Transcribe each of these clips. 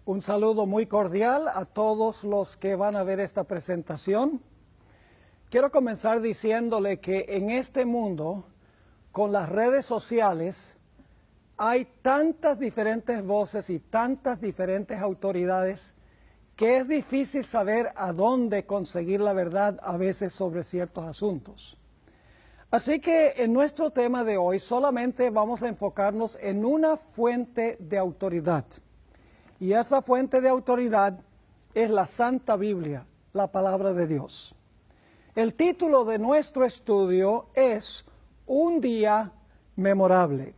Un saludo muy cordial a todos los que van a ver esta presentación. Quiero comenzar diciéndole que en este mundo, con las redes sociales, hay tantas diferentes voces y tantas diferentes autoridades que es difícil saber a dónde conseguir la verdad a veces sobre ciertos asuntos. Así que en nuestro tema de hoy solamente vamos a enfocarnos en una fuente de autoridad. Y esa fuente de autoridad es la Santa Biblia, la Palabra de Dios. El título de nuestro estudio es Un día memorable.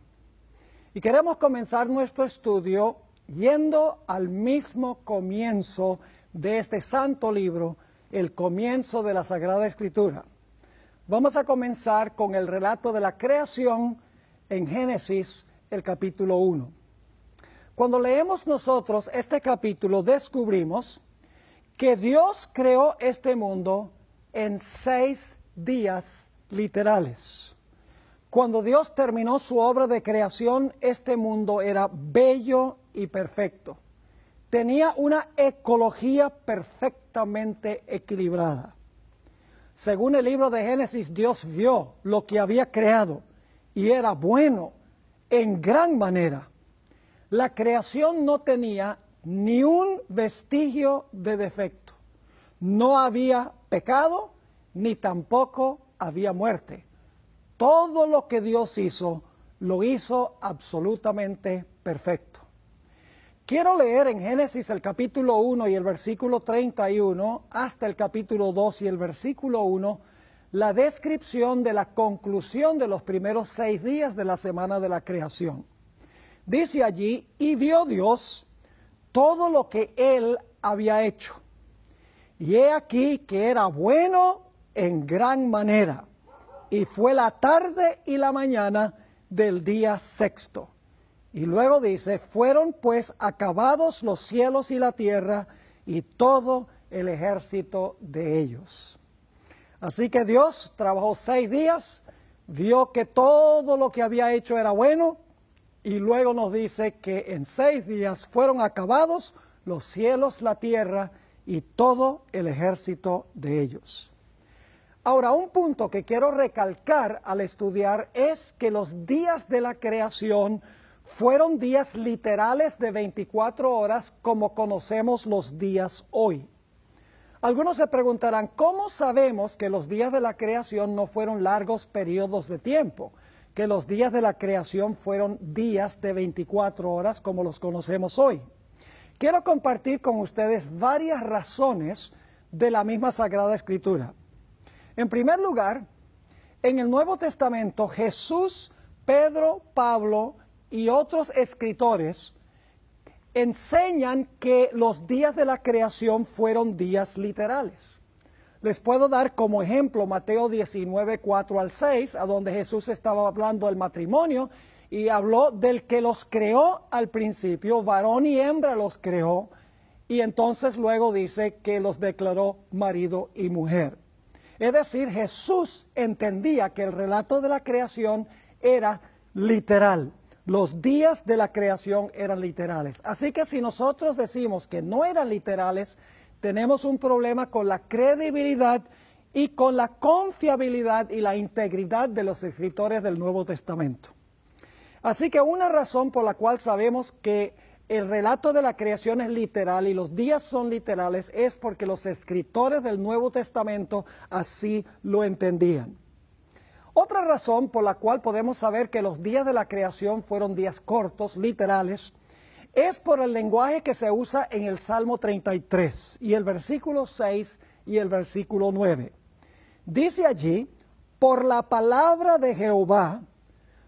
Y queremos comenzar nuestro estudio yendo al mismo comienzo de este santo libro, el comienzo de la Sagrada Escritura. Vamos a comenzar con el relato de la creación en Génesis, el capítulo 1. Cuando leemos nosotros este capítulo, descubrimos que Dios creó este mundo en 6 días literales. Cuando Dios terminó su obra de creación, este mundo era bello y perfecto. Tenía una ecología perfectamente equilibrada. Según el libro de Génesis, Dios vio lo que había creado y era bueno en gran manera. La creación no tenía ni un vestigio de defecto. No había pecado, ni tampoco había muerte. Todo lo que Dios hizo, lo hizo absolutamente perfecto. Quiero leer en Génesis el capítulo 1 y el versículo 31 hasta el capítulo 2 y el versículo 1, la descripción de la conclusión de los primeros 6 días de la semana de la creación. Dice allí, y vio Dios todo lo que Él había hecho. Y he aquí que era bueno en gran manera. Y fue la tarde y la mañana del día sexto. Y luego dice, fueron pues acabados los cielos y la tierra y todo el ejército de ellos. Así que Dios trabajó 6 días, vio que todo lo que había hecho era bueno, y luego nos dice que en 6 días fueron acabados los cielos, la tierra y todo el ejército de ellos. Ahora, un punto que quiero recalcar al estudiar es que los días de la creación fueron días literales de 24 horas como conocemos los días hoy. Algunos se preguntarán, ¿cómo sabemos que los días de la creación no fueron largos periodos de tiempo? Que los días de la creación fueron días de 24 horas como los conocemos hoy. Quiero compartir con ustedes varias razones de la misma Sagrada Escritura. En primer lugar, en el Nuevo Testamento, Jesús, Pedro, Pablo y otros escritores enseñan que los días de la creación fueron días literales. Les puedo dar como ejemplo Mateo 19, 4 al 6, a donde Jesús estaba hablando del matrimonio y habló del que los creó al principio, varón y hembra los creó, y entonces luego dice que los declaró marido y mujer. Es decir, Jesús entendía que el relato de la creación era literal. Los días de la creación eran literales. Así que si nosotros decimos que no eran literales, tenemos un problema con la credibilidad y con la confiabilidad y la integridad de los escritores del Nuevo Testamento. Así que una razón por la cual sabemos que el relato de la creación es literal y los días son literales es porque los escritores del Nuevo Testamento así lo entendían. Otra razón por la cual podemos saber que los días de la creación fueron días cortos, literales, es por el lenguaje que se usa en el Salmo 33 y el versículo 6 y el versículo 9. Dice allí, por la palabra de Jehová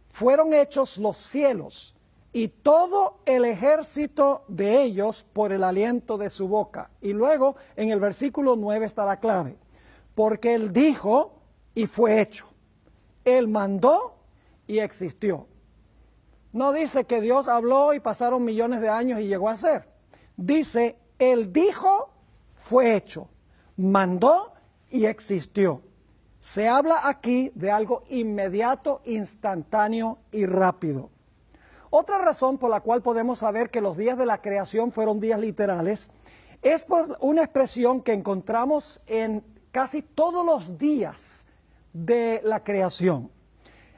fueron hechos los cielos y todo el ejército de ellos por el aliento de su boca. Y luego en el versículo 9 está la clave, porque Él dijo y fue hecho. Él mandó y existió. No dice que Dios habló y pasaron millones de años y llegó a ser. Dice, Él dijo, fue hecho, mandó y existió. Se habla aquí de algo inmediato, instantáneo y rápido. Otra razón por la cual podemos saber que los días de la creación fueron días literales es por una expresión que encontramos en casi todos los días de la creación.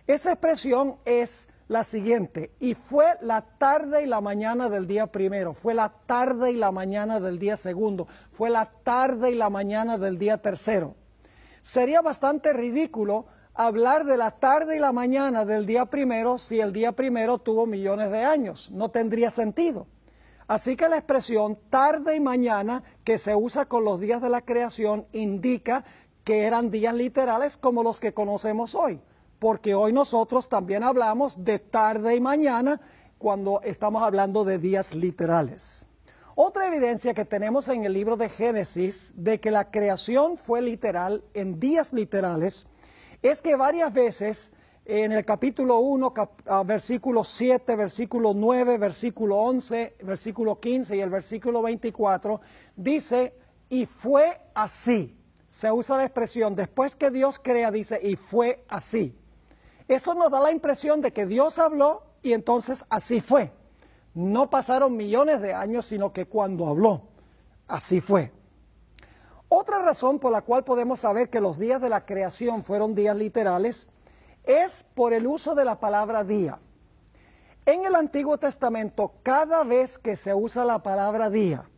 Esa expresión es la siguiente: y fue la tarde y la mañana del día primero, fue la tarde y la mañana del día segundo, fue la tarde y la mañana del día tercero. Sería bastante ridículo hablar de la tarde y la mañana del día primero si el día primero tuvo millones de años. No tendría sentido. Así que la expresión tarde y mañana que se usa con los días de la creación indica que eran días literales como los que conocemos hoy, porque hoy nosotros también hablamos de tarde y mañana cuando estamos hablando de días literales. Otra evidencia que tenemos en el libro de Génesis de que la creación fue literal en días literales es que varias veces en el capítulo 1, versículo 7, versículo 9, versículo 11, versículo 15 y el versículo 24, dice, y fue así. Se usa la expresión, después que Dios crea, dice, y fue así. Eso nos da la impresión de que Dios habló y entonces así fue. No pasaron millones de años, sino que cuando habló, así fue. Otra razón por la cual podemos saber que los días de la creación fueron días literales es por el uso de la palabra día. En el Antiguo Testamento, cada vez que se usa la palabra día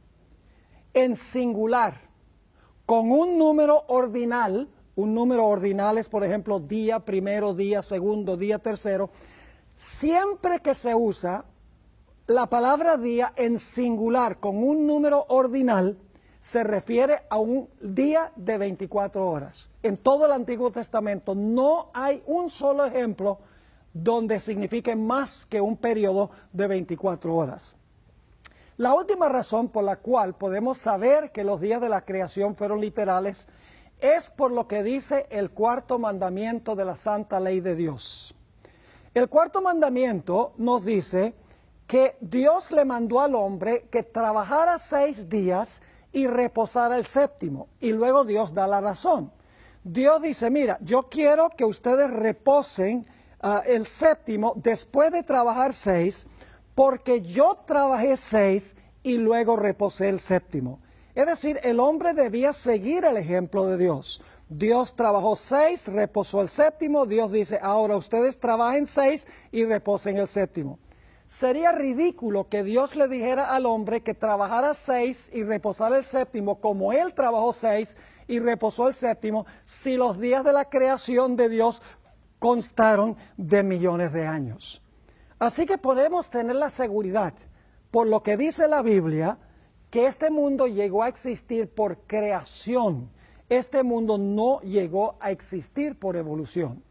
en singular, con un número ordinal es, por ejemplo, día primero, día segundo, día tercero, siempre que se usa la palabra día en singular con un número ordinal, se refiere a un día de 24 horas. En todo el Antiguo Testamento no hay un solo ejemplo donde signifique más que un periodo de 24 horas. La última razón por la cual podemos saber que los días de la creación fueron literales es por lo que dice el cuarto mandamiento de la santa ley de Dios. El cuarto mandamiento nos dice que Dios le mandó al hombre que trabajara 6 días y reposara el séptimo. Y luego Dios da la razón. Dios dice, mira, yo quiero que ustedes reposen el séptimo después de trabajar 6, porque yo trabajé 6 y luego reposé el séptimo. Es decir, el hombre debía seguir el ejemplo de Dios. Dios trabajó 6, reposó el séptimo. Dios dice, ahora ustedes trabajen 6 y reposen el séptimo. Sería ridículo que Dios le dijera al hombre que trabajara 6 y reposara el séptimo como él trabajó 6 y reposó el séptimo si los días de la creación de Dios constaron de millones de años. Así que podemos tener la seguridad, por lo que dice la Biblia, que este mundo llegó a existir por creación. Este mundo no llegó a existir por evolución.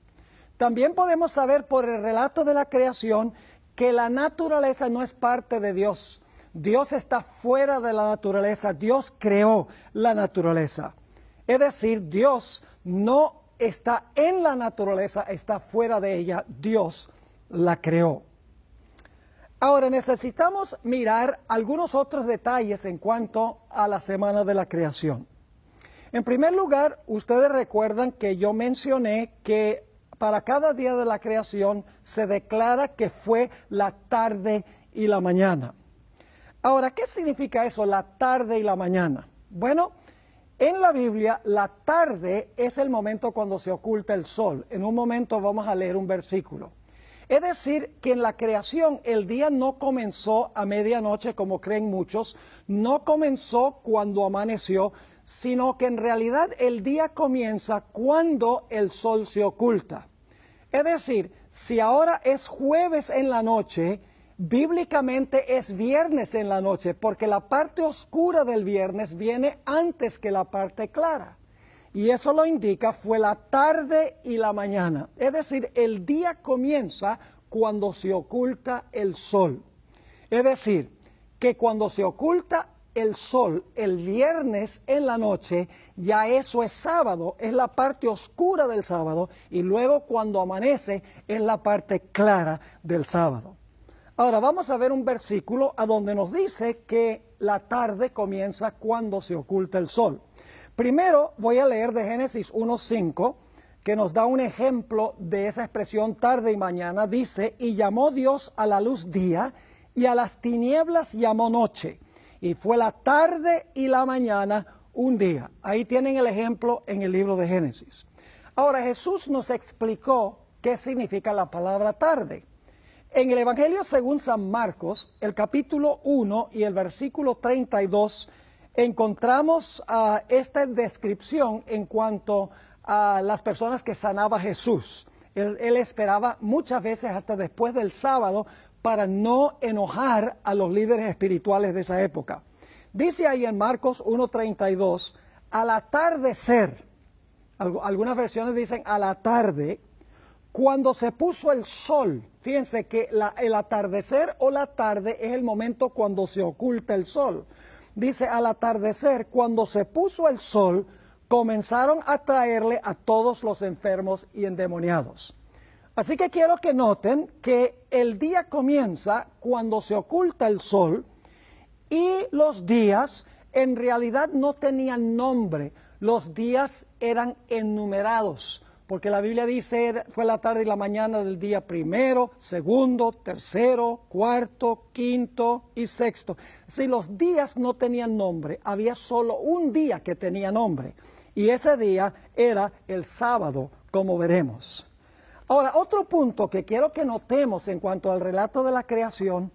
También podemos saber por el relato de la creación que la naturaleza no es parte de Dios. Dios está fuera de la naturaleza. Dios creó la naturaleza. Es decir, Dios no está en la naturaleza, está fuera de ella. Dios la creó. Ahora necesitamos mirar algunos otros detalles en cuanto a la semana de la creación. En primer lugar, ustedes recuerdan que yo mencioné que para cada día de la creación se declara que fue la tarde y la mañana. Ahora, ¿qué significa eso, la tarde y la mañana? Bueno, en la Biblia, la tarde es el momento cuando se oculta el sol. En un momento vamos a leer un versículo. Es decir, que en la creación el día no comenzó a medianoche, como creen muchos, no comenzó cuando amaneció, sino que en realidad el día comienza cuando el sol se oculta. Es decir, si ahora es jueves en la noche, bíblicamente es viernes en la noche, porque la parte oscura del viernes viene antes que la parte clara. Y eso lo indica, fue la tarde y la mañana. Es decir, el día comienza cuando se oculta el sol. Es decir, que cuando se oculta el sol el viernes en la noche, ya eso es sábado, es la parte oscura del sábado, y luego cuando amanece es la parte clara del sábado. Ahora vamos a ver un versículo a donde nos dice que la tarde comienza cuando se oculta el sol. Primero voy a leer de Génesis 1:5, que nos da un ejemplo de esa expresión tarde y mañana, dice, y llamó Dios a la luz día, y a las tinieblas llamó noche, y fue la tarde y la mañana un día. Ahí tienen el ejemplo en el libro de Génesis. Ahora, Jesús nos explicó qué significa la palabra tarde. En el Evangelio según San Marcos, el capítulo 1 y el versículo 32, encontramos esta descripción en cuanto a las personas que sanaba Jesús. Él esperaba muchas veces hasta después del sábado para no enojar a los líderes espirituales de esa época. Dice ahí en Marcos 1:32, al atardecer, algunas versiones dicen a la tarde, cuando se puso el sol. Fíjense que el atardecer o la tarde es el momento cuando se oculta el sol. Dice, al atardecer, cuando se puso el sol, comenzaron a traerle a todos los enfermos y endemoniados. Así que quiero que noten que el día comienza cuando se oculta el sol y los días en realidad no tenían nombre. Los días eran enumerados, porque la Biblia dice, fue la tarde y la mañana del día primero, segundo, tercero, cuarto, quinto y sexto. Si los días no tenían nombre, había solo un día que tenía nombre, y ese día era el sábado, como veremos. Ahora, otro punto que quiero que notemos en cuanto al relato de la creación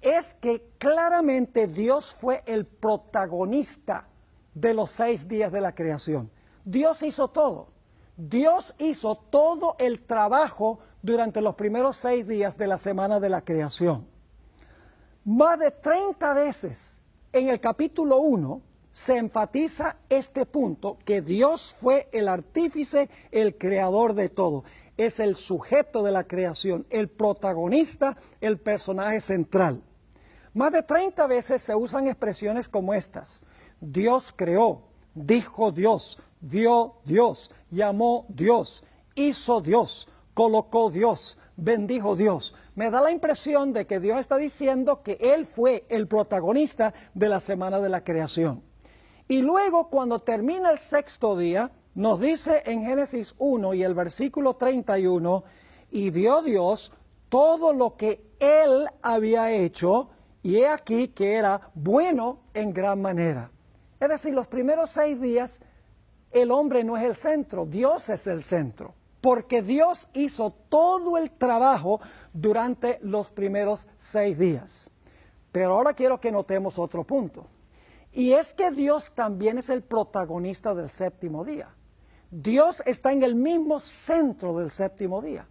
es que claramente Dios fue el protagonista de los 6 días de la creación. Dios hizo todo. Dios hizo todo el trabajo durante los primeros 6 días de la semana de la creación. Más de 30 veces en el capítulo 1 se enfatiza este punto, que Dios fue el artífice, el creador de todo. Es el sujeto de la creación, el protagonista, el personaje central. Más de 30 veces se usan expresiones como estas. Dios creó, dijo Dios, vio Dios, llamó Dios, hizo Dios, colocó Dios, bendijo Dios. Me da la impresión de que Dios está diciendo que Él fue el protagonista de la semana de la creación. Y luego, cuando termina el 6º día, nos dice en Génesis 1 y el versículo 31, y vio Dios todo lo que Él había hecho, y he aquí que era bueno en gran manera. Es decir, los primeros 6 días, el hombre no es el centro, Dios es el centro, porque Dios hizo todo el trabajo durante los primeros 6 días. Pero ahora quiero que notemos otro punto, y es que Dios también es el protagonista del 7º día. Dios está en el mismo centro del 7º día.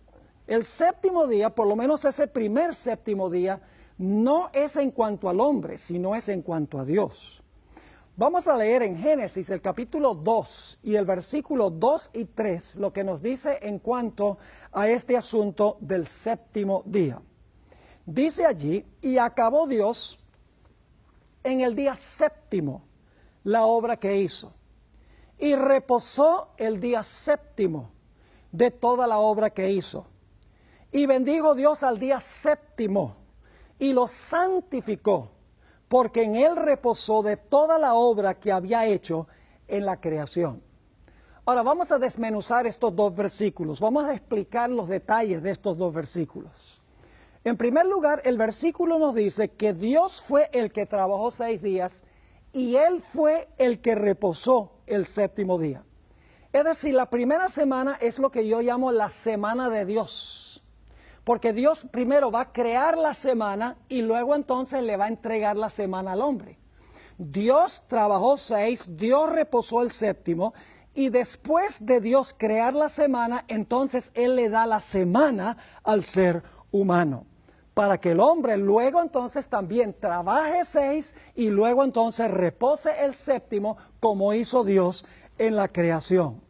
El 7º día, por lo menos ese primer 7º día, no es en cuanto al hombre, sino es en cuanto a Dios. Vamos a leer en Génesis el capítulo 2 y el versículo 2 y 3, lo que nos dice en cuanto a este asunto del 7º día. Dice allí, y acabó Dios en el día 7º la obra que hizo, y reposó el día 7º de toda la obra que hizo. Y bendijo Dios al día 7º, y lo santificó, porque en él reposó de toda la obra que había hecho en la creación. Ahora vamos a desmenuzar estos 2 versículos, vamos a explicar los detalles de estos 2 versículos. En primer lugar, el versículo nos dice que Dios fue el que trabajó 6 días y Él fue el que reposó el 7º día. Es decir, la primera semana es lo que yo llamo la semana de Dios, porque Dios primero va a crear la semana y luego entonces le va a entregar la semana al hombre. Dios trabajó 6, Dios reposó el 7º, y después de Dios crear la semana, entonces Él le da la semana al ser humano, para que el hombre luego entonces también trabaje 6 y luego entonces repose el 7º como hizo Dios en la creación.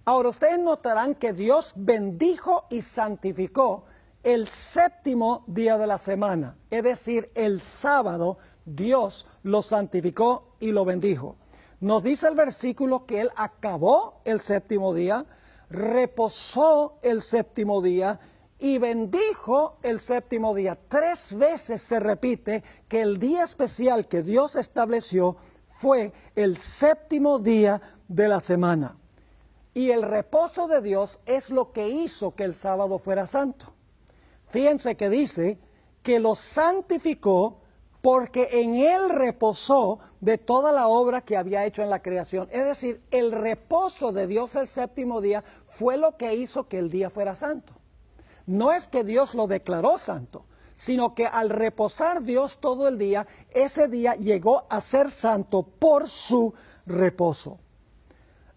Ahora ustedes notarán que Dios bendijo y santificó el 7º día de la semana, es decir, el sábado Dios lo santificó y lo bendijo. Nos dice el versículo que Él acabó el 7º día, reposó el 7º día y bendijo el 7º día. 3 veces se repite que el día especial que Dios estableció fue el 7º día de la semana. Y el reposo de Dios es lo que hizo que el sábado fuera santo. Fíjense que dice que lo santificó porque en él reposó de toda la obra que había hecho en la creación. Es decir, el reposo de Dios el séptimo día fue lo que hizo que el día fuera santo. No es que Dios lo declaró santo, sino que al reposar Dios todo el día, ese día llegó a ser santo por su reposo.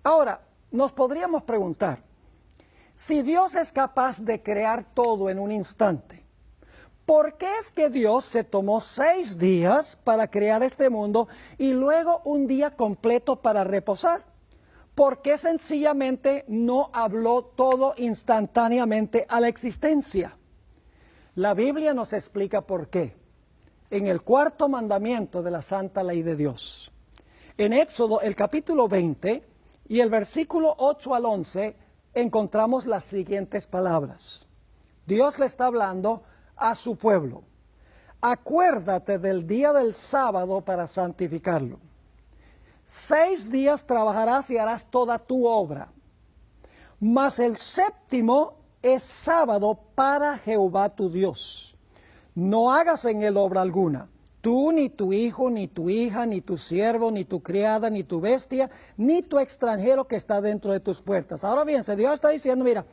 Ahora, nos podríamos preguntar, si Dios es capaz de crear todo en un instante, ¿por qué es que Dios se tomó 6 días para crear este mundo y luego un día completo para reposar? ¿Por qué sencillamente no habló todo instantáneamente a la existencia? La Biblia nos explica por qué. En el 4º mandamiento de la santa ley de Dios. En Éxodo, el capítulo 20 y el versículo 8 al 11, encontramos las siguientes palabras. Dios le está hablando a su pueblo. Acuérdate del día del sábado para santificarlo. 6 días trabajarás y harás toda tu obra. Mas el séptimo es sábado para Jehová tu Dios. No hagas en él obra alguna. Tú, ni tu hijo, ni tu hija, ni tu siervo, ni tu criada, ni tu bestia, ni tu extranjero que está dentro de tus puertas. Ahora bien, Dios está diciendo, mira,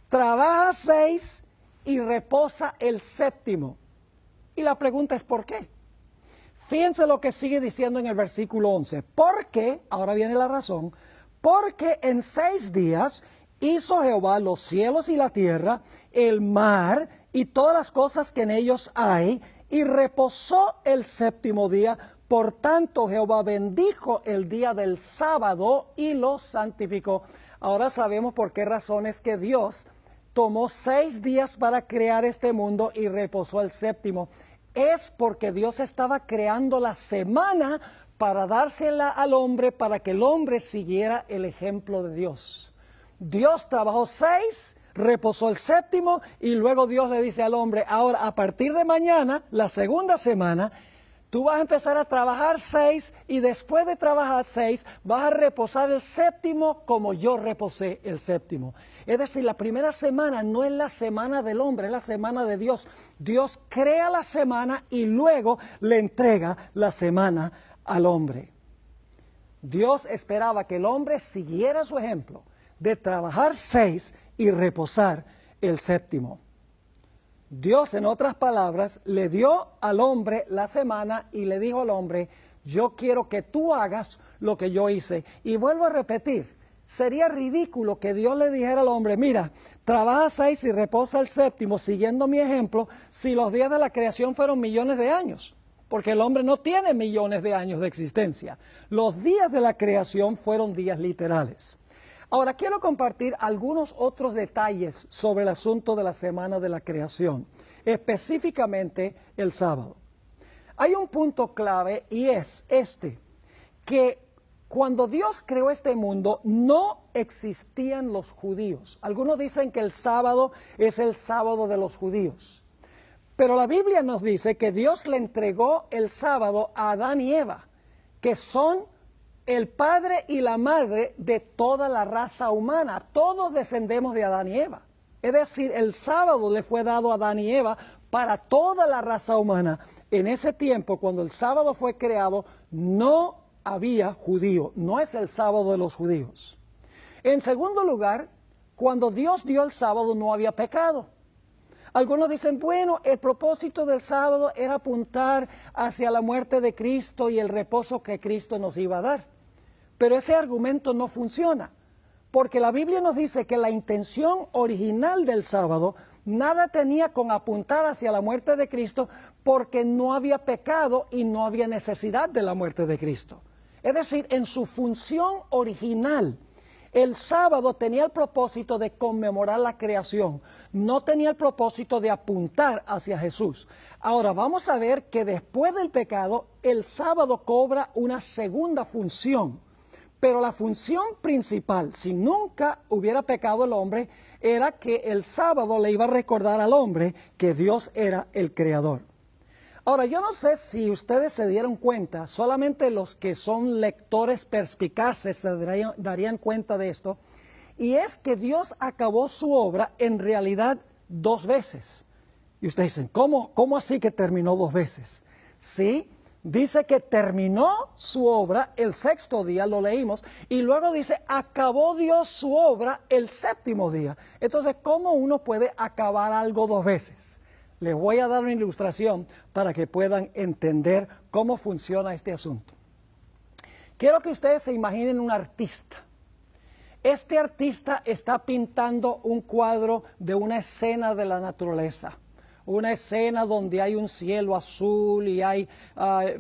trabaja 6 y reposa el séptimo. Y la pregunta es, ¿por qué? Fíjense lo que sigue diciendo en el versículo 11. Porque, ahora viene la razón, porque en 6 días hizo Jehová los cielos y la tierra, el mar y todas las cosas que en ellos hay, y reposó el séptimo día. Por tanto, Jehová bendijo el día del sábado y lo santificó. Ahora sabemos por qué razones que Dios tomó 6 días para crear este mundo y reposó el séptimo. Es porque Dios estaba creando la semana para dársela al hombre, para que el hombre siguiera el ejemplo de Dios. Dios trabajó 6, reposó el séptimo y luego Dios le dice al hombre, ahora a partir de mañana, la segunda semana, tú vas a empezar a trabajar 6 y después de trabajar 6 vas a reposar el séptimo como yo reposé el séptimo. Es decir, la primera semana no es la semana del hombre, es la semana de Dios. Dios crea la semana y luego le entrega la semana al hombre. Dios esperaba que el hombre siguiera su ejemplo de trabajar 6 y reposar el séptimo. Dios, en otras palabras, le dio al hombre la semana y le dijo al hombre, yo quiero que tú hagas lo que yo hice. Y vuelvo a repetir, sería ridículo que Dios le dijera al hombre, mira, trabaja 6 y reposa el séptimo, siguiendo mi ejemplo, si los días de la creación fueron millones de años. Porque el hombre no tiene millones de años de existencia. Los días de la creación fueron días literales. Ahora, quiero compartir algunos otros detalles sobre el asunto de la semana de la creación, específicamente el sábado. Hay un punto clave y es este, que cuando Dios creó este mundo no existían los judíos. Algunos dicen que el sábado es el sábado de los judíos. Pero la Biblia nos dice que Dios le entregó el sábado a Adán y Eva, que son el padre y la madre de toda la raza humana. Todos descendemos de Adán y Eva. Es decir, el sábado le fue dado a Adán y Eva para toda la raza humana. En ese tiempo, cuando el sábado fue creado, no había judío. No es el sábado de los judíos. En segundo lugar, cuando Dios dio el sábado no había pecado. Algunos dicen, bueno, el propósito del sábado era apuntar hacia la muerte de Cristo y el reposo que Cristo nos iba a dar. Pero ese argumento no funciona, porque la Biblia nos dice que la intención original del sábado nada tenía con apuntar hacia la muerte de Cristo, porque no había pecado y no había necesidad de la muerte de Cristo. Es decir, en su función original, el sábado tenía el propósito de conmemorar la creación, no tenía el propósito de apuntar hacia Jesús. Ahora vamos a ver que después del pecado, el sábado cobra una segunda función. Pero la función principal, si nunca hubiera pecado el hombre, era que el sábado le iba a recordar al hombre que Dios era el creador. Ahora, yo no sé si ustedes se dieron cuenta, solamente los que son lectores perspicaces se darían cuenta de esto, Y es que Dios acabó su obra en realidad 2 veces. Y ustedes dicen, ¿cómo así que terminó 2 veces? Sí, dice que terminó su obra el 6º día, lo leímos, y luego dice, acabó Dios su obra el 7º día. Entonces, ¿cómo uno puede acabar algo 2 veces? Les voy a dar una ilustración para que puedan entender cómo funciona este asunto. Quiero que ustedes se imaginen un artista. Este artista está pintando un cuadro de una escena de la naturaleza. Una escena donde hay un cielo azul y hay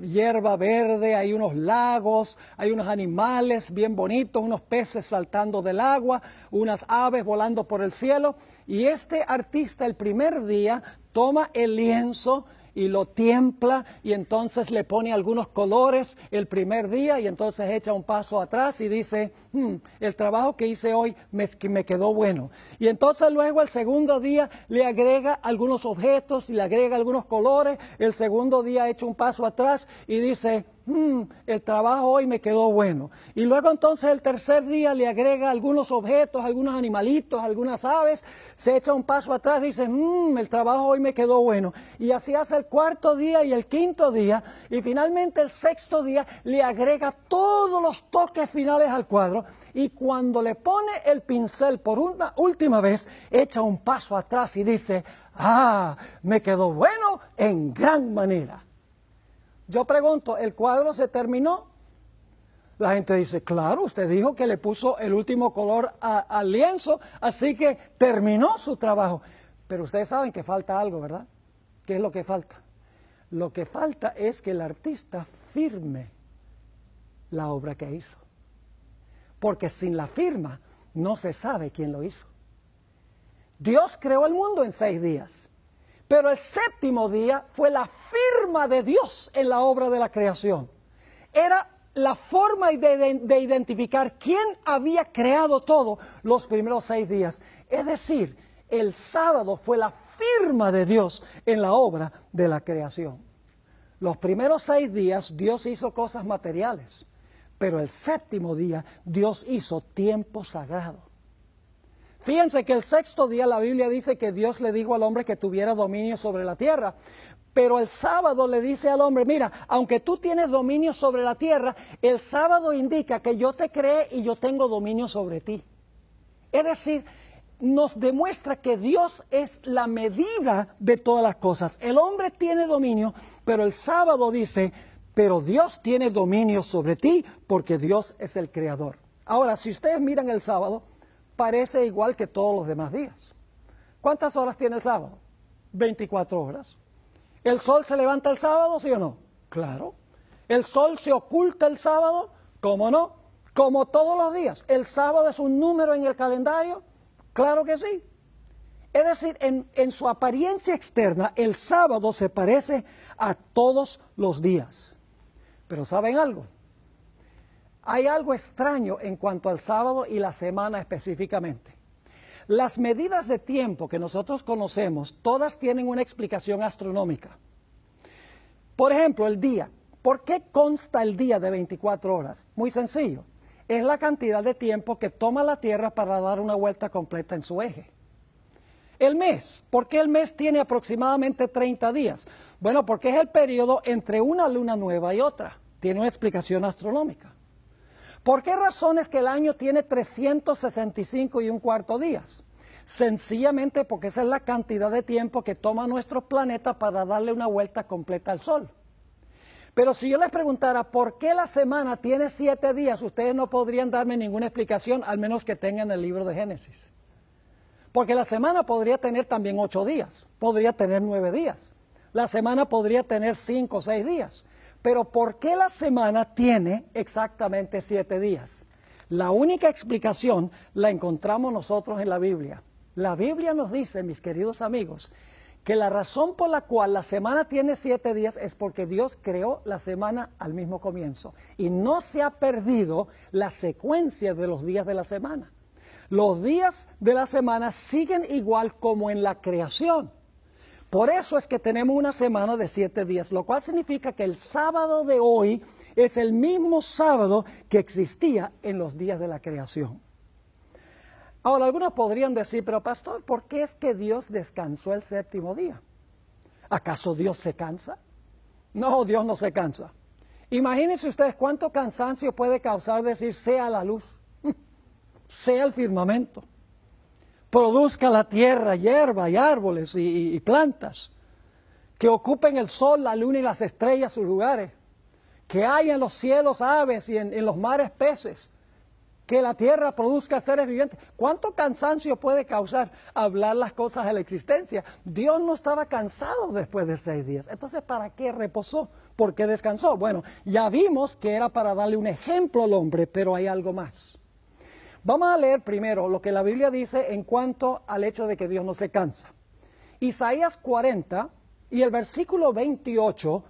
hierba verde, hay unos lagos, hay unos animales bien bonitos, unos peces saltando del agua, unas aves volando por el cielo. Y este artista el primer día toma el lienzo y lo tiempla y entonces le pone algunos colores el primer día y entonces echa un paso atrás y dice, el trabajo que hice hoy me quedó bueno. Y entonces luego el segundo día le agrega algunos objetos y le agrega algunos colores, el segundo día echa un paso atrás y dice, el trabajo hoy me quedó bueno. Y luego entonces el tercer día le agrega algunos objetos, algunos animalitos, algunas aves, se echa un paso atrás y dice, el trabajo hoy me quedó bueno. Y así hace el 4º día y el 5º día, y finalmente el 6º día le agrega todos los toques finales al cuadro, y cuando le pone el pincel por una última vez, echa un paso atrás y dice, me quedó bueno en gran manera. Yo pregunto, ¿el cuadro se terminó? La gente dice, claro, usted dijo que le puso el último color al lienzo, así que terminó su trabajo. Pero ustedes saben que falta algo, ¿verdad? ¿Qué es lo que falta? Lo que falta es que el artista firme la obra que hizo. Porque sin la firma no se sabe quién lo hizo. Dios creó el mundo en 6 días. Pero el 7º día fue la firma de Dios en la obra de la creación. Era la forma de identificar quién había creado todo los primeros 6 días. Es decir, el sábado fue la firma de Dios en la obra de la creación. Los primeros 6 días Dios hizo cosas materiales, pero el 7º día Dios hizo tiempo sagrado. Fíjense que el 6º día la Biblia dice que Dios le dijo al hombre que tuviera dominio sobre la tierra. Pero el sábado le dice al hombre, mira, aunque tú tienes dominio sobre la tierra, el sábado indica que yo te creé y yo tengo dominio sobre ti. Es decir, nos demuestra que Dios es la medida de todas las cosas. El hombre tiene dominio, pero el sábado dice, pero Dios tiene dominio sobre ti porque Dios es el creador. Ahora, si ustedes miran el sábado, parece igual que todos los demás días. ¿Cuántas horas tiene el sábado? 24 horas. ¿El sol se levanta el sábado, sí o no? Claro. ¿El sol se oculta el sábado? ¿Cómo no? Como todos los días. ¿El sábado es un número en el calendario? Claro que sí. Es decir, en su apariencia externa, el sábado se parece a todos los días. Pero ¿saben algo? Hay algo extraño en cuanto al sábado y la semana específicamente. Las medidas de tiempo que nosotros conocemos, todas tienen una explicación astronómica. Por ejemplo, el día. ¿Por qué consta el día de 24 horas? Muy sencillo. Es la cantidad de tiempo que toma la Tierra para dar una vuelta completa en su eje. El mes. ¿Por qué el mes tiene aproximadamente 30 días? Bueno, porque es el periodo entre una luna nueva y otra. Tiene una explicación astronómica. ¿Por qué razón es que el año tiene 365 y un cuarto días? Sencillamente porque esa es la cantidad de tiempo que toma nuestro planeta para darle una vuelta completa al Sol. Pero si yo les preguntara por qué la semana tiene 7 días, ustedes no podrían darme ninguna explicación, al menos que tengan el libro de Génesis. Porque la semana podría tener también 8 días, podría tener 9 días. La semana podría tener 5 o 6 días. Pero ¿por qué la semana tiene exactamente 7 días? La única explicación la encontramos nosotros en la Biblia. La Biblia nos dice, mis queridos amigos, que la razón por la cual la semana tiene 7 días es porque Dios creó la semana al mismo comienzo. Y no se ha perdido la secuencia de los días de la semana. Los días de la semana siguen igual como en la creación. Por eso es que tenemos una semana de 7 días, lo cual significa que el sábado de hoy es el mismo sábado que existía en los días de la creación. Ahora, algunos podrían decir, pero pastor, ¿por qué es que Dios descansó el séptimo día? ¿Acaso Dios se cansa? No, Dios no se cansa. Imagínense ustedes cuánto cansancio puede causar decir, sea la luz, sea el firmamento, produzca la tierra, hierba y árboles y plantas, que ocupen el sol, la luna y las estrellas sus lugares, que haya en los cielos aves y en los mares peces, que la tierra produzca seres vivientes. ¿Cuánto cansancio puede causar hablar las cosas de la existencia? Dios no estaba cansado después de 6 días. Entonces, ¿para qué reposó? ¿Por qué descansó? Bueno, ya vimos que era para darle un ejemplo al hombre, pero hay algo más. Vamos a leer primero lo que la Biblia dice en cuanto al hecho de que Dios no se cansa. Isaías 40 y el versículo 28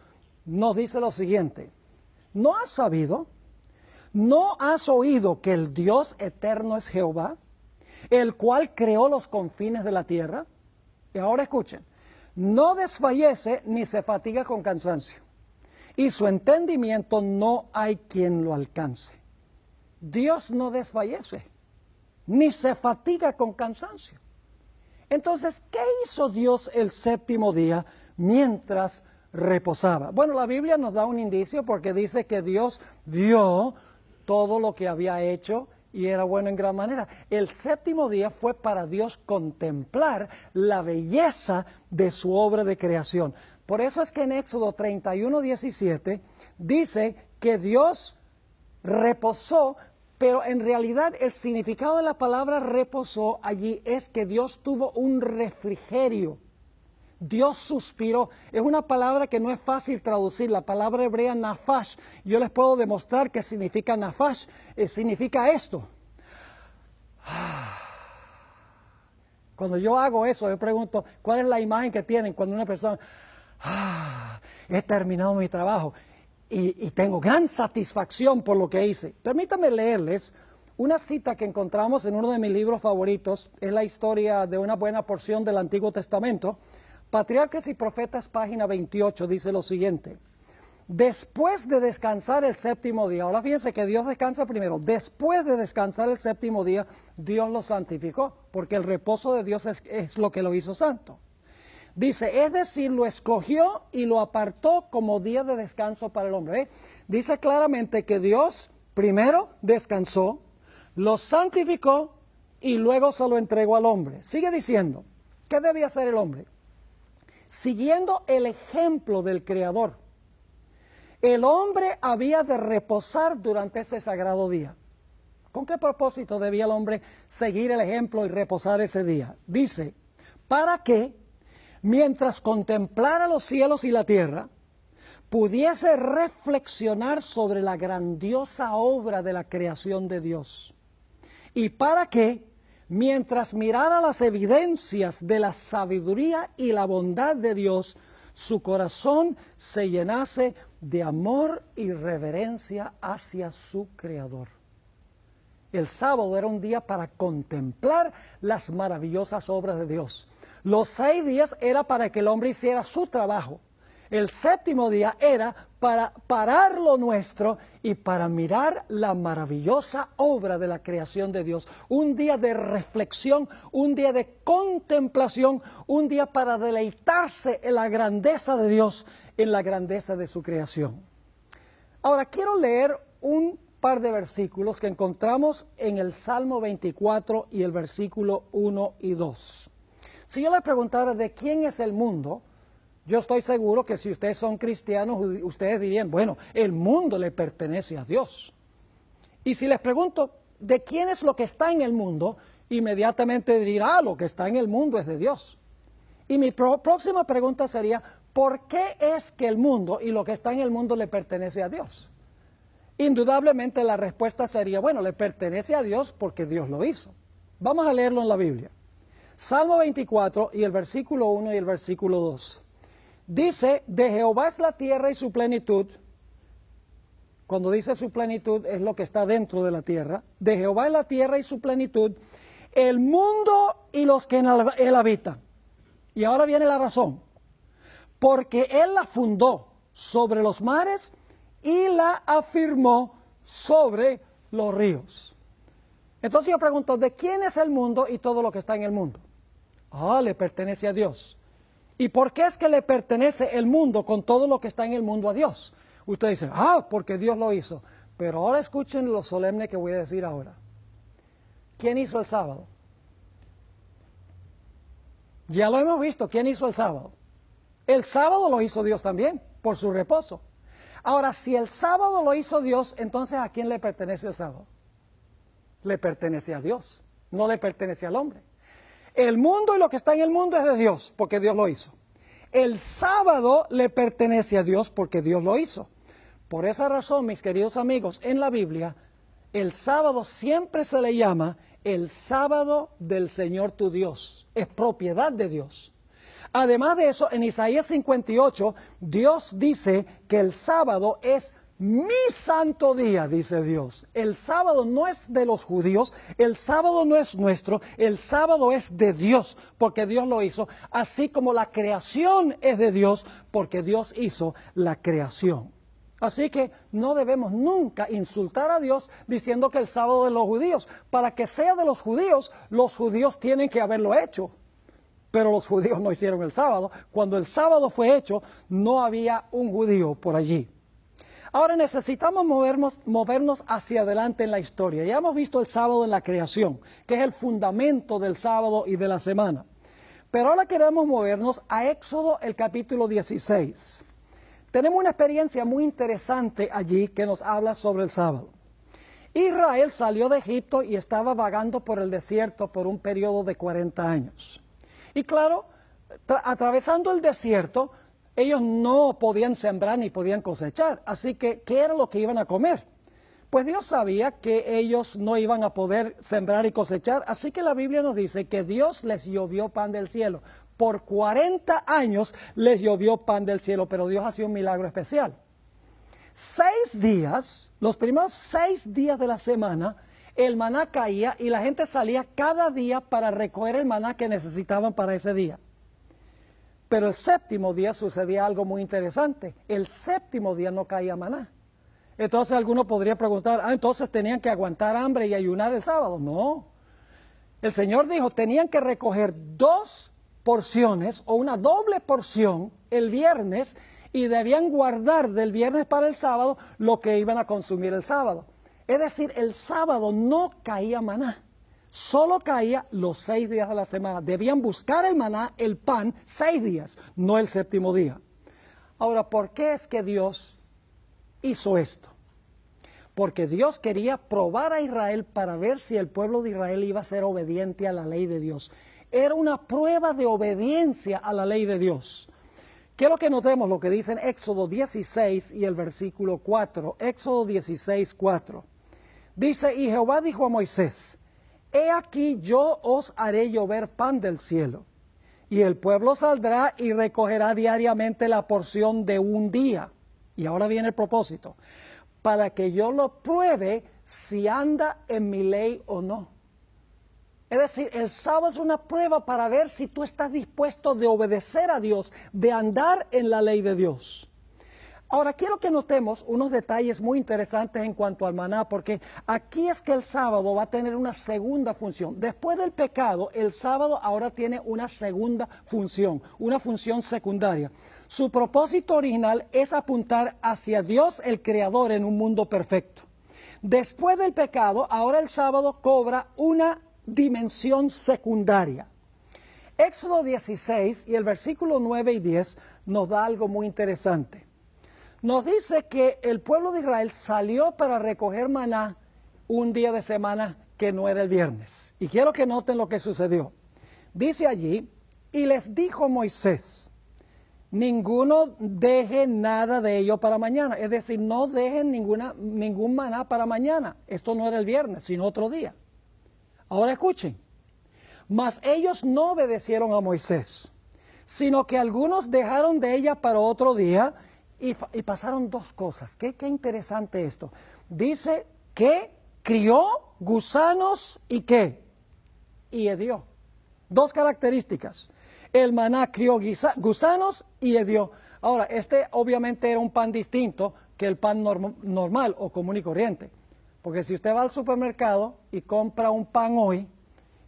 nos dice lo siguiente. ¿No has sabido? ¿No has oído que el Dios eterno es Jehová, el cual creó los confines de la tierra? Y ahora escuchen, no desfallece ni se fatiga con cansancio, y su entendimiento no hay quien lo alcance. Dios no desfallece, ni se fatiga con cansancio. Entonces, ¿qué hizo Dios el séptimo día mientras reposaba? Bueno, la Biblia nos da un indicio porque dice que Dios vio todo lo que había hecho y era bueno en gran manera. El séptimo día fue para Dios contemplar la belleza de su obra de creación. Por eso es que en Éxodo 31:17 dice que Dios reposó, pero en realidad el significado de la palabra reposó allí es que Dios tuvo un refrigerio. Dios suspiró. Es una palabra que no es fácil traducir. La palabra hebrea nafash. Yo les puedo demostrar qué significa nafash. Significa esto. Cuando yo hago eso, yo pregunto, ¿cuál es la imagen que tienen cuando una persona, he terminado mi trabajo y tengo gran satisfacción por lo que hice? Permítanme leerles una cita que encontramos en uno de mis libros favoritos. Es la historia de una buena porción del Antiguo Testamento. Patriarcas y Profetas, página 28, dice lo siguiente. Después de descansar el séptimo día, ahora fíjense que Dios descansa primero. Después de descansar el séptimo día, Dios lo santificó, porque el reposo de Dios es lo que lo hizo santo. Dice, es decir, lo escogió y lo apartó como día de descanso para el hombre. Dice claramente que Dios primero descansó, lo santificó y luego se lo entregó al hombre. Sigue diciendo, ¿qué debía hacer el hombre? Siguiendo el ejemplo del Creador, el hombre había de reposar durante ese sagrado día. ¿Con qué propósito debía el hombre seguir el ejemplo y reposar ese día? Dice, para que, mientras contemplara los cielos y la tierra, pudiese reflexionar sobre la grandiosa obra de la creación de Dios. Y para que, mientras mirara las evidencias de la sabiduría y la bondad de Dios, su corazón se llenase de amor y reverencia hacia su Creador. El sábado era un día para contemplar las maravillosas obras de Dios. Los 6 días era para que el hombre hiciera su trabajo. El séptimo día era para parar lo nuestro y para mirar la maravillosa obra de la creación de Dios. Un día de reflexión, un día de contemplación, un día para deleitarse en la grandeza de Dios, en la grandeza de su creación. Ahora quiero leer un par de versículos que encontramos en el Salmo 24 y el versículo 1 y 2. Si yo le preguntara de quién es el mundo, yo estoy seguro que si ustedes son cristianos, ustedes dirían, bueno, el mundo le pertenece a Dios. Y si les pregunto, ¿de quién es lo que está en el mundo? Inmediatamente dirá, lo que está en el mundo es de Dios. Y mi próxima pregunta sería, ¿por qué es que el mundo y lo que está en el mundo le pertenece a Dios? Indudablemente la respuesta sería, bueno, le pertenece a Dios porque Dios lo hizo. Vamos a leerlo en la Biblia. Salmo 24 y el versículo 1 y el versículo 2. Dice, de Jehová es la tierra y su plenitud. Cuando dice su plenitud es lo que está dentro de la tierra. De Jehová es la tierra y su plenitud, el mundo y los que en él habitan. Y ahora viene la razón. Porque él la fundó sobre los mares y la afirmó sobre los ríos. Entonces yo pregunto, ¿de quién es el mundo y todo lo que está en el mundo? Le pertenece a Dios. ¿Y por qué es que le pertenece el mundo con todo lo que está en el mundo a Dios? Usted dice, porque Dios lo hizo. Pero ahora escuchen lo solemne que voy a decir ahora. ¿Quién hizo el sábado? Ya lo hemos visto, ¿quién hizo el sábado? El sábado lo hizo Dios también, por su reposo. Ahora, si el sábado lo hizo Dios, entonces ¿a quién le pertenece el sábado? Le pertenece a Dios, no le pertenece al hombre. El mundo y lo que está en el mundo es de Dios, porque Dios lo hizo. El sábado le pertenece a Dios porque Dios lo hizo. Por esa razón, mis queridos amigos, en la Biblia, el sábado siempre se le llama el sábado del Señor tu Dios. Es propiedad de Dios. Además de eso, en Isaías 58, Dios dice que el sábado es mi santo día, dice Dios. El sábado no es de los judíos, el sábado no es nuestro, el sábado es de Dios, porque Dios lo hizo, así como la creación es de Dios, porque Dios hizo la creación. Así que no debemos nunca insultar a Dios diciendo que el sábado es de los judíos. Para que sea de los judíos tienen que haberlo hecho. Pero los judíos no hicieron el sábado. Cuando el sábado fue hecho, no había un judío por allí. Ahora necesitamos movernos hacia adelante en la historia. Ya hemos visto el sábado en la creación, que es el fundamento del sábado y de la semana. Pero ahora queremos movernos a Éxodo, el capítulo 16. Tenemos una experiencia muy interesante allí que nos habla sobre el sábado. Israel salió de Egipto y estaba vagando por el desierto por un periodo de 40 años. Y claro, atravesando el desierto, ellos no podían sembrar ni podían cosechar. Así que, ¿qué era lo que iban a comer? Pues Dios sabía que ellos no iban a poder sembrar y cosechar. Así que la Biblia nos dice que Dios les llovió pan del cielo. Por 40 años les llovió pan del cielo, pero Dios hacía un milagro especial. 6 días, los primeros 6 días de la semana, el maná caía y la gente salía cada día para recoger el maná que necesitaban para ese día. Pero el séptimo día sucedía algo muy interesante. El séptimo día no caía maná. Entonces alguno podría preguntar, entonces tenían que aguantar hambre y ayunar el sábado. No. El Señor dijo, tenían que recoger 2 porciones o una doble porción el viernes y debían guardar del viernes para el sábado lo que iban a consumir el sábado. Es decir, el sábado no caía maná, solo caía los 6 días de la semana. Debían buscar el maná, el pan, 6 días, no el séptimo día. Ahora, ¿por qué es que Dios hizo esto? Porque Dios quería probar a Israel para ver si el pueblo de Israel iba a ser obediente a la ley de Dios. Era una prueba de obediencia a la ley de Dios. Quiero que notemos lo que dice en Éxodo 16 y el versículo 4. Éxodo 16, 4. Dice, y Jehová dijo a Moisés, he aquí yo os haré llover pan del cielo, y el pueblo saldrá y recogerá diariamente la porción de un día. Y ahora viene el propósito, para que yo lo pruebe si anda en mi ley o no. Es decir, el sábado es una prueba para ver si tú estás dispuesto de obedecer a Dios, de andar en la ley de Dios. Ahora, quiero que notemos unos detalles muy interesantes en cuanto al maná, porque aquí es que el sábado va a tener una segunda función. Después del pecado, el sábado ahora tiene una segunda función, una función secundaria. Su propósito original es apuntar hacia Dios, el Creador, en un mundo perfecto. Después del pecado, ahora el sábado cobra una dimensión secundaria. Éxodo 16 y el versículo 9 y 10 nos da algo muy interesante. Nos dice que el pueblo de Israel salió para recoger maná un día de semana que no era el viernes. Y quiero que noten lo que sucedió. Dice allí, y les dijo Moisés, ninguno deje nada de ello para mañana. Es decir, no dejen ningún maná para mañana. Esto no era el viernes, sino otro día. Ahora escuchen, mas ellos no obedecieron a Moisés, sino que algunos dejaron de ella para otro día y pasaron 2 cosas. Qué interesante esto. Dice que crió gusanos y ¿qué? Y hedió. 2 características. El maná crió gusanos y hedió. Ahora, este obviamente era un pan distinto que el pan normal o común y corriente. Porque si usted va al supermercado y compra un pan hoy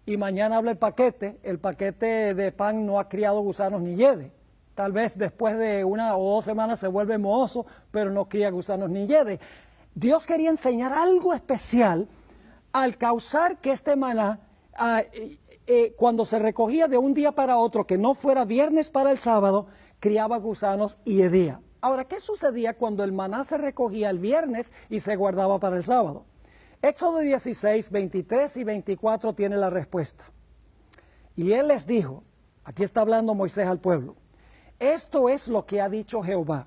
y mañana abre el paquete de pan no ha criado gusanos ni hiede. Tal vez después de 1 o 2 semanas se vuelve mohoso, pero no cría gusanos ni hiede. Dios quería enseñar algo especial al causar que este maná, cuando se recogía de un día para otro, que no fuera viernes para el sábado, criaba gusanos y hedía. Ahora, ¿qué sucedía cuando el maná se recogía el viernes y se guardaba para el sábado? Éxodo 16, 23 y 24 tiene la respuesta. Y él les dijo, aquí está hablando Moisés al pueblo, esto es lo que ha dicho Jehová.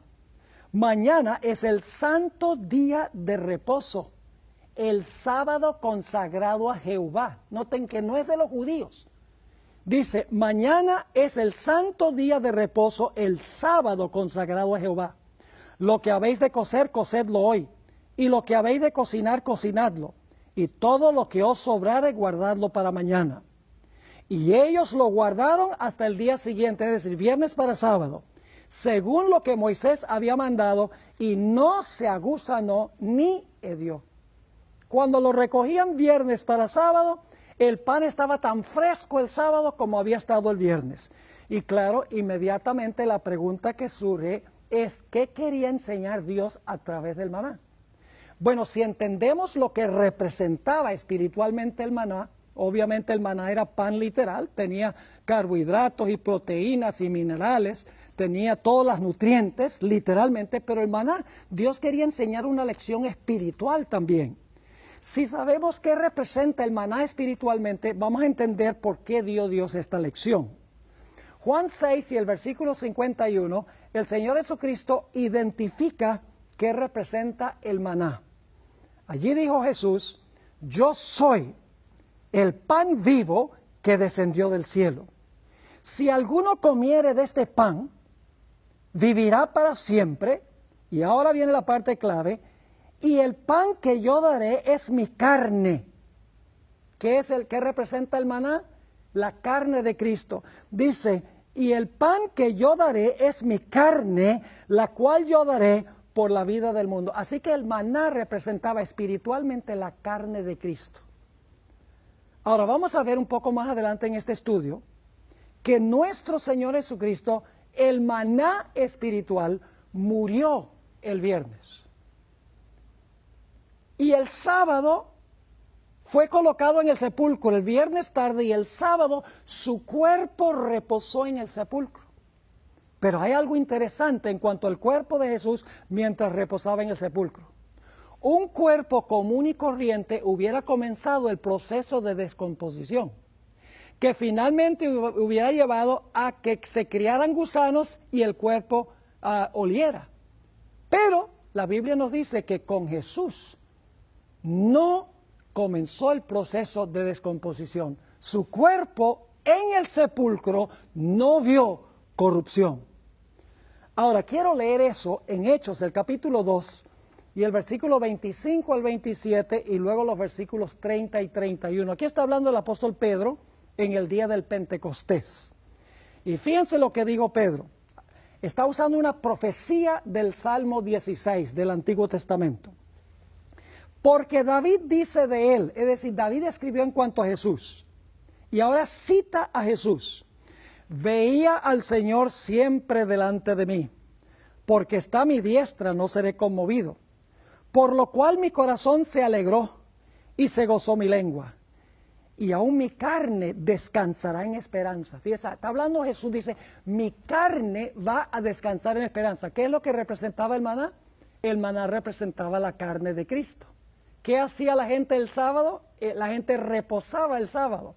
Mañana es el santo día de reposo, el sábado consagrado a Jehová. Noten que no es de los judíos. Dice, mañana es el santo día de reposo, el sábado consagrado a Jehová. Lo que habéis de cocer, cocedlo hoy. Y lo que habéis de cocinar, cocinadlo. Y todo lo que os sobrare, guardadlo para mañana. Y ellos lo guardaron hasta el día siguiente, es decir, viernes para sábado, según lo que Moisés había mandado, y no se agusanó ni hedió. Cuando lo recogían viernes para sábado, el pan estaba tan fresco el sábado como había estado el viernes. Y claro, inmediatamente la pregunta que surge es, ¿qué quería enseñar Dios a través del maná? Bueno, si entendemos lo que representaba espiritualmente el maná, obviamente el maná era pan literal, tenía carbohidratos y proteínas y minerales, tenía todos los nutrientes literalmente, pero el maná, Dios quería enseñar una lección espiritual también. Si sabemos qué representa el maná espiritualmente, vamos a entender por qué dio Dios esta lección. Juan 6 y el versículo 51, el Señor Jesucristo identifica qué representa el maná. Allí dijo Jesús, yo soy el pan vivo que descendió del cielo. Si alguno comiere de este pan, vivirá para siempre. Y ahora viene la parte clave. Y el pan que yo daré es mi carne. ¿Qué es el que representa el maná? La carne de Cristo. Dice, y el pan que yo daré es mi carne, la cual yo daré por la vida del mundo. Así que el maná representaba espiritualmente la carne de Cristo. Ahora vamos a ver un poco más adelante en este estudio que nuestro Señor Jesucristo, el maná espiritual, murió el viernes. Y el sábado fue colocado en el sepulcro, el viernes tarde, y el sábado su cuerpo reposó en el sepulcro. Pero hay algo interesante en cuanto al cuerpo de Jesús mientras reposaba en el sepulcro. Un cuerpo común y corriente hubiera comenzado el proceso de descomposición, que finalmente hubiera llevado a que se criaran gusanos y el cuerpo oliera. Pero la Biblia nos dice que con Jesús no comenzó el proceso de descomposición. Su cuerpo en el sepulcro no vio corrupción. Ahora, quiero leer eso en Hechos, el capítulo 2, y el versículo 25 al 27, y luego los versículos 30 y 31. Aquí está hablando el apóstol Pedro en el día del Pentecostés. Y fíjense lo que dijo Pedro. Está usando una profecía del Salmo 16 del Antiguo Testamento. Porque David dice de él, es decir, David escribió en cuanto a Jesús, y ahora cita a Jesús. Veía al Señor siempre delante de mí, porque está a mi diestra, no seré conmovido. Por lo cual mi corazón se alegró y se gozó mi lengua. Y aún mi carne descansará en esperanza. Fíjese, está hablando Jesús, dice, mi carne va a descansar en esperanza. ¿Qué es lo que representaba el maná? El maná representaba la carne de Cristo. ¿Qué hacía la gente el sábado? La gente reposaba el sábado.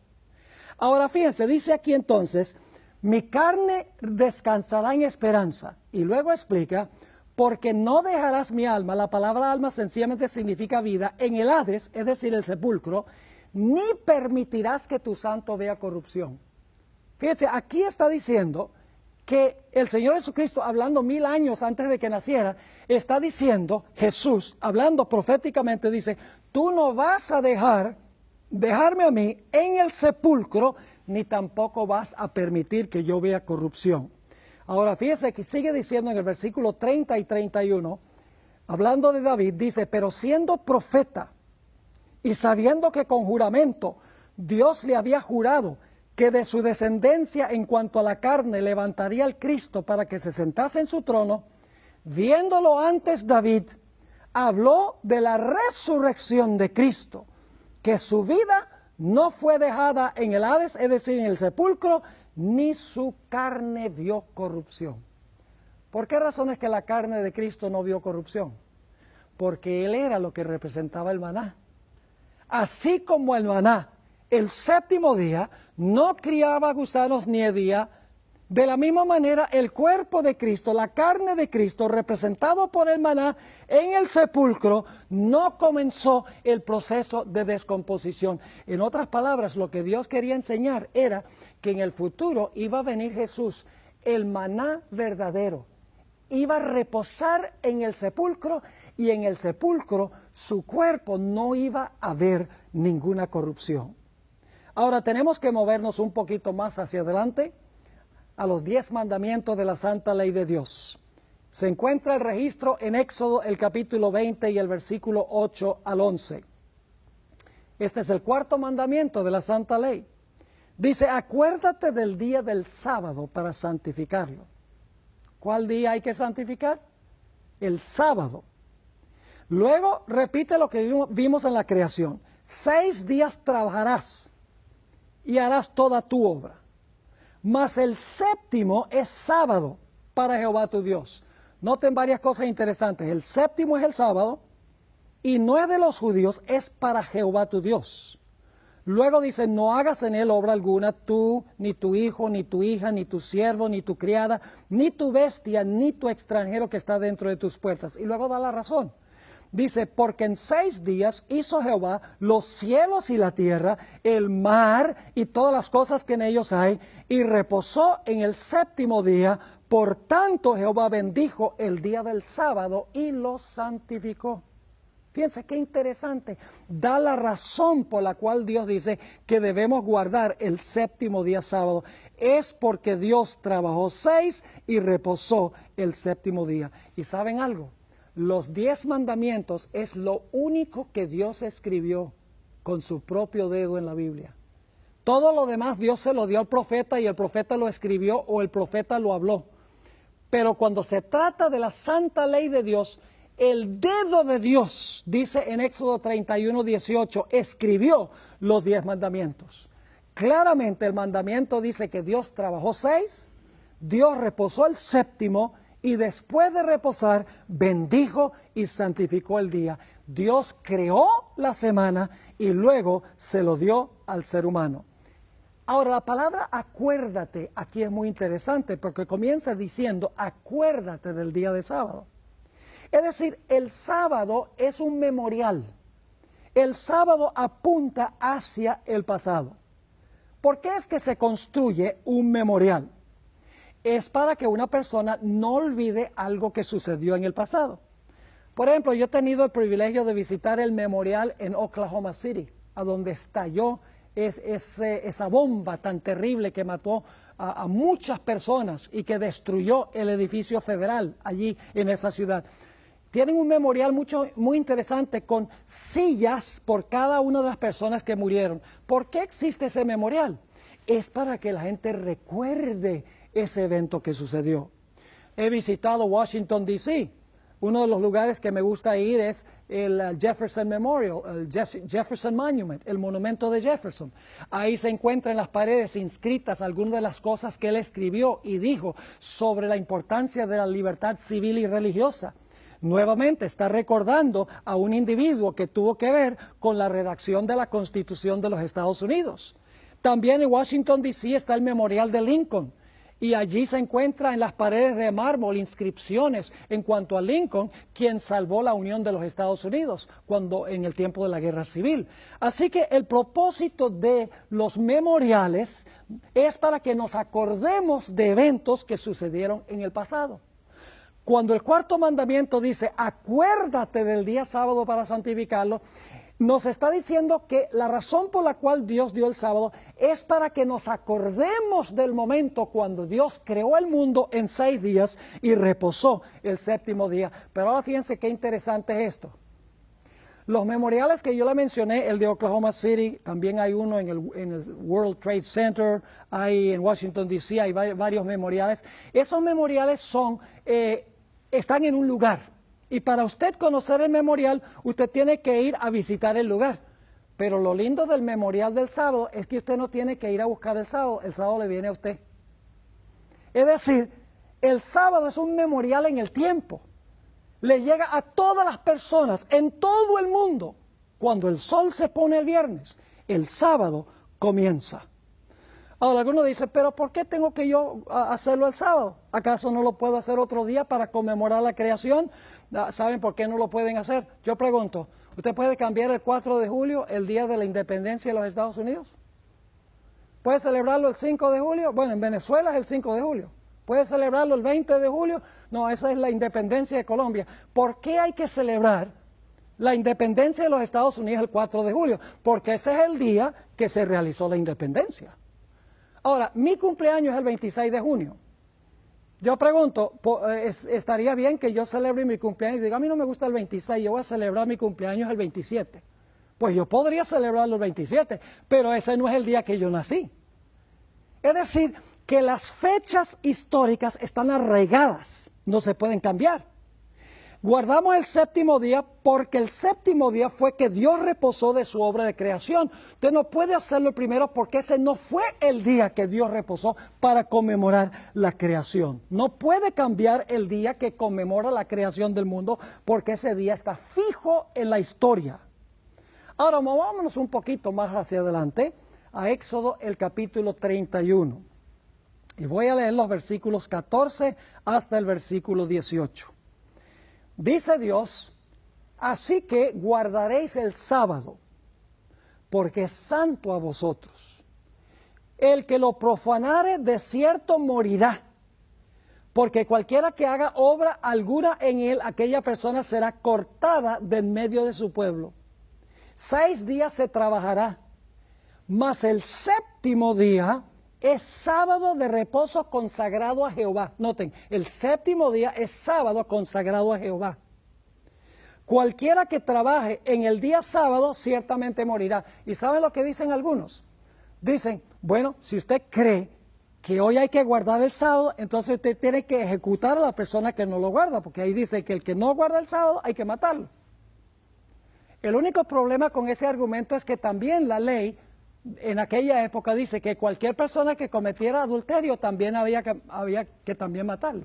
Ahora fíjense, dice aquí entonces, mi carne descansará en esperanza. Y luego explica, porque no dejarás mi alma, la palabra alma sencillamente significa vida, en el Hades, es decir, el sepulcro, ni permitirás que tu santo vea corrupción. Fíjense, aquí está diciendo que el Señor Jesucristo, hablando 1000 años antes de que naciera, está diciendo, Jesús, hablando proféticamente, dice, tú no vas a dejarme a mí en el sepulcro, ni tampoco vas a permitir que yo vea corrupción. Ahora, fíjese que sigue diciendo en el versículo 30 y 31, hablando de David, dice, pero siendo profeta, y sabiendo que con juramento Dios le había jurado que de su descendencia en cuanto a la carne levantaría al Cristo para que se sentase en su trono, viéndolo antes David, habló de la resurrección de Cristo, que su vida no fue dejada en el Hades, es decir, en el sepulcro, ni su carne vio corrupción. ¿Por qué razón es que la carne de Cristo no vio corrupción? Porque Él era lo que representaba el maná. Así como el maná, el séptimo día, no criaba gusanos ni hedía, de la misma manera el cuerpo de Cristo, la carne de Cristo, representado por el maná en el sepulcro, no comenzó el proceso de descomposición. En otras palabras, lo que Dios quería enseñar era que en el futuro iba a venir Jesús, el maná verdadero, iba a reposar en el sepulcro y en el sepulcro su cuerpo no iba a ver ninguna corrupción. Ahora tenemos que movernos un poquito más hacia adelante a los 10 mandamientos de la santa ley de Dios. Se encuentra el registro en Éxodo, el capítulo 20 y el versículo 8 al 11. Este es el cuarto mandamiento de la santa ley. Dice, acuérdate del día del sábado para santificarlo. ¿Cuál día hay que santificar? El sábado. Luego repite lo que vimos en la creación. 6 días trabajarás y harás toda tu obra. Mas el séptimo es sábado para Jehová tu Dios. Noten varias cosas interesantes. El séptimo es el sábado y no es de los judíos, es para Jehová tu Dios. Luego dice, no hagas en él obra alguna, tú, ni tu hijo, ni tu hija, ni tu siervo, ni tu criada, ni tu bestia, ni tu extranjero que está dentro de tus puertas. Y luego da la razón. Dice, porque en 6 días hizo Jehová los cielos y la tierra, el mar y todas las cosas que en ellos hay, y reposó en el séptimo día. Por tanto, Jehová bendijo el día del sábado y lo santificó. Fíjense qué interesante. Da la razón por la cual Dios dice que debemos guardar el séptimo día sábado. Es porque Dios trabajó 6 y reposó el séptimo día. ¿Y saben algo? Los 10 mandamientos es lo único que Dios escribió con su propio dedo en la Biblia. Todo lo demás Dios se lo dio al profeta y el profeta lo escribió o el profeta lo habló. Pero cuando se trata de la santa ley de Dios, el dedo de Dios, dice en Éxodo 31, 18, escribió los 10 mandamientos. Claramente el mandamiento dice que Dios trabajó 6, Dios reposó el séptimo y después de reposar bendijo y santificó el día. Dios creó la semana y luego se lo dio al ser humano. Ahora la palabra acuérdate aquí es muy interesante porque comienza diciendo acuérdate del día de sábado. Es decir, el sábado es un memorial. El sábado apunta hacia el pasado. ¿Por qué es que se construye un memorial? Es para que una persona no olvide algo que sucedió en el pasado. Por ejemplo, yo he tenido el privilegio de visitar el memorial en Oklahoma City, a donde estalló esa bomba tan terrible que mató a muchas personas y que destruyó el edificio federal allí en esa ciudad. Tienen un memorial muy interesante con sillas por cada una de las personas que murieron. ¿Por qué existe ese memorial? Es para que la gente recuerde ese evento que sucedió. He visitado Washington, D.C. Uno de los lugares que me gusta ir es el Jefferson Memorial, el Jefferson Monument, el monumento de Jefferson. Ahí se encuentran en las paredes inscritas algunas de las cosas que él escribió y dijo sobre la importancia de la libertad civil y religiosa. Nuevamente está recordando a un individuo que tuvo que ver con la redacción de la Constitución de los Estados Unidos. También en Washington, D.C. está el Memorial de Lincoln. Y allí se encuentra en las paredes de mármol inscripciones en cuanto a Lincoln, quien salvó la unión de los Estados Unidos en el tiempo de la Guerra Civil. Así que el propósito de los memoriales es para que nos acordemos de eventos que sucedieron en el pasado. Cuando el cuarto mandamiento dice, acuérdate del día sábado para santificarlo, nos está diciendo que la razón por la cual Dios dio el sábado es para que nos acordemos del momento cuando Dios creó el mundo en 6 días y reposó el séptimo día. Pero ahora fíjense qué interesante es esto. Los memoriales que yo le mencioné, el de Oklahoma City, también hay uno en el World Trade Center, hay en Washington, D.C., hay varios memoriales. Esos memoriales están en un lugar. Y para usted conocer el memorial, usted tiene que ir a visitar el lugar. Pero lo lindo del memorial del sábado es que usted no tiene que ir a buscar el sábado le viene a usted. Es decir, el sábado es un memorial en el tiempo. Le llega a todas las personas en todo el mundo. Cuando el sol se pone el viernes, el sábado comienza. Ahora algunos dicen, pero ¿por qué tengo que yo hacerlo el sábado? ¿Acaso no lo puedo hacer otro día para conmemorar la creación? ¿Saben por qué no lo pueden hacer? Yo pregunto, ¿usted puede cambiar el 4 de julio, el día de la independencia de los Estados Unidos? ¿Puede celebrarlo el 5 de julio? Bueno, en Venezuela es el 5 de julio. ¿Puede celebrarlo el 20 de julio? No, esa es la independencia de Colombia. ¿Por qué hay que celebrar la independencia de los Estados Unidos el 4 de julio? Porque ese es el día que se realizó la independencia. Ahora, mi cumpleaños es el 26 de junio. Yo pregunto, ¿estaría bien que yo celebre mi cumpleaños? Y diga, a mí no me gusta el 26, yo voy a celebrar mi cumpleaños el 27. Pues yo podría celebrarlo el 27, pero ese no es el día que yo nací. Es decir, que las fechas históricas están arraigadas, no se pueden cambiar. Guardamos el séptimo día porque el séptimo día fue que Dios reposó de su obra de creación. Usted no puede hacerlo primero porque ese no fue el día que Dios reposó para conmemorar la creación. No puede cambiar el día que conmemora la creación del mundo porque ese día está fijo en la historia. Ahora vámonos un poquito más hacia adelante a Éxodo el capítulo 31. Y voy a leer los versículos 14 hasta el versículo 18. Dice Dios, así que guardaréis el sábado, porque es santo a vosotros. El que lo profanare de cierto morirá, porque cualquiera que haga obra alguna en él, aquella persona será cortada de en medio de su pueblo. 6 días se trabajará, mas el séptimo día es sábado de reposo consagrado a Jehová. Noten, el séptimo día es sábado consagrado a Jehová. Cualquiera que trabaje en el día sábado ciertamente morirá. ¿Y saben lo que dicen algunos? Dicen, bueno, si usted cree que hoy hay que guardar el sábado, entonces usted tiene que ejecutar a la persona que no lo guarda, porque ahí dice que el que no guarda el sábado hay que matarlo. El único problema con ese argumento es que también la ley en aquella época dice que cualquier persona que cometiera adulterio también había que también matarlo.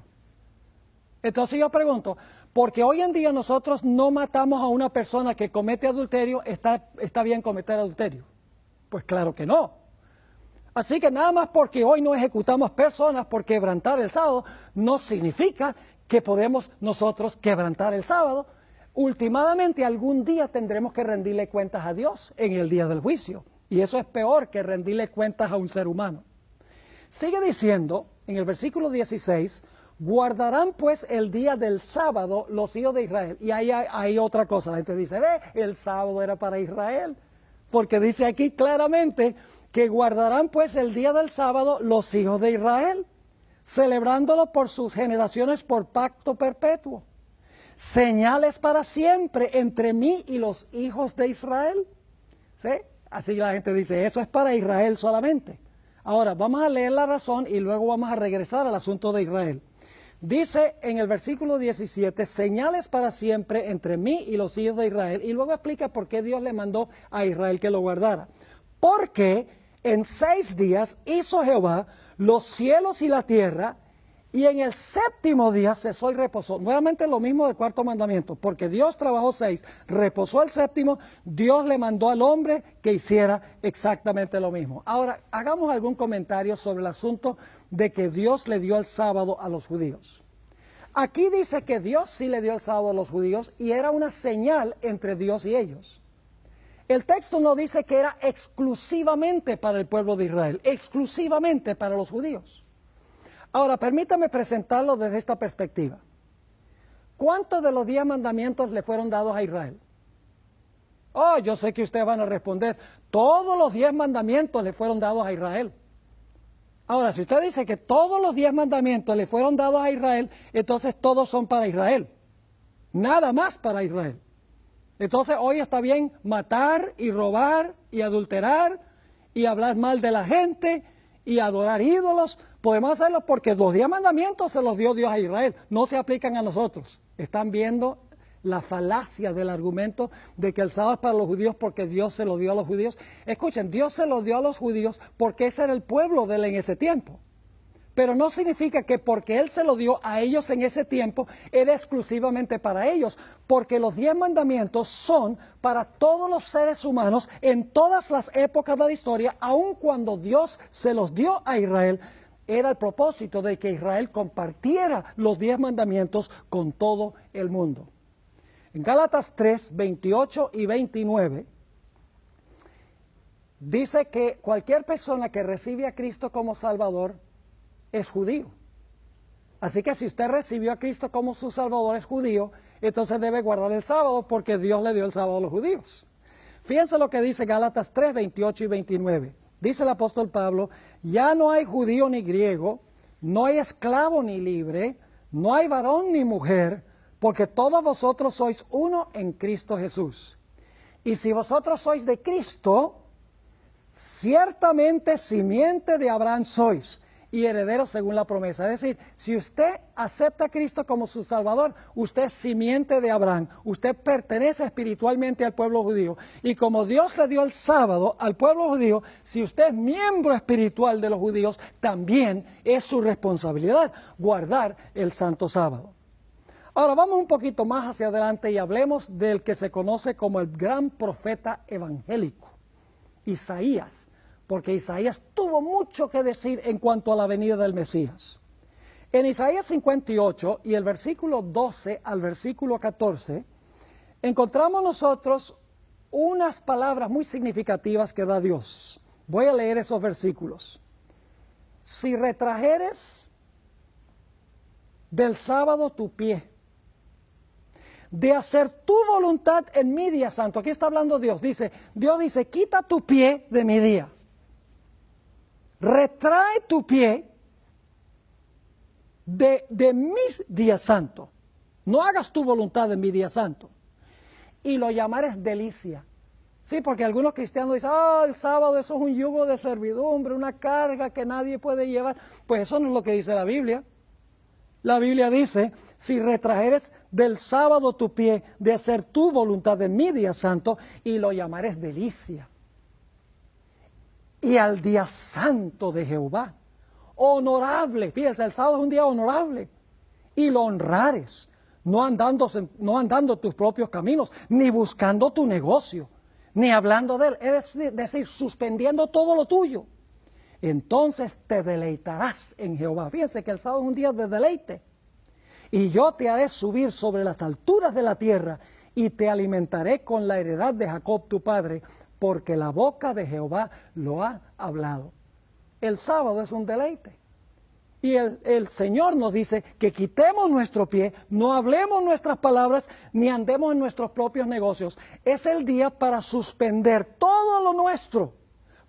Entonces yo pregunto, porque hoy en día nosotros no matamos a una persona que comete adulterio, ¿está bien cometer adulterio? Pues claro que no. Así que nada más porque hoy no ejecutamos personas por quebrantar el sábado, no significa que podemos nosotros quebrantar el sábado. Últimamente algún día tendremos que rendirle cuentas a Dios en el día del juicio. Y eso es peor que rendirle cuentas a un ser humano. Sigue diciendo en el versículo 16, guardarán pues el día del sábado los hijos de Israel. Y ahí hay otra cosa, la gente dice, el sábado era para Israel. Porque dice aquí claramente que guardarán pues el día del sábado los hijos de Israel, celebrándolo por sus generaciones por pacto perpetuo. Señales para siempre entre mí y los hijos de Israel. ¿Sí? Así la gente dice, eso es para Israel solamente. Ahora, vamos a leer la razón y luego vamos a regresar al asunto de Israel. Dice en el versículo 17, señales para siempre entre mí y los hijos de Israel. Y luego explica por qué Dios le mandó a Israel que lo guardara. Porque en 6 días hizo Jehová los cielos y la tierra, y en el séptimo día cesó y reposó. Nuevamente lo mismo del cuarto mandamiento, porque Dios trabajó 6, reposó el séptimo, Dios le mandó al hombre que hiciera exactamente lo mismo. Ahora, hagamos algún comentario sobre el asunto de que Dios le dio el sábado a los judíos. Aquí dice que Dios sí le dio el sábado a los judíos y era una señal entre Dios y ellos. El texto no dice que era exclusivamente para el pueblo de Israel, exclusivamente para los judíos. Ahora, permítame presentarlo desde esta perspectiva. ¿Cuántos de los 10 mandamientos le fueron dados a Israel? Oh, yo sé que ustedes van a responder, todos los 10 mandamientos le fueron dados a Israel. Ahora, si usted dice que todos los 10 mandamientos le fueron dados a Israel, entonces todos son para Israel. Nada más para Israel. Entonces hoy está bien matar y robar y adulterar y hablar mal de la gente y adorar ídolos. Podemos hacerlo porque los 10 mandamientos se los dio Dios a Israel, no se aplican a nosotros. Están viendo la falacia del argumento de que el sábado es para los judíos porque Dios se lo dio a los judíos. Escuchen, Dios se lo dio a los judíos porque ese era el pueblo de él en ese tiempo. Pero no significa que porque Él se lo dio a ellos en ese tiempo, era exclusivamente para ellos. Porque los 10 mandamientos son para todos los seres humanos en todas las épocas de la historia, aun cuando Dios se los dio a Israel. Era el propósito de que Israel compartiera los 10 mandamientos con todo el mundo. En Gálatas 3, 28 y 29, dice que cualquier persona que recibe a Cristo como Salvador es judío. Así que si usted recibió a Cristo como su Salvador, es judío, entonces debe guardar el sábado porque Dios le dio el sábado a los judíos. Fíjense lo que dice Gálatas 3, 28 y 29. Dice el apóstol Pablo, ya no hay judío ni griego, no hay esclavo ni libre, no hay varón ni mujer, porque todos vosotros sois uno en Cristo Jesús. Y si vosotros sois de Cristo, ciertamente simiente de Abraham sois, y herederos según la promesa. Es decir, si usted acepta a Cristo como su Salvador, usted es simiente de Abraham, usted pertenece espiritualmente al pueblo judío. Y como Dios le dio el sábado al pueblo judío, si usted es miembro espiritual de los judíos, también es su responsabilidad guardar el santo sábado. Ahora vamos un poquito más hacia adelante y hablemos del que se conoce como el gran profeta evangélico, Isaías. Porque Isaías tuvo mucho que decir en cuanto a la venida del Mesías. En Isaías 58 y el versículo 12 al versículo 14, encontramos nosotros unas palabras muy significativas que da Dios. Voy a leer esos versículos. Si retrajeres del sábado tu pie, de hacer tu voluntad en mi día santo. Aquí está hablando Dios. Dios dice, quita tu pie de mi día. Retrae tu pie de mis días santos. No hagas tu voluntad en mi día santo. Y lo llamares delicia. Sí, porque algunos cristianos dicen, el sábado eso es un yugo de servidumbre, una carga que nadie puede llevar. Pues eso no es lo que dice la Biblia. La Biblia dice, si retrajeres del sábado tu pie de hacer tu voluntad en mi día santo, y lo llamares delicia. Y al día santo de Jehová, honorable, fíjense, el sábado es un día honorable, y lo honrares, no andando tus propios caminos, ni buscando tu negocio, ni hablando de él, es decir, suspendiendo todo lo tuyo. Entonces te deleitarás en Jehová. Fíjense que el sábado es un día de deleite. Y yo te haré subir sobre las alturas de la tierra, y te alimentaré con la heredad de Jacob tu padre, porque la boca de Jehová lo ha hablado. El sábado es un deleite. Y el Señor nos dice que quitemos nuestro pie, no hablemos nuestras palabras, ni andemos en nuestros propios negocios. Es el día para suspender todo lo nuestro,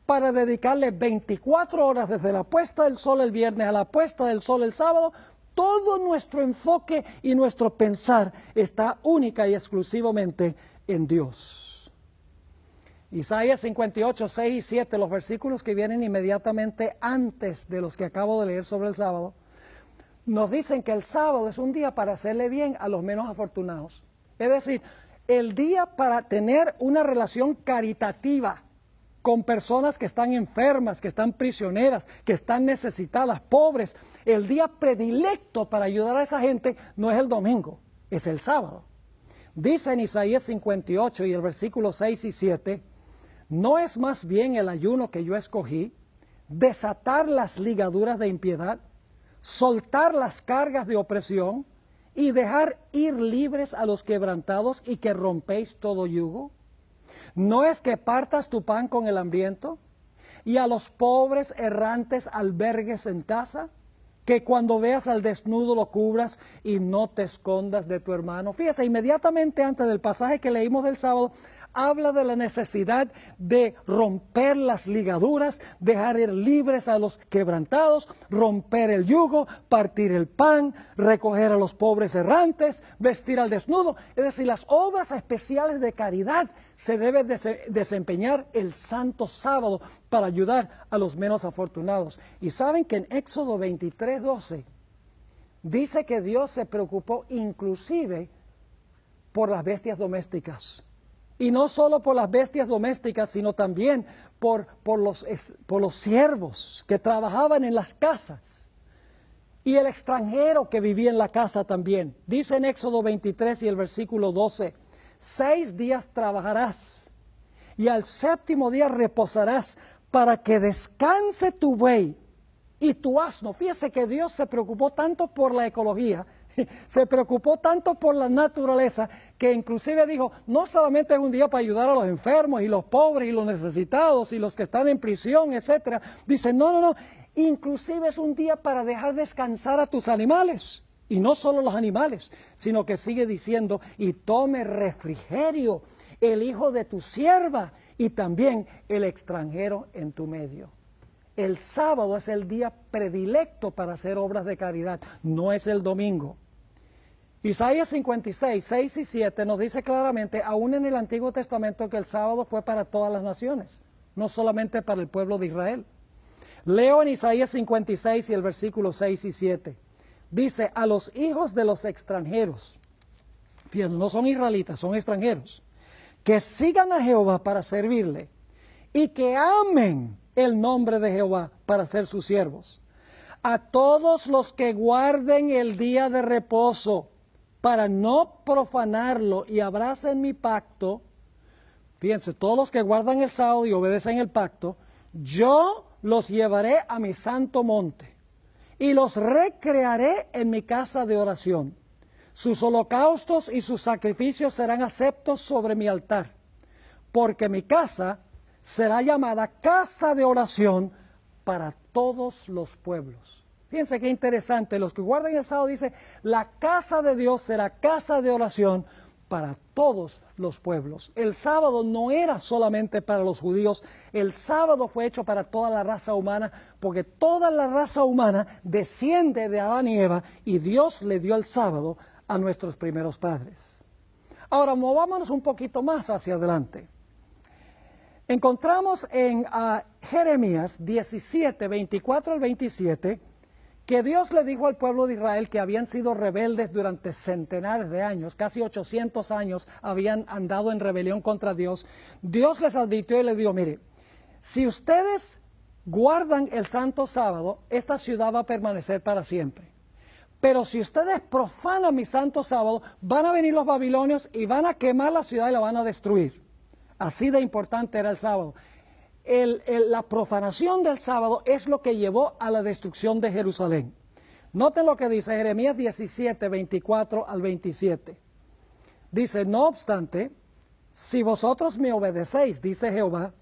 para dedicarle 24 horas desde la puesta del sol el viernes a la puesta del sol el sábado. Todo nuestro enfoque y nuestro pensar está única y exclusivamente en Dios. Isaías 58, 6 y 7, los versículos que vienen inmediatamente antes de los que acabo de leer sobre el sábado, nos dicen que el sábado es un día para hacerle bien a los menos afortunados. Es decir, el día para tener una relación caritativa con personas que están enfermas, que están prisioneras, que están necesitadas, pobres. El día predilecto para ayudar a esa gente no es el domingo, es el sábado. Dice en Isaías 58 y el versículo 6 y 7, ¿no es más bien el ayuno que yo escogí, desatar las ligaduras de impiedad, soltar las cargas de opresión y dejar ir libres a los quebrantados y que rompéis todo yugo? ¿No es que partas tu pan con el hambriento y a los pobres errantes albergues en casa? Que cuando veas al desnudo lo cubras y no te escondas de tu hermano. Fíjese, inmediatamente antes del pasaje que leímos del sábado, habla de la necesidad de romper las ligaduras, dejar ir libres a los quebrantados, romper el yugo, partir el pan, recoger a los pobres errantes, vestir al desnudo. Es decir, las obras especiales de caridad se deben desempeñar el santo sábado para ayudar a los menos afortunados. Y saben que en Éxodo 23:12 dice que Dios se preocupó inclusive por las bestias domésticas. Y no solo por las bestias domésticas, sino también por los siervos que trabajaban en las casas. Y el extranjero que vivía en la casa también. Dice en Éxodo 23 y el versículo 12, 6 días trabajarás y al 7º día reposarás para que descanse tu buey y tu asno. Fíjese que Dios se preocupó tanto por la ecología, se preocupó tanto por la naturaleza, que inclusive dijo, no solamente es un día para ayudar a los enfermos y los pobres y los necesitados y los que están en prisión, etcétera. Dice, no, inclusive es un día para dejar descansar a tus animales. Y no solo los animales, sino que sigue diciendo, y tome refrigerio el hijo de tu sierva y también el extranjero en tu medio. El sábado es el día predilecto para hacer obras de caridad, no es el domingo. Isaías 56, 6 y 7 nos dice claramente, aún en el Antiguo Testamento, que el sábado fue para todas las naciones, no solamente para el pueblo de Israel. Leo en Isaías 56 y el versículo 6 y 7. Dice, a los hijos de los extranjeros, fíjense, no son israelitas, son extranjeros, que sigan a Jehová para servirle y que amen el nombre de Jehová para ser sus siervos. A todos los que guarden el día de reposo para no profanarlo y abracen mi pacto, fíjense, todos los que guardan el sábado y obedecen el pacto, yo los llevaré a mi santo monte y los recrearé en mi casa de oración. Sus holocaustos y sus sacrificios serán aceptos sobre mi altar, porque mi casa será llamada casa de oración para todos los pueblos. Fíjense qué interesante, los que guardan el sábado dice, la casa de Dios será casa de oración para todos los pueblos. El sábado no era solamente para los judíos, el sábado fue hecho para toda la raza humana, porque toda la raza humana desciende de Adán y Eva, y Dios le dio el sábado a nuestros primeros padres. Ahora, movámonos un poquito más hacia adelante. Encontramos en Jeremías 17, 24 al 27, que Dios le dijo al pueblo de Israel que habían sido rebeldes durante centenares de años, casi 800 años habían andado en rebelión contra Dios. Dios les advirtió y les dijo, mire, si ustedes guardan el santo sábado, esta ciudad va a permanecer para siempre. Pero si ustedes profanan mi santo sábado, van a venir los babilonios y van a quemar la ciudad y la van a destruir. Así de importante era el sábado. La profanación del sábado es lo que llevó a la destrucción de Jerusalén. Noten lo que dice Jeremías 17, 24 al 27. Dice, no obstante, si vosotros me obedecéis, dice Jehová,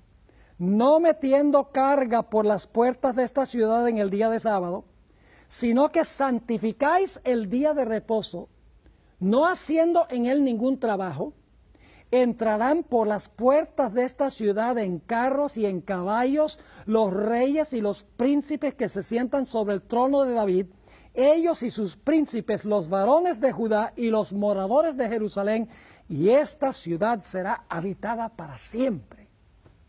no metiendo carga por las puertas de esta ciudad en el día de sábado, sino que santificáis el día de reposo, no haciendo en él ningún trabajo, entrarán por las puertas de esta ciudad en carros y en caballos los reyes y los príncipes que se sientan sobre el trono de David, ellos y sus príncipes, los varones de Judá y los moradores de Jerusalén, y esta ciudad será habitada para siempre.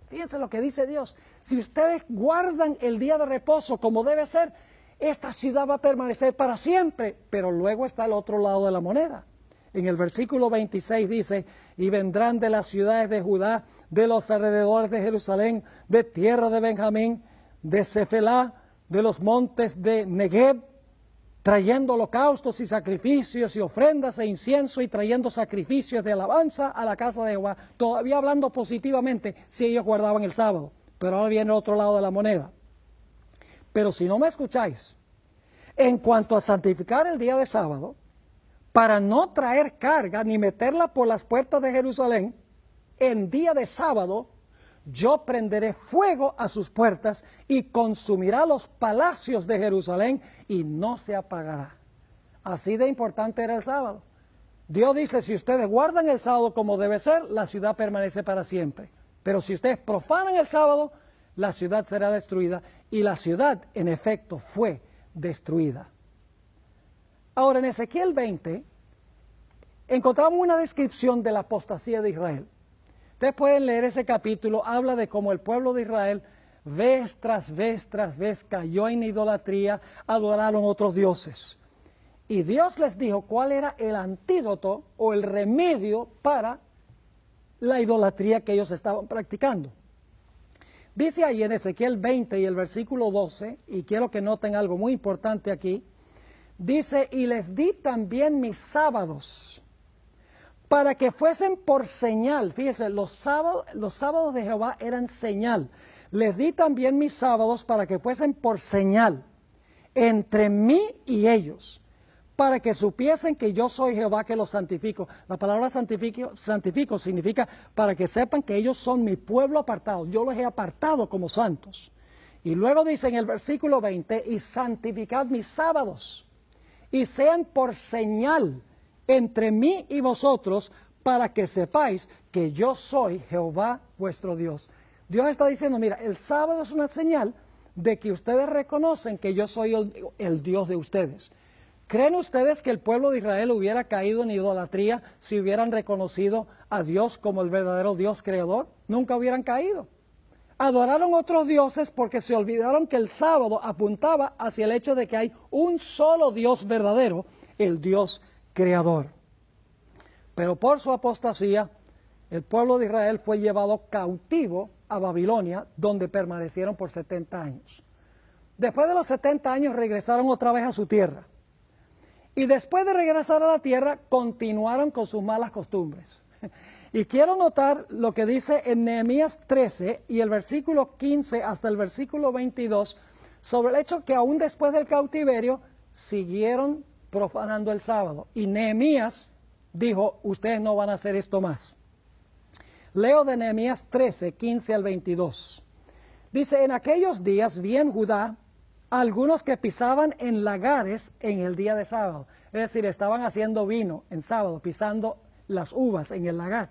Fíjense lo que dice Dios, si ustedes guardan el día de reposo como debe ser, esta ciudad va a permanecer para siempre, pero luego está el otro lado de la moneda. En el versículo 26 dice, y vendrán de las ciudades de Judá, de los alrededores de Jerusalén, de tierra de Benjamín, de Cefelá, de los montes de Negev, trayendo holocaustos y sacrificios y ofrendas e incienso y trayendo sacrificios de alabanza a la casa de Jehová. Todavía hablando positivamente si ellos guardaban el sábado, pero ahora viene el otro lado de la moneda. Pero si no me escucháis, en cuanto a santificar el día de sábado, para no traer carga ni meterla por las puertas de Jerusalén, en día de sábado, yo prenderé fuego a sus puertas y consumirá los palacios de Jerusalén y no se apagará. Así de importante era el sábado. Dios dice, si ustedes guardan el sábado como debe ser, la ciudad permanece para siempre. Pero si ustedes profanan el sábado, la ciudad será destruida. Y la ciudad, en efecto, fue destruida. Ahora, en Ezequiel 20, encontramos una descripción de la apostasía de Israel. Ustedes pueden leer ese capítulo, habla de cómo el pueblo de Israel, vez tras vez tras vez, cayó en idolatría, adoraron otros dioses. Y Dios les dijo cuál era el antídoto o el remedio para la idolatría que ellos estaban practicando. Dice ahí en Ezequiel 20 y el versículo 12, y quiero que noten algo muy importante aquí, dice, y les di también mis sábados, para que fuesen por señal. Fíjense, los sábados de Jehová eran señal. Les di también mis sábados para que fuesen por señal entre mí y ellos, para que supiesen que yo soy Jehová que los santifico. La palabra santifico significa para que sepan que ellos son mi pueblo apartado. Yo los he apartado como santos. Y luego dice en el versículo 20, y santificad mis sábados, y sean por señal entre mí y vosotros, para que sepáis que yo soy Jehová vuestro Dios. Dios está diciendo, mira, el sábado es una señal de que ustedes reconocen que yo soy el Dios de ustedes. ¿Creen ustedes que el pueblo de Israel hubiera caído en idolatría si hubieran reconocido a Dios como el verdadero Dios creador? Nunca hubieran caído. Adoraron otros dioses porque se olvidaron que el sábado apuntaba hacia el hecho de que hay un solo Dios verdadero, el Dios creador. Pero por su apostasía, el pueblo de Israel fue llevado cautivo a Babilonia, donde permanecieron por 70 años. Después de los 70 años regresaron otra vez a su tierra. Y después de regresar a la tierra, continuaron con sus malas costumbres. Y quiero notar lo que dice en Nehemías 13 y el versículo 15 hasta el versículo 22, sobre el hecho que aún después del cautiverio, siguieron profanando el sábado. Y Nehemías dijo, ustedes no van a hacer esto más. Leo de Nehemías 13, 15 al 22. Dice, en aquellos días vi en Judá algunos que pisaban en lagares en el día de sábado. Es decir, estaban haciendo vino en sábado, pisando las uvas en el lagar.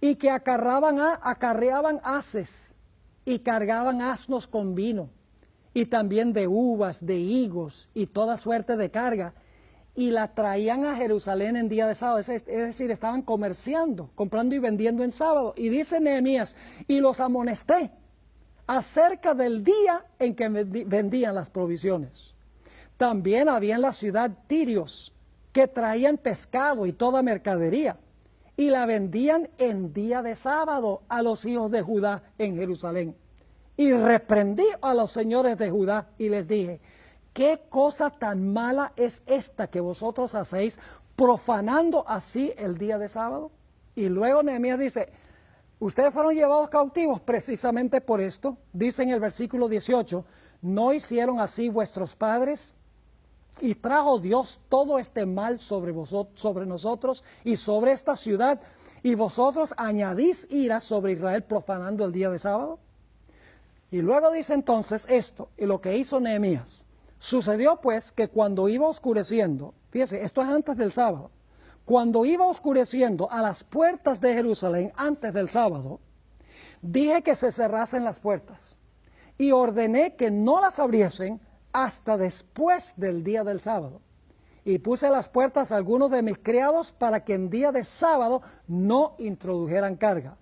Y que acarreaban haces y cargaban asnos con vino. Y también de uvas, de higos y toda suerte de carga. Y la traían a Jerusalén en día de sábado. Es decir, estaban comerciando, comprando y vendiendo en sábado. Y dice Nehemías, y los amonesté acerca del día en que vendían las provisiones. También había en la ciudad tirios que traían pescado y toda mercadería y la vendían en día de sábado a los hijos de Judá en Jerusalén. Y reprendí a los señores de Judá y les dije, ¿qué cosa tan mala es esta que vosotros hacéis profanando así el día de sábado? Y luego Nehemías dice, ustedes fueron llevados cautivos precisamente por esto. Dice en el versículo 18, ¿no hicieron así vuestros padres? Y trajo Dios todo este mal sobre nosotros y sobre esta ciudad, y vosotros añadís ira sobre Israel profanando el día de sábado. Y luego dice entonces esto, y lo que hizo Nehemías. Sucedió pues que cuando iba oscureciendo, fíjese, esto es antes del sábado, cuando iba oscureciendo a las puertas de Jerusalén antes del sábado, dije que se cerrasen las puertas y ordené que no las abriesen hasta después del día del sábado. Y puse a las puertas a algunos de mis criados para que en día de sábado no introdujeran carga.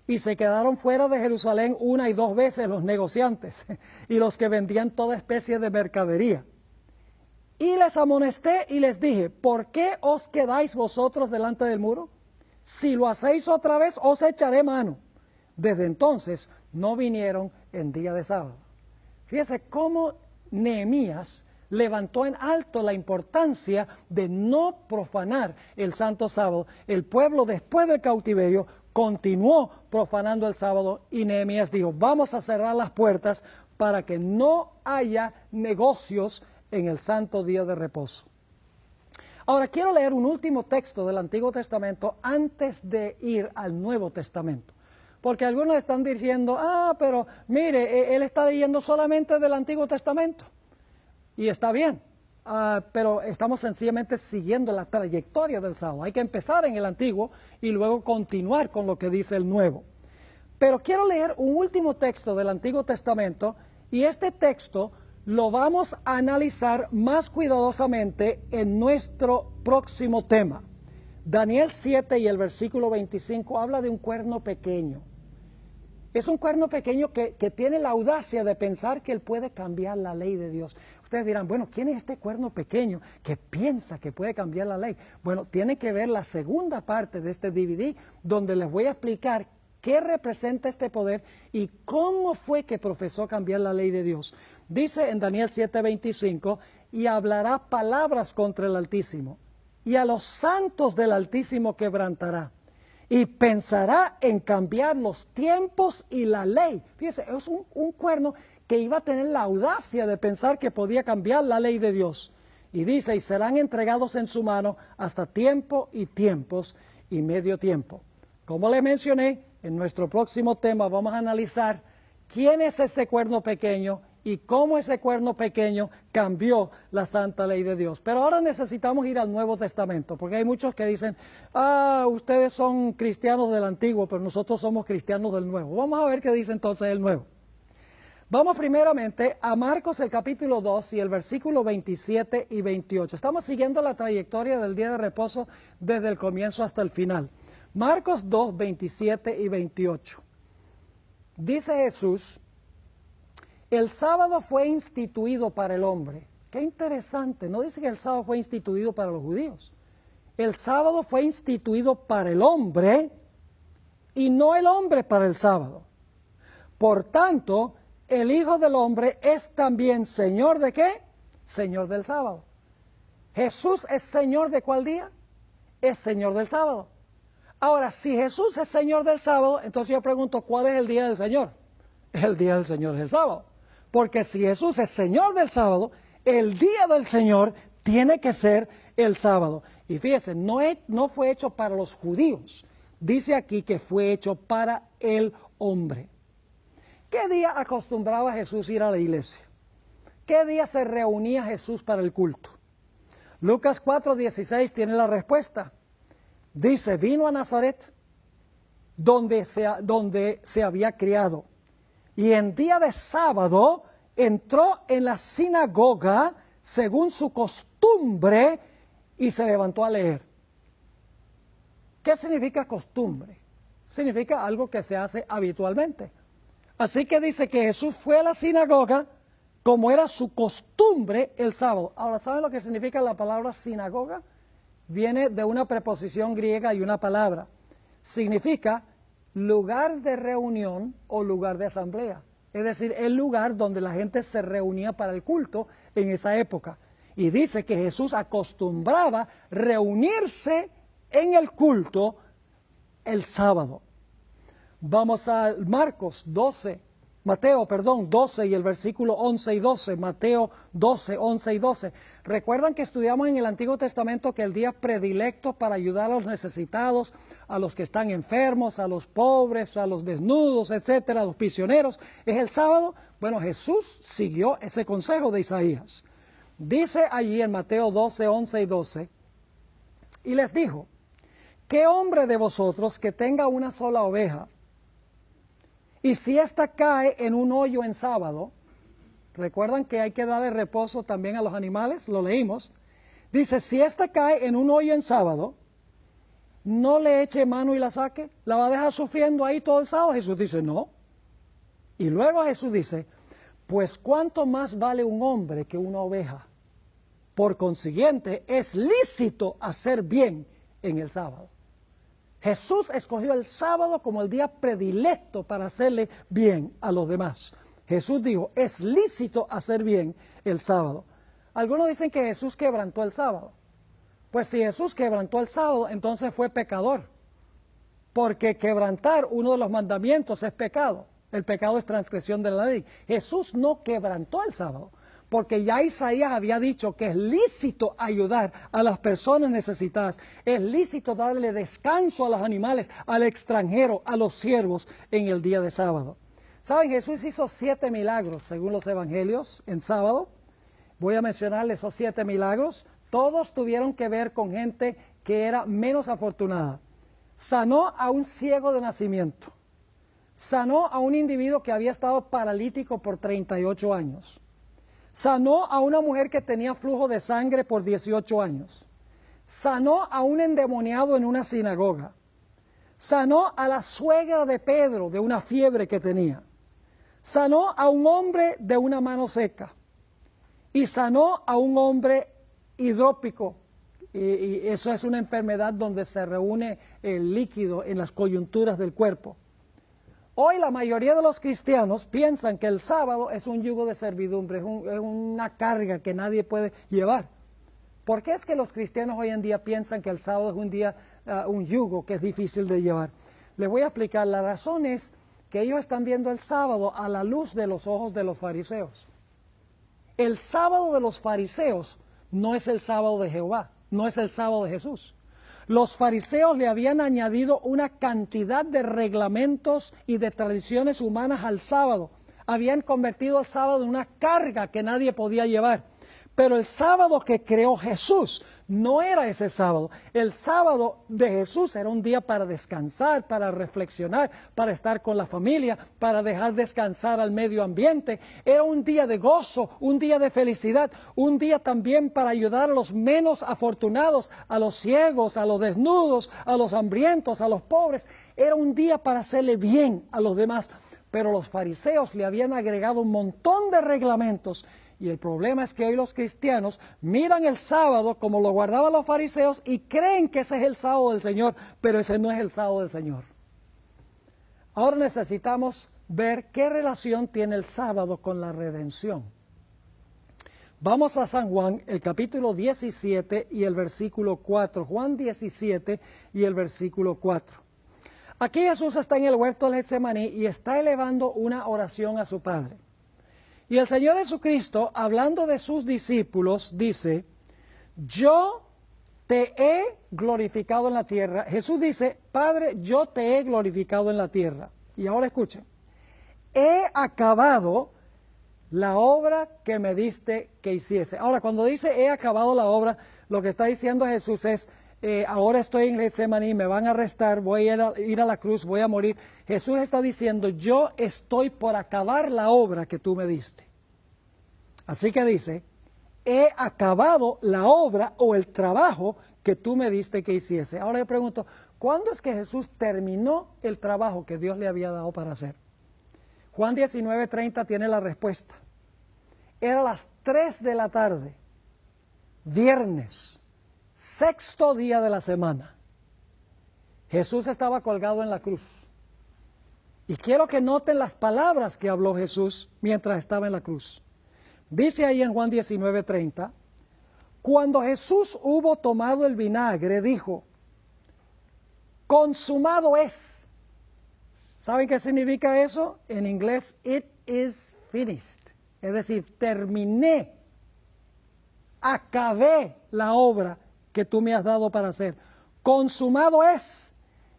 Y se quedaron fuera de Jerusalén 1 y 2 veces los negociantes y los que vendían toda especie de mercadería. Y les amonesté y les dije, ¿por qué os quedáis vosotros delante del muro? Si lo hacéis otra vez, os echaré mano. Desde entonces no vinieron en día de sábado. Fíjese cómo Nehemías levantó en alto la importancia de no profanar el santo sábado. El pueblo después del cautiverio continuó profanando el sábado y Nehemías dijo, vamos a cerrar las puertas para que no haya negocios en el santo día de reposo. Ahora quiero leer un último texto del Antiguo Testamento antes de ir al Nuevo Testamento. Porque algunos están diciendo, pero mire, él está leyendo solamente del Antiguo Testamento. Y está bien, pero estamos sencillamente siguiendo la trayectoria del sábado. Hay que empezar en el Antiguo y luego continuar con lo que dice el Nuevo. Pero quiero leer un último texto del Antiguo Testamento, y este texto lo vamos a analizar más cuidadosamente en nuestro próximo tema. Daniel 7 y el versículo 25 habla de un cuerno pequeño. Es un cuerno pequeño que tiene la audacia de pensar que él puede cambiar la ley de Dios. Ustedes dirán, bueno, ¿quién es este cuerno pequeño que piensa que puede cambiar la ley? Bueno, tienen que ver la segunda parte de este DVD, donde les voy a explicar qué representa este poder y cómo fue que profesó cambiar la ley de Dios. Dice en Daniel 7:25, y hablará palabras contra el Altísimo, y a los santos del Altísimo quebrantará, y pensará en cambiar los tiempos y la ley. Fíjese, es un cuerno que iba a tener la audacia de pensar que podía cambiar la ley de Dios. Y dice, y serán entregados en su mano hasta tiempo y tiempos y medio tiempo. Como le mencioné, en nuestro próximo tema vamos a analizar quién es ese cuerno pequeño y cómo ese cuerno pequeño cambió la santa ley de Dios. Pero ahora necesitamos ir al Nuevo Testamento, porque hay muchos que dicen, ustedes son cristianos del Antiguo, pero nosotros somos cristianos del Nuevo. Vamos a ver qué dice entonces el Nuevo. Vamos primeramente a Marcos el capítulo 2 y el versículo 27 y 28. Estamos siguiendo la trayectoria del día de reposo desde el comienzo hasta el final. Marcos 2, 27 y 28. Dice Jesús, el sábado fue instituido para el hombre. Qué interesante, no dice que el sábado fue instituido para los judíos. El sábado fue instituido para el hombre y no el hombre para el sábado. Por tanto, el Hijo del Hombre es también Señor ¿de qué? Señor del sábado. ¿Jesús es Señor de cuál día? Es Señor del sábado. Ahora, si Jesús es Señor del sábado, entonces yo pregunto, ¿cuál es el día del Señor? El día del Señor es el sábado. Porque si Jesús es Señor del sábado, el día del Señor tiene que ser el sábado. Y fíjense, no fue hecho para los judíos. Dice aquí que fue hecho para el hombre. ¿Qué día acostumbraba Jesús ir a la iglesia? ¿Qué día se reunía Jesús para el culto? Lucas 4:16 tiene la respuesta. Dice, vino a Nazaret, donde se había criado, y en día de sábado entró en la sinagoga según su costumbre y se levantó a leer. ¿Qué significa costumbre? Significa algo que se hace habitualmente. Así que dice que Jesús fue a la sinagoga como era su costumbre el sábado. Ahora, ¿saben lo que significa la palabra sinagoga? Viene de una preposición griega y una palabra. Significa lugar de reunión o lugar de asamblea. Es decir, el lugar donde la gente se reunía para el culto en esa época. Y dice que Jesús acostumbraba reunirse en el culto el sábado. Vamos a Mateo 12 y el versículo 11 y 12, Mateo 12, 11 y 12. Recuerdan que estudiamos en el Antiguo Testamento que el día predilecto para ayudar a los necesitados, a los que están enfermos, a los pobres, a los desnudos, etcétera, a los prisioneros, es el sábado. Bueno, Jesús siguió ese consejo de Isaías. Dice allí en Mateo 12, 11 y 12, y les dijo, ¿qué hombre de vosotros que tenga una sola oveja, y si ésta cae en un hoyo en sábado? Recuerdan que hay que darle reposo también a los animales, lo leímos. Dice, si ésta cae en un hoyo en sábado, no le eche mano y la saque, la va a dejar sufriendo ahí todo el sábado. Jesús dice, no. Y luego Jesús dice, pues cuánto más vale un hombre que una oveja. Por consiguiente, es lícito hacer bien en el sábado. Jesús escogió el sábado como el día predilecto para hacerle bien a los demás. Jesús dijo, es lícito hacer bien el sábado. Algunos dicen que Jesús quebrantó el sábado. Pues si Jesús quebrantó el sábado, entonces fue pecador. Porque quebrantar uno de los mandamientos es pecado. El pecado es transgresión de la ley. Jesús no quebrantó el sábado, porque ya Isaías había dicho que es lícito ayudar a las personas necesitadas, es lícito darle descanso a los animales, al extranjero, a los siervos en el día de sábado. ¿Saben? Jesús hizo 7 milagros según los evangelios en sábado. Voy a mencionarle esos 7 milagros. Todos tuvieron que ver con gente que era menos afortunada. Sanó a un ciego de nacimiento. Sanó a un individuo que había estado paralítico por 38 años. Sanó a una mujer que tenía flujo de sangre por 18 años. Sanó a un endemoniado en una sinagoga. Sanó a la suegra de Pedro de una fiebre que tenía. Sanó a un hombre de una mano seca. Y sanó a un hombre hidrópico. Y eso es una enfermedad donde se reúne el líquido en las coyunturas del cuerpo. Hoy la mayoría de los cristianos piensan que el sábado es un yugo de servidumbre, es una carga que nadie puede llevar. ¿Por qué es que los cristianos hoy en día piensan que el sábado es un día, un yugo que es difícil de llevar? Les voy a explicar. La razón es que ellos están viendo el sábado a la luz de los ojos de los fariseos. El sábado de los fariseos no es el sábado de Jehová, no es el sábado de Jesús. Los fariseos le habían añadido una cantidad de reglamentos y de tradiciones humanas al sábado. Habían convertido el sábado en una carga que nadie podía llevar. Pero el sábado que creó Jesús no era ese sábado. El sábado de Jesús era un día para descansar, para reflexionar, para estar con la familia, para dejar descansar al medio ambiente. Era un día de gozo, un día de felicidad, un día también para ayudar a los menos afortunados, a los ciegos, a los desnudos, a los hambrientos, a los pobres. Era un día para hacerle bien a los demás. Pero los fariseos le habían agregado un montón de reglamentos. Y el problema es que hoy los cristianos miran el sábado como lo guardaban los fariseos y creen que ese es el sábado del Señor, pero ese no es el sábado del Señor. Ahora necesitamos ver qué relación tiene el sábado con la redención. Vamos a San Juan, el capítulo 17 y el versículo 4. Juan 17 y el versículo 4. Aquí Jesús está en el huerto del Getsemaní y está elevando una oración a su Padre. Y el Señor Jesucristo, hablando de sus discípulos, dice, yo te he glorificado en la tierra. Jesús dice, Padre, yo te he glorificado en la tierra. Y ahora escuchen, he acabado la obra que me diste que hiciese. Ahora, cuando dice he acabado la obra, lo que está diciendo Jesús es, ahora estoy en Getsemaní, me van a arrestar, voy a ir a la cruz, voy a morir. Jesús está diciendo, yo estoy por acabar la obra que tú me diste. Así que dice, he acabado la obra o el trabajo que tú me diste que hiciese. Ahora yo pregunto, ¿cuándo es que Jesús terminó el trabajo que Dios le había dado para hacer? Juan 19:30 tiene la respuesta. Era las 3 de la tarde, viernes, sexto día de la semana. Jesús estaba colgado en la cruz. Y quiero que noten las palabras que habló Jesús mientras estaba en la cruz. Dice ahí en Juan 19:30, cuando Jesús hubo tomado el vinagre, dijo, consumado es. ¿Saben qué significa eso? En inglés, it is finished. Es decir, terminé, acabé la obra que tú me has dado para hacer. Consumado es.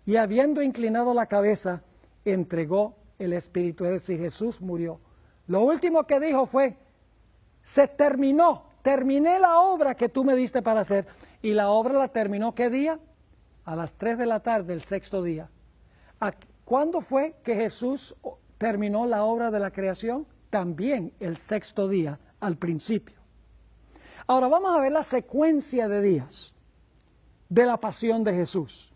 Y habiendo inclinado la cabeza, entregó el Espíritu. Es decir, Jesús murió. Lo último que dijo fue, se terminó, terminé la obra que tú me diste para hacer. Y la obra la terminó, ¿qué día? A las 3 de la tarde, el sexto día. ¿Cuándo fue que Jesús terminó la obra de la creación? También el sexto día, al principio. Ahora vamos a ver la secuencia de días de la pasión de Jesús.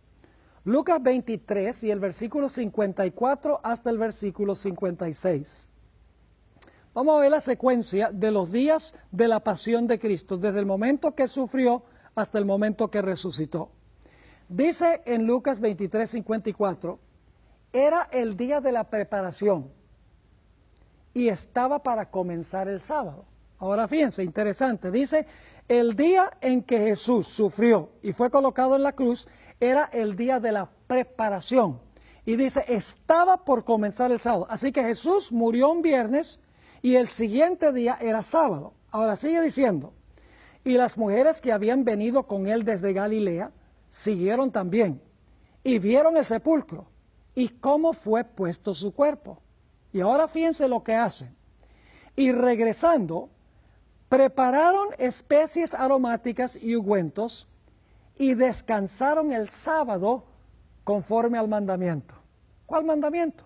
Lucas 23 y el versículo 54 hasta el versículo 56. Vamos a ver la secuencia de los días de la pasión de Cristo, desde el momento que sufrió hasta el momento que resucitó. Dice en Lucas 23, 54, era el día de la preparación y estaba para comenzar el sábado. Ahora fíjense, interesante, dice, el día en que Jesús sufrió y fue colocado en la cruz era el día de la preparación. Y dice, estaba por comenzar el sábado. Así que Jesús murió un viernes y el siguiente día era sábado. Ahora sigue diciendo, y las mujeres que habían venido con él desde Galilea siguieron también y vieron el sepulcro y cómo fue puesto su cuerpo. Y ahora fíjense lo que hacen. Y regresando, prepararon especies aromáticas y ungüentos y descansaron el sábado conforme al mandamiento. ¿Cuál mandamiento?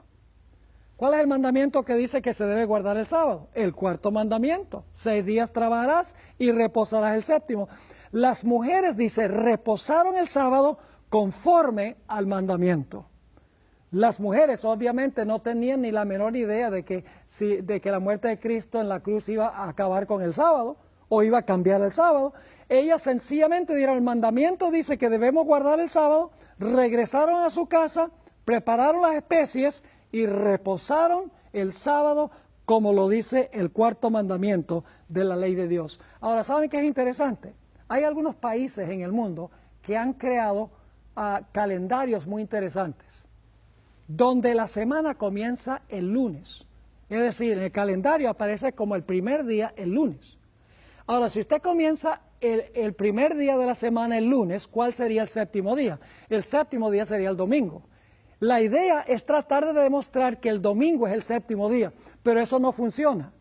¿Cuál es el mandamiento que dice que se debe guardar el sábado? El cuarto mandamiento. 6 días trabajarás y reposarás el séptimo. Las mujeres, dice, reposaron el sábado conforme al mandamiento. Las mujeres obviamente no tenían ni la menor idea de que la muerte de Cristo en la cruz iba a acabar con el sábado o iba a cambiar el sábado. Ellas sencillamente dijeron, el mandamiento dice que debemos guardar el sábado, regresaron a su casa, prepararon las especies y reposaron el sábado como lo dice el cuarto mandamiento de la ley de Dios. Ahora, ¿saben qué es interesante? Hay algunos países en el mundo que han creado calendarios muy interesantes, donde la semana comienza el lunes. Es decir, en el calendario aparece como el primer día el lunes. Ahora, si usted comienza el primer día de la semana el lunes, ¿cuál sería el séptimo día? El séptimo día sería el domingo. La idea es tratar de demostrar que el domingo es el séptimo día, pero eso no funciona,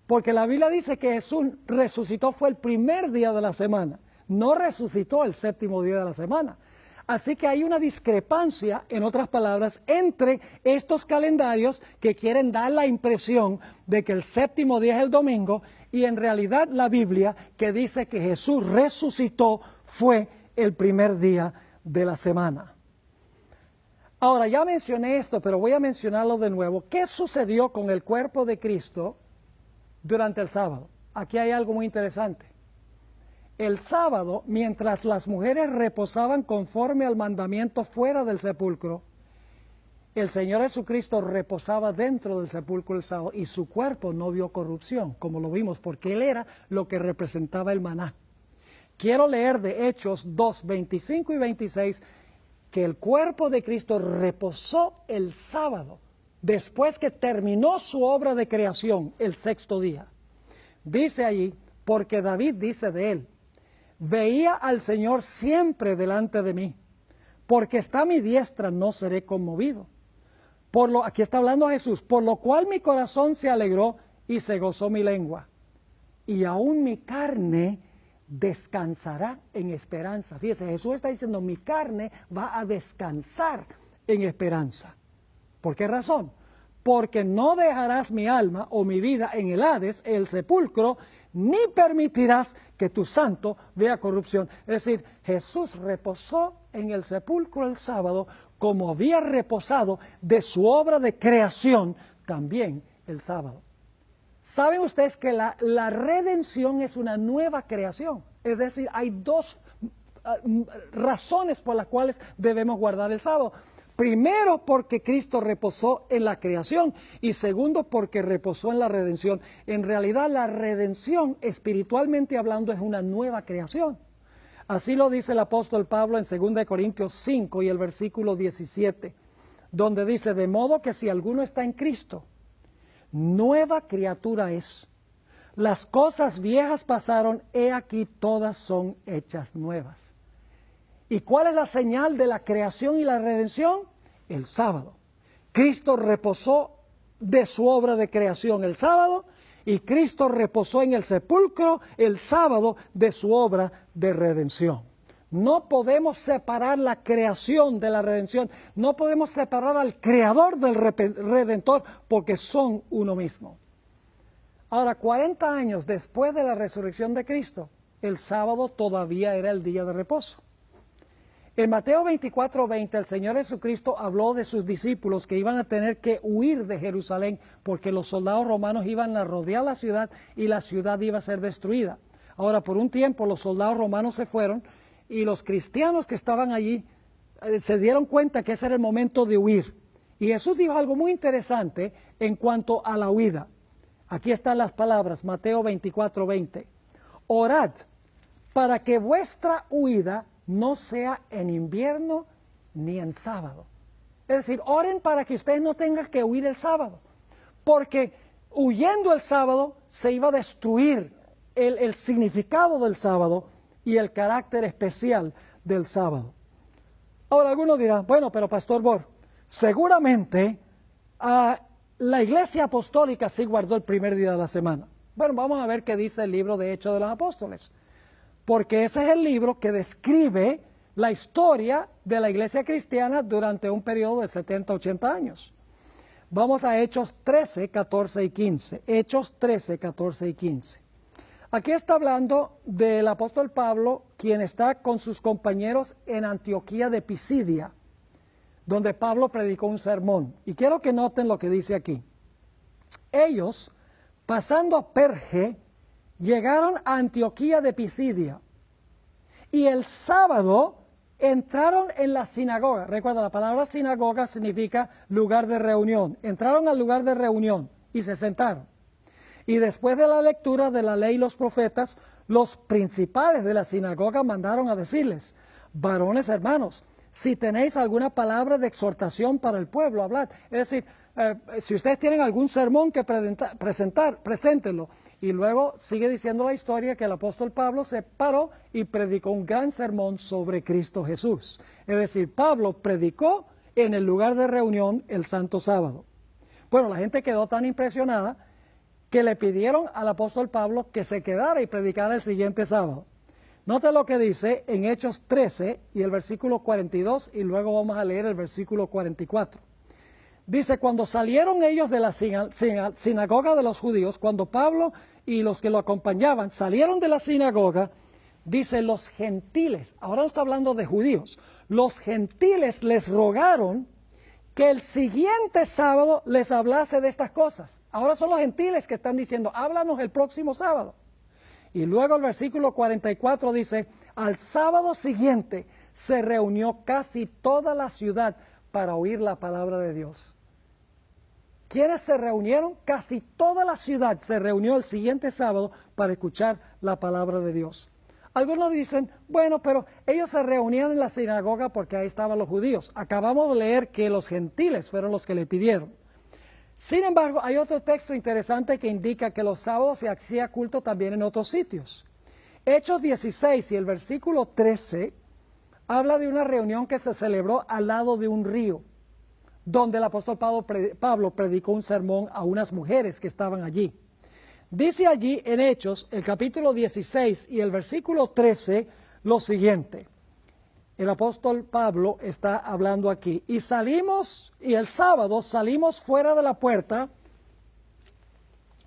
porque la Biblia dice que Jesús resucitó fue el primer día de la semana, no resucitó el séptimo día de la semana. Así que hay una discrepancia, en otras palabras, entre estos calendarios que quieren dar la impresión de que el séptimo día es el domingo y en realidad la Biblia que dice que Jesús resucitó fue el primer día de la semana. Ahora, ya mencioné esto, pero voy a mencionarlo de nuevo. ¿Qué sucedió con el cuerpo de Cristo durante el sábado? Aquí hay algo muy interesante. El sábado, mientras las mujeres reposaban conforme al mandamiento fuera del sepulcro, el Señor Jesucristo reposaba dentro del sepulcro el sábado y su cuerpo no vio corrupción, como lo vimos, porque Él era lo que representaba el maná. Quiero leer de Hechos 2, 25 y 26, que el cuerpo de Cristo reposó el sábado, después que terminó su obra de creación el sexto día. Dice allí, porque David dice de Él, veía al Señor siempre delante de mí, porque está a mi diestra, no seré conmovido. Aquí está hablando Jesús, por lo cual mi corazón se alegró y se gozó mi lengua. Y aún mi carne descansará en esperanza. Fíjese, Jesús está diciendo, mi carne va a descansar en esperanza. ¿Por qué razón? Porque no dejarás mi alma o mi vida en el Hades, el sepulcro, ni permitirás que tu santo vea corrupción. Es decir, Jesús reposó en el sepulcro el sábado como había reposado de su obra de creación también el sábado. ¿Saben ustedes que la redención es una nueva creación? Es decir, hay dos razones por las cuales debemos guardar el sábado. Primero, porque Cristo reposó en la creación y segundo, porque reposó en la redención. En realidad, la redención, espiritualmente hablando, es una nueva creación. Así lo dice el apóstol Pablo en 2 Corintios 5 y el versículo 17, donde dice, de modo que si alguno está en Cristo, nueva criatura es. Las cosas viejas pasaron, he aquí todas son hechas nuevas. ¿Y cuál es la señal de la creación y la redención? El sábado. Cristo reposó de su obra de creación el sábado y Cristo reposó en el sepulcro el sábado de su obra de redención. No podemos separar la creación de la redención, no podemos separar al creador del redentor porque son uno mismo. Ahora, 40 años después de la resurrección de Cristo, el sábado todavía era el día de reposo. En Mateo 24:20 el Señor Jesucristo habló de sus discípulos que iban a tener que huir de Jerusalén porque los soldados romanos iban a rodear la ciudad y la ciudad iba a ser destruida. Ahora, por un tiempo los soldados romanos se fueron y los cristianos que estaban allí se dieron cuenta que ese era el momento de huir. Y Jesús dijo algo muy interesante en cuanto a la huida. Aquí están las palabras, Mateo 24:20. Orad para que vuestra huida no sea en invierno ni en sábado. Es decir, oren para que ustedes no tengan que huir el sábado, porque huyendo el sábado se iba a destruir el significado del sábado y el carácter especial del sábado. Ahora algunos dirán, bueno, pero Pastor Bor, seguramente la Iglesia Apostólica sí guardó el primer día de la semana. Bueno, vamos a ver qué dice el libro de Hechos de los Apóstoles, porque ese es el libro que describe la historia de la iglesia cristiana durante un periodo de 70, 80 años. Vamos a Hechos 13, 14 y 15. Hechos 13, 14 y 15. Aquí está hablando del apóstol Pablo, quien está con sus compañeros en Antioquía de Pisidia, donde Pablo predicó un sermón. Y quiero que noten lo que dice aquí. Ellos, pasando a Perge, llegaron a Antioquía de Pisidia. Y el sábado entraron en la sinagoga. Recuerda, la palabra sinagoga significa lugar de reunión. Entraron al lugar de reunión y se sentaron. Y después de la lectura de la ley y los profetas, los principales de la sinagoga mandaron a decirles: varones hermanos, si tenéis alguna palabra de exhortación para el pueblo, hablad. Es decir, si ustedes tienen algún sermón que presentar, preséntenlo. Y luego sigue diciendo la historia que el apóstol Pablo se paró y predicó un gran sermón sobre Cristo Jesús. Es decir, Pablo predicó en el lugar de reunión el santo sábado. Bueno, la gente quedó tan impresionada que le pidieron al apóstol Pablo que se quedara y predicara el siguiente sábado. Nota lo que dice en Hechos 13 y el versículo 42, y luego vamos a leer el versículo 44. Dice: cuando salieron ellos de la sinagoga de los judíos, cuando Pablo y los que lo acompañaban salieron de la sinagoga, dice, los gentiles, ahora no está hablando de judíos, los gentiles les rogaron que el siguiente sábado les hablase de estas cosas. Ahora son los gentiles que están diciendo: háblanos el próximo sábado. Y luego el versículo 44 dice: al sábado siguiente se reunió casi toda la ciudad para oír la palabra de Dios. ¿Quiénes se reunieron? Casi toda la ciudad se reunió el siguiente sábado para escuchar la palabra de Dios. Algunos dicen: bueno, pero ellos se reunían en la sinagoga porque ahí estaban los judíos. Acabamos de leer que los gentiles fueron los que le pidieron. Sin embargo, hay otro texto interesante que indica que los sábados se hacía culto también en otros sitios. Hechos 16 y el versículo 13 habla de una reunión que se celebró al lado de un río, donde el apóstol Pablo predicó un sermón a unas mujeres que estaban allí. Dice allí en Hechos, el capítulo 16 y el versículo 13, lo siguiente. El apóstol Pablo está hablando aquí. Y el sábado salimos fuera de la puerta,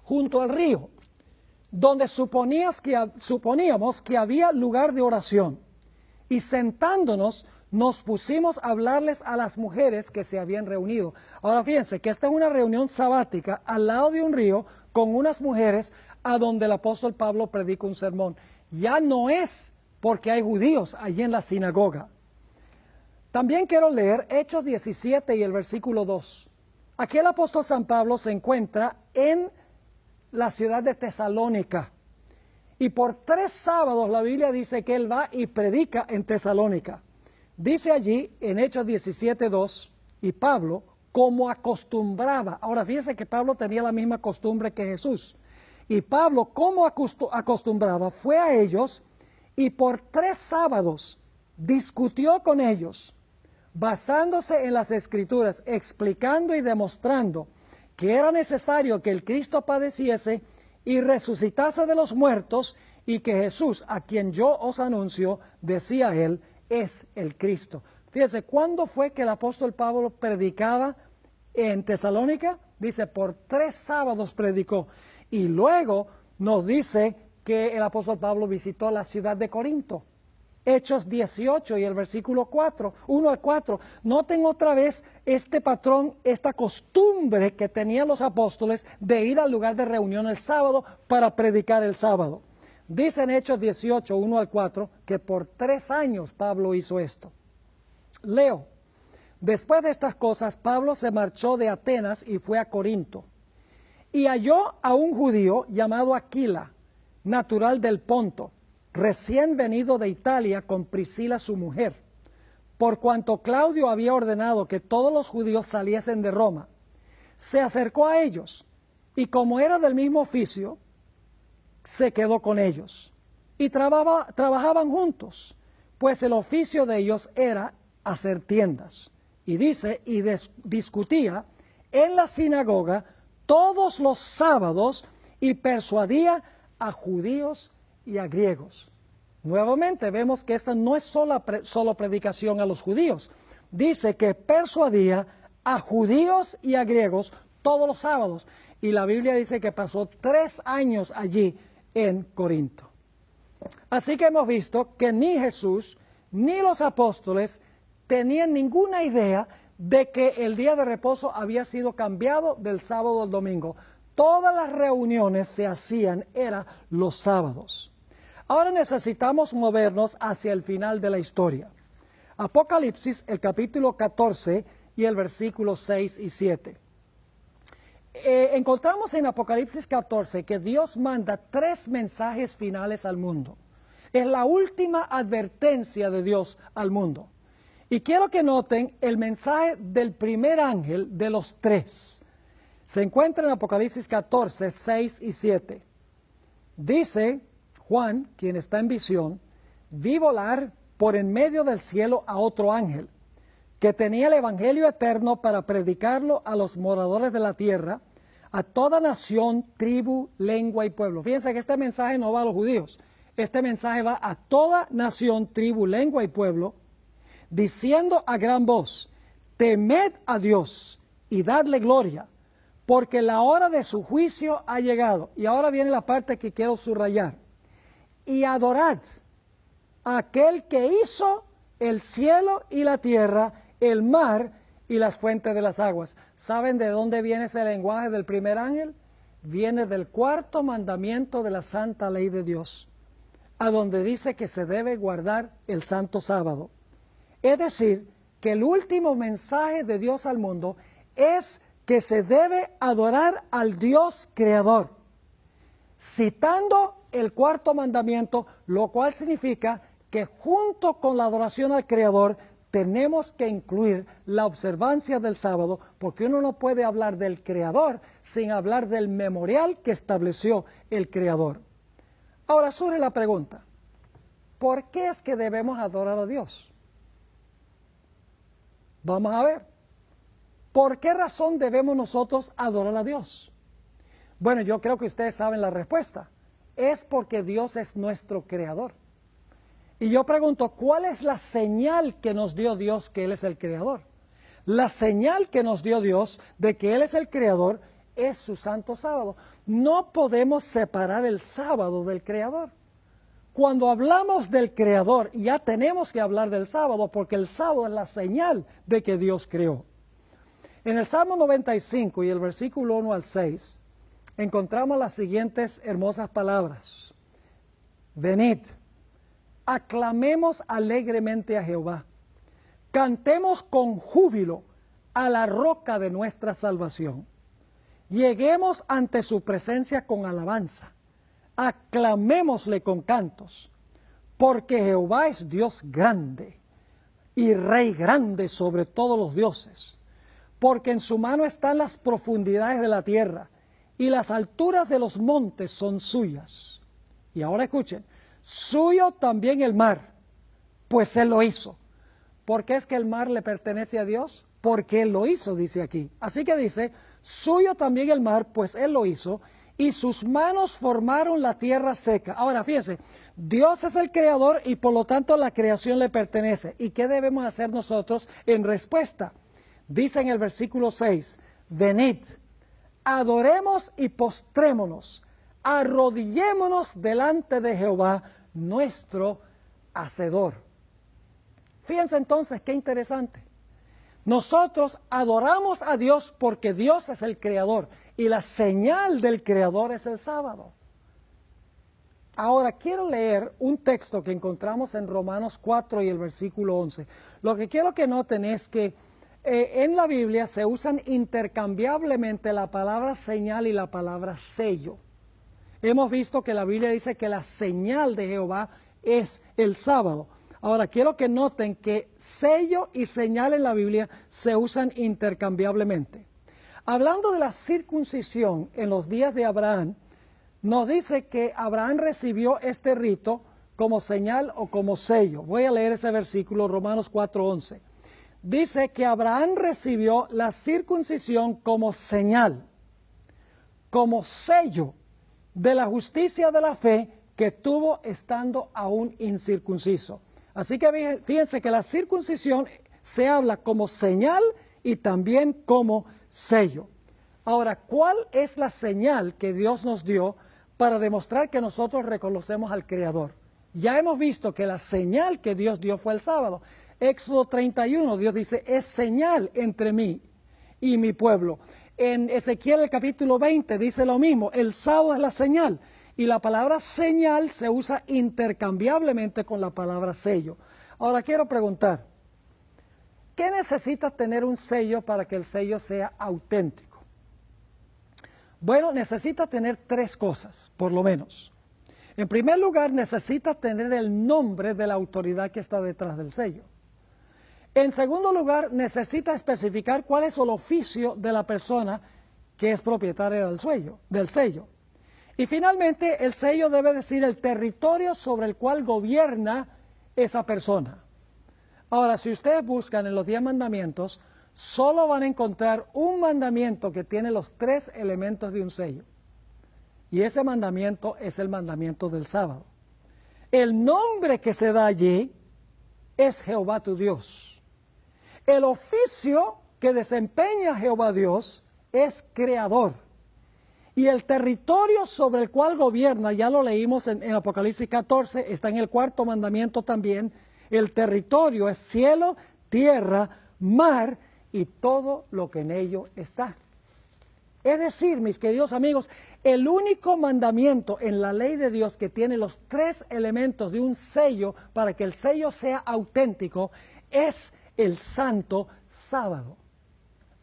junto al río, donde suponíamos que había lugar de oración. Y sentándonos, nos pusimos a hablarles a las mujeres que se habían reunido. Ahora fíjense que esta es una reunión sabática al lado de un río con unas mujeres a donde el apóstol Pablo predica un sermón. Ya no es porque hay judíos allí en la sinagoga. También quiero leer Hechos 17 y el versículo 2. Aquí el apóstol San Pablo se encuentra en la ciudad de Tesalónica. Y por 3 sábados la Biblia dice que él va y predica en Tesalónica. Dice allí en Hechos 17:2, y Pablo, como acostumbraba, ahora fíjense que Pablo tenía la misma costumbre que Jesús, y Pablo, como acostumbraba, fue a ellos y por 3 sábados discutió con ellos, basándose en las Escrituras, explicando y demostrando que era necesario que el Cristo padeciese y resucitase de los muertos, y que Jesús, a quien yo os anuncio, decía él, es el Cristo. Fíjese, ¿cuándo fue que el apóstol Pablo predicaba en Tesalónica? Dice, por 3 sábados predicó. Y luego nos dice que el apóstol Pablo visitó la ciudad de Corinto. Hechos 18 y el versículo 1 al 4. Noten otra vez este patrón, esta costumbre que tenían los apóstoles de ir al lugar de reunión el sábado para predicar el sábado. Dice en Hechos 18, 1 al 4, que por 3 años Pablo hizo esto. Leo: después de estas cosas, Pablo se marchó de Atenas y fue a Corinto. Y halló a un judío llamado Aquila, natural del Ponto, recién venido de Italia con Priscila su mujer, por cuanto Claudio había ordenado que todos los judíos saliesen de Roma. Se acercó a ellos, y como era del mismo oficio, se quedó con ellos. Y trabajaban juntos, pues el oficio de ellos era hacer tiendas. Y dice, discutía en la sinagoga todos los sábados, y persuadía a judíos y a griegos. Nuevamente vemos que esta no es solo predicación a los judíos. Dice que persuadía a judíos y a griegos todos los sábados. Y la Biblia dice que pasó 3 años allí en Corinto. Así que hemos visto que ni Jesús ni los apóstoles tenían ninguna idea de que el día de reposo había sido cambiado del sábado al domingo. Todas las reuniones se hacían, eran los sábados. Ahora necesitamos movernos hacia el final de la historia. Apocalipsis, el capítulo 14 y el versículo 6 y 7. Encontramos en Apocalipsis 14 que Dios manda 3 mensajes finales al mundo. Es la última advertencia de Dios al mundo. Y quiero que noten el mensaje del primer ángel de los 3. Se encuentra en Apocalipsis 14, 6 y 7. Dice Juan, quien está en visión, vi volar por en medio del cielo a otro ángel, que tenía el evangelio eterno para predicarlo a los moradores de la tierra, a toda nación, tribu, lengua y pueblo. Fíjense que este mensaje no va a los judíos. Este mensaje va a toda nación, tribu, lengua y pueblo, diciendo a gran voz, temed a Dios y dadle gloria, porque la hora de su juicio ha llegado. Y ahora viene la parte que quiero subrayar. Y adorad a aquel que hizo el cielo y la tierra, el mar y las fuentes de las aguas. ¿Saben de dónde viene ese lenguaje del primer ángel? Viene del 4º mandamiento de la santa ley de Dios, a donde dice que se debe guardar el santo sábado. Es decir, que el último mensaje de Dios al mundo es que se debe adorar al Dios creador, citando el 4º mandamiento, lo cual significa que junto con la adoración al creador tenemos que incluir la observancia del sábado, porque uno no puede hablar del creador sin hablar del memorial que estableció el creador. Ahora surge la pregunta, ¿por qué es que debemos adorar a Dios? Vamos a ver. ¿Por qué razón debemos nosotros adorar a Dios? Bueno, yo creo que ustedes saben la respuesta. Es porque Dios es nuestro creador. Y yo pregunto, ¿cuál es la señal que nos dio Dios que Él es el creador? La señal que nos dio Dios de que Él es el creador es su santo sábado. No podemos separar el sábado del creador. Cuando hablamos del creador, ya tenemos que hablar del sábado, porque el sábado es la señal de que Dios creó. En el Salmo 95 y el versículo 1 al 6, encontramos las siguientes hermosas palabras. Venid, aclamemos alegremente a Jehová, cantemos con júbilo a la roca de nuestra salvación. Lleguemos ante su presencia con alabanza, aclamémosle con cantos, porque Jehová es Dios grande y Rey grande sobre todos los dioses, porque en su mano están las profundidades de la tierra y las alturas de los montes son suyas. Y ahora escuchen, suyo también el mar, pues Él lo hizo. ¿Por qué es que el mar le pertenece a Dios? Porque Él lo hizo, dice aquí. Así que dice, suyo también el mar, pues Él lo hizo, y sus manos formaron la tierra seca. Ahora, fíjense, Dios es el creador y por lo tanto la creación le pertenece. ¿Y qué debemos hacer nosotros en respuesta? Dice en el versículo 6, venid, adoremos y postrémonos, arrodillémonos delante de Jehová, nuestro Hacedor. Fíjense entonces qué interesante. Nosotros adoramos a Dios porque Dios es el creador y la señal del creador es el sábado. Ahora quiero leer un texto que encontramos en Romanos 4 y el versículo 11. Lo que quiero que noten es que en la Biblia se usan intercambiablemente la palabra señal y la palabra sello. Hemos visto que la Biblia dice que la señal de Jehová es el sábado. Ahora, quiero que noten que sello y señal en la Biblia se usan intercambiablemente. Hablando de la circuncisión en los días de Abraham, nos dice que Abraham recibió este rito como señal o como sello. Voy a leer ese versículo, Romanos 4:11. Dice que Abraham recibió la circuncisión como señal, como sello de la justicia de la fe que tuvo estando aún incircunciso. Así que fíjense que la circuncisión se habla como señal y también como sello. Ahora, ¿cuál es la señal que Dios nos dio para demostrar que nosotros reconocemos al Creador? Ya hemos visto que la señal que Dios dio fue el sábado. Éxodo 31, Dios dice, es señal entre mí y mi pueblo. En Ezequiel el capítulo 20 dice lo mismo, el sábado es la señal. Y la palabra señal se usa intercambiablemente con la palabra sello. Ahora quiero preguntar, ¿qué necesita tener un sello para que el sello sea auténtico? Bueno, necesita tener tres cosas, por lo menos. En primer lugar, necesita tener el nombre de la autoridad que está detrás del sello. En segundo lugar, necesita especificar cuál es el oficio de la persona que es propietaria del sello. Y finalmente, el sello debe decir el territorio sobre el cual gobierna esa persona. Ahora, si ustedes buscan en los 10 mandamientos, solo van a encontrar un mandamiento que tiene los 3 elementos de un sello. Y ese mandamiento es el mandamiento del sábado. El nombre que se da allí es Jehová tu Dios. El oficio que desempeña Jehová Dios es creador. Y el territorio sobre el cual gobierna, ya lo leímos en Apocalipsis 14, está en el 4º mandamiento también. El territorio es cielo, tierra, mar y todo lo que en ello está. Es decir, mis queridos amigos, el único mandamiento en la ley de Dios que tiene los 3 elementos de un sello para que el sello sea auténtico es el santo sábado.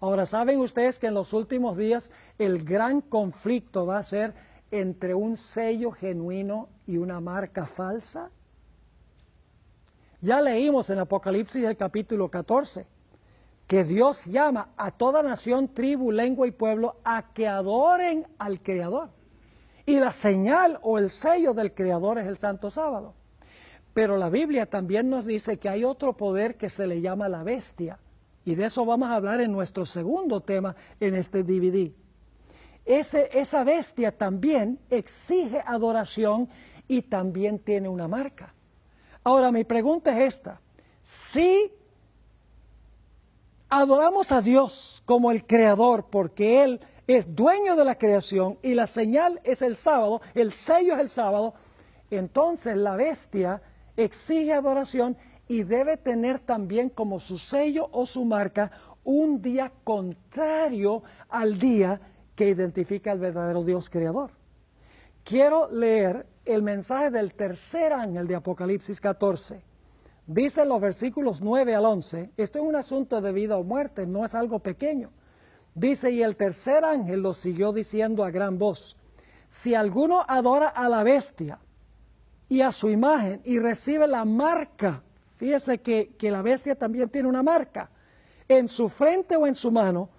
Ahora, ¿saben ustedes que en los últimos días el gran conflicto va a ser entre un sello genuino y una marca falsa? Ya leímos en Apocalipsis el capítulo 14 que Dios llama a toda nación, tribu, lengua y pueblo a que adoren al Creador. Y la señal o el sello del Creador es el Santo Sábado. Pero la Biblia también nos dice que hay otro poder que se le llama la bestia. Y de eso vamos a hablar en nuestro segundo tema en este DVD. Esa bestia también exige adoración y también tiene una marca. Ahora, mi pregunta es esta. Si adoramos a Dios como el Creador porque Él es dueño de la creación y la señal es el sábado, el sello es el sábado, entonces la bestia exige adoración y debe tener también como su sello o su marca un día contrario al día que identifica al verdadero Dios creador. Quiero leer el mensaje del tercer ángel de Apocalipsis 14. Dice en los versículos 9 al 11, esto es un asunto de vida o muerte, no es algo pequeño. Dice, y el tercer ángel lo siguió diciendo a gran voz, si alguno adora a la bestia y a su imagen y recibe la marca, fíjese que la bestia también tiene una marca, en su frente o en su mano,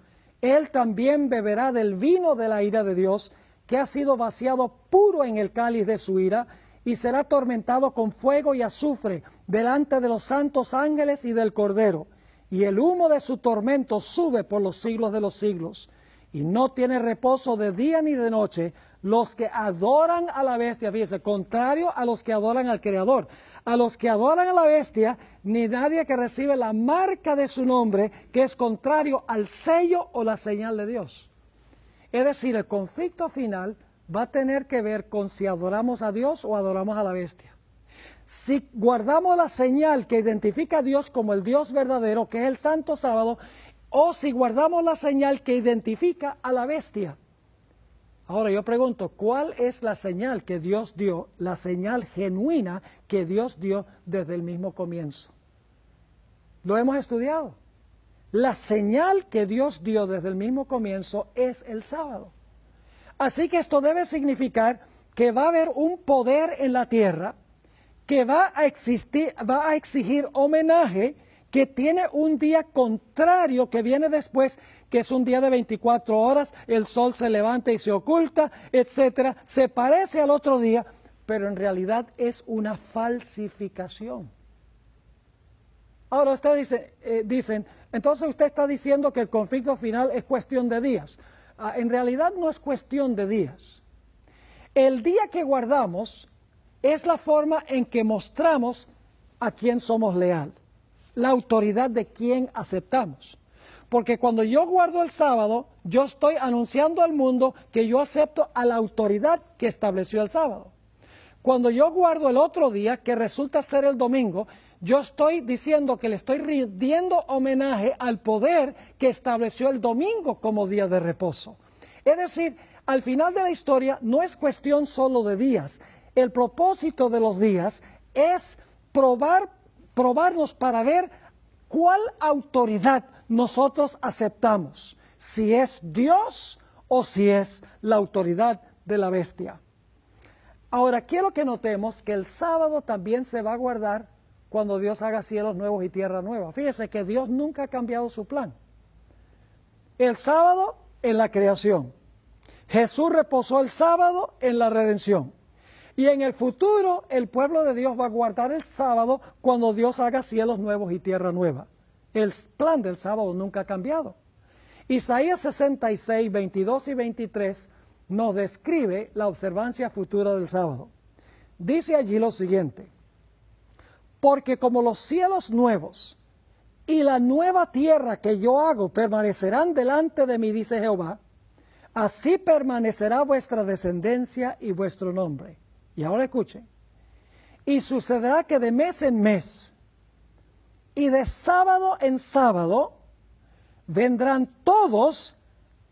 él también beberá del vino de la ira de Dios, que ha sido vaciado puro en el cáliz de su ira, y será atormentado con fuego y azufre delante de los santos ángeles y del Cordero. Y el humo de su tormento sube por los siglos de los siglos. Y no tiene reposo de día ni de noche los que adoran a la bestia, fíjese, contrario a los que adoran al Creador. A los que adoran a la bestia, ni nadie que recibe la marca de su nombre, que es contrario al sello o la señal de Dios. Es decir, el conflicto final va a tener que ver con si adoramos a Dios o adoramos a la bestia. Si guardamos la señal que identifica a Dios como el Dios verdadero, que es el Santo Sábado, o si guardamos la señal que identifica a la bestia. Ahora yo pregunto, ¿cuál es la señal que Dios dio, la señal genuina que Dios dio desde el mismo comienzo? Lo hemos estudiado. La señal que Dios dio desde el mismo comienzo es el sábado. Así que esto debe significar que va a haber un poder en la tierra que va a exigir homenaje, que tiene un día contrario que viene después, que es un día de 24 horas, el sol se levanta y se oculta, etcétera. Se parece al otro día, pero en realidad es una falsificación. Ahora ustedes dicen, entonces usted está diciendo que el conflicto final es cuestión de días. En realidad no es cuestión de días. El día que guardamos es la forma en que mostramos a quién somos leal, la autoridad de quién aceptamos. Porque cuando yo guardo el sábado, yo estoy anunciando al mundo que yo acepto a la autoridad que estableció el sábado. Cuando yo guardo el otro día, que resulta ser el domingo, yo estoy diciendo que le estoy rindiendo homenaje al poder que estableció el domingo como día de reposo. Es decir, al final de la historia no es cuestión solo de días. El propósito de los días es probarnos para ver cuál autoridad nosotros aceptamos, si es Dios o si es la autoridad de la bestia. Ahora, quiero que notemos que el sábado también se va a guardar cuando Dios haga cielos nuevos y tierra nueva. Fíjese que Dios nunca ha cambiado su plan. El sábado en la creación. Jesús reposó el sábado en la redención. Y en el futuro el pueblo de Dios va a guardar el sábado cuando Dios haga cielos nuevos y tierra nueva. El plan del sábado nunca ha cambiado. Isaías 66, 22 y 23 nos describe la observancia futura del sábado. Dice allí lo siguiente: porque como los cielos nuevos y la nueva tierra que yo hago permanecerán delante de mí, dice Jehová, así permanecerá vuestra descendencia y vuestro nombre. Y ahora escuchen. Y sucederá que de mes en mes y de sábado en sábado vendrán todos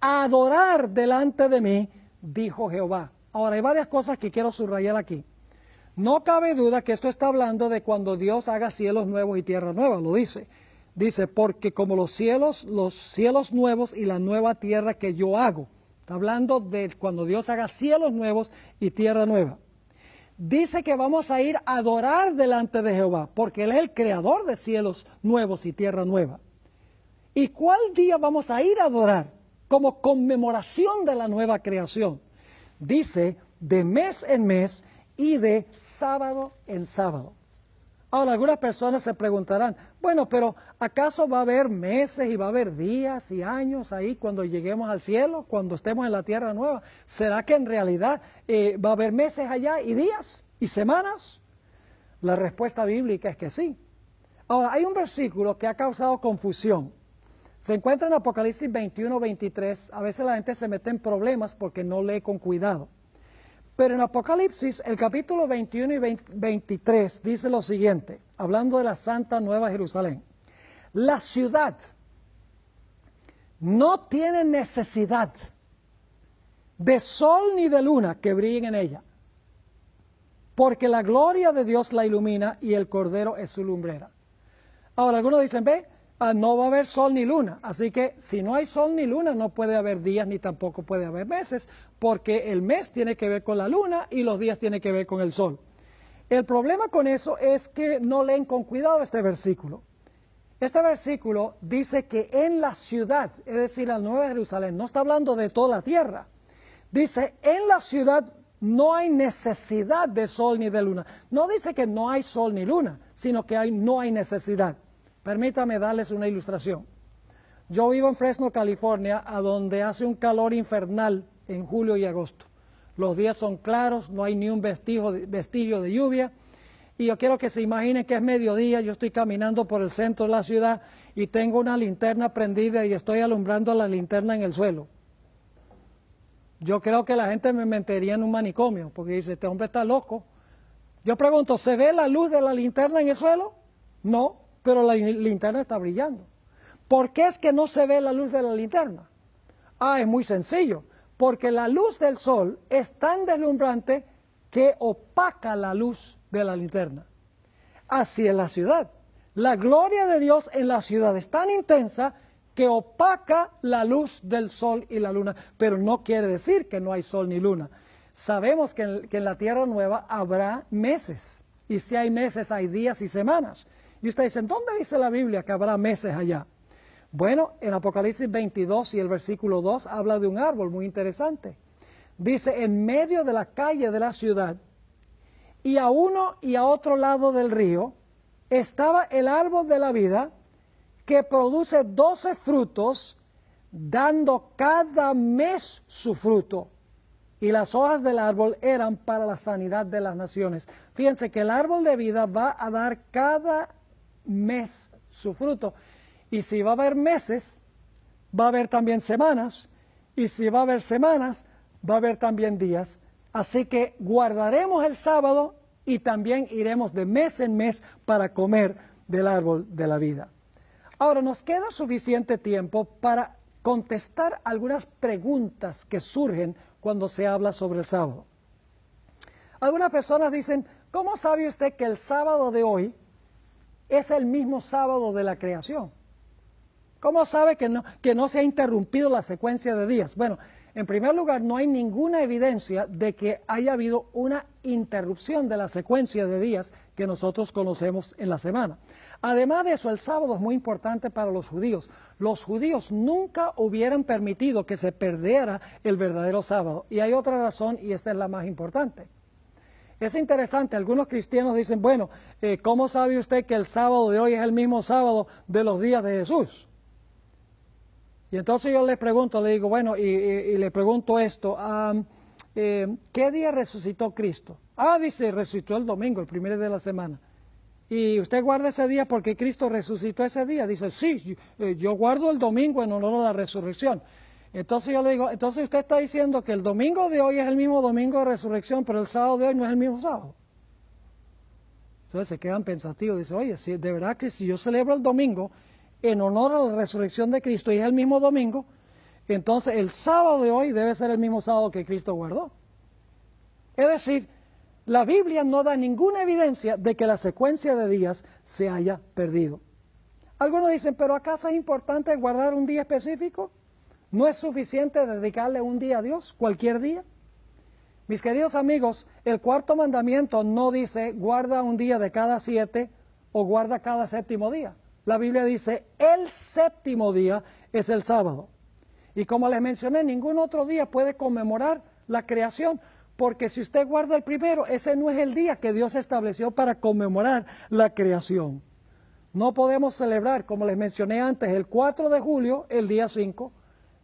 a adorar delante de mí, dijo Jehová. Ahora hay varias cosas que quiero subrayar aquí. No cabe duda que esto está hablando de cuando Dios haga cielos nuevos y tierra nueva, lo dice. Dice, porque como los cielos nuevos y la nueva tierra que yo hago. Está hablando de cuando Dios haga cielos nuevos y tierra nueva. Dice que vamos a ir a adorar delante de Jehová, porque Él es el creador de cielos nuevos y tierra nueva. ¿Y cuál día vamos a ir a adorar? Como conmemoración de la nueva creación. Dice, de mes en mes y de sábado en sábado. Ahora, algunas personas se preguntarán, bueno, pero ¿acaso va a haber meses y va a haber días y años ahí cuando lleguemos al cielo, cuando estemos en la tierra nueva? ¿Será que en realidad va a haber meses allá y días y semanas? La respuesta bíblica es que sí. Ahora, hay un versículo que ha causado confusión. Se encuentra en Apocalipsis 21, 23. A veces la gente se mete en problemas porque no lee con cuidado. Pero en Apocalipsis, el capítulo 21 y 23 dice lo siguiente, hablando de la Santa Nueva Jerusalén. La ciudad no tiene necesidad de sol ni de luna que brillen en ella, porque la gloria de Dios la ilumina y el Cordero es su lumbrera. Ahora, algunos dicen, no va a haber sol ni luna, así que si no hay sol ni luna no puede haber días ni tampoco puede haber meses, porque el mes tiene que ver con la luna y los días tienen que ver con el sol. El problema con eso es que no leen con cuidado este versículo. Este versículo dice que en la ciudad, es decir, la Nueva Jerusalén, no está hablando de toda la tierra, dice en la ciudad no hay necesidad de sol ni de luna. No dice que no hay sol ni luna, sino que no hay necesidad. Permítame darles una ilustración. Yo vivo en Fresno, California, a donde hace un calor infernal en julio y agosto. Los días son claros, no hay ni un vestigio de lluvia. Y yo quiero que se imaginen que es mediodía, yo estoy caminando por el centro de la ciudad y tengo una linterna prendida y estoy alumbrando la linterna en el suelo. Yo creo que la gente me metería en un manicomio, porque dice, este hombre está loco. Yo pregunto, ¿se ve la luz de la linterna en el suelo? No. Pero la linterna está brillando. ¿Por qué es que no se ve la luz de la linterna? Es muy sencillo. Porque la luz del sol es tan deslumbrante que opaca la luz de la linterna. Así es la ciudad. La gloria de Dios en la ciudad es tan intensa que opaca la luz del sol y la luna. Pero no quiere decir que no hay sol ni luna. Sabemos que en la tierra nueva habrá meses. Y si hay meses, hay días y semanas. Y ustedes dicen, ¿dónde dice la Biblia que habrá meses allá? Bueno, en Apocalipsis 22 y el versículo 2 habla de un árbol muy interesante. Dice, en medio de la calle de la ciudad y a uno y a otro lado del río estaba el árbol de la vida que produce 12 frutos, dando cada mes su fruto. y las hojas del árbol eran para la sanidad de las naciones. Fíjense que el árbol de vida va a dar cada mes su fruto. Y si va a haber meses, va a haber también semanas. Y si va a haber semanas, va a haber también días. Así que guardaremos el sábado y también iremos de mes en mes para comer del árbol de la vida. Ahora, nos queda suficiente tiempo para contestar algunas preguntas que surgen cuando se habla sobre el sábado. Algunas personas dicen, ¿cómo sabe usted que el sábado de hoy es el mismo sábado de la creación? ¿Cómo sabe que no se ha interrumpido la secuencia de días? Bueno, en primer lugar, no hay ninguna evidencia de que haya habido una interrupción de la secuencia de días que nosotros conocemos en la semana. Además de eso, el sábado es muy importante para los judíos. Los judíos nunca hubieran permitido que se perdiera el verdadero sábado. Y hay otra razón, y esta es la más importante. Es interesante, algunos cristianos dicen, bueno, ¿cómo sabe usted que el sábado de hoy es el mismo sábado de los días de Jesús? Y entonces yo les pregunto, le digo, bueno, y le pregunto esto, ¿qué día resucitó Cristo? Dice, resucitó el domingo, el primer día de la semana. ¿Y usted guarda ese día porque Cristo resucitó ese día? Dice, sí, yo guardo el domingo en honor a la resurrección. Entonces yo le digo, entonces usted está diciendo que el domingo de hoy es el mismo domingo de resurrección, pero el sábado de hoy no es el mismo sábado. Entonces se quedan pensativos, dicen, oye, si de verdad que si yo celebro el domingo en honor a la resurrección de Cristo y es el mismo domingo, entonces el sábado de hoy debe ser el mismo sábado que Cristo guardó. Es decir, la Biblia no da ninguna evidencia de que la secuencia de días se haya perdido. Algunos dicen, ¿pero acaso es importante guardar un día específico? ¿No es suficiente dedicarle un día a Dios, cualquier día? Mis queridos amigos, el cuarto mandamiento no dice guarda un día de cada 7 o guarda cada séptimo día. La Biblia dice, el séptimo día es el sábado. Y como les mencioné, ningún otro día puede conmemorar la creación, porque si usted guarda el primero, ese no es el día que Dios estableció para conmemorar la creación. No podemos celebrar, como les mencioné antes, el 4 de julio, el día 5,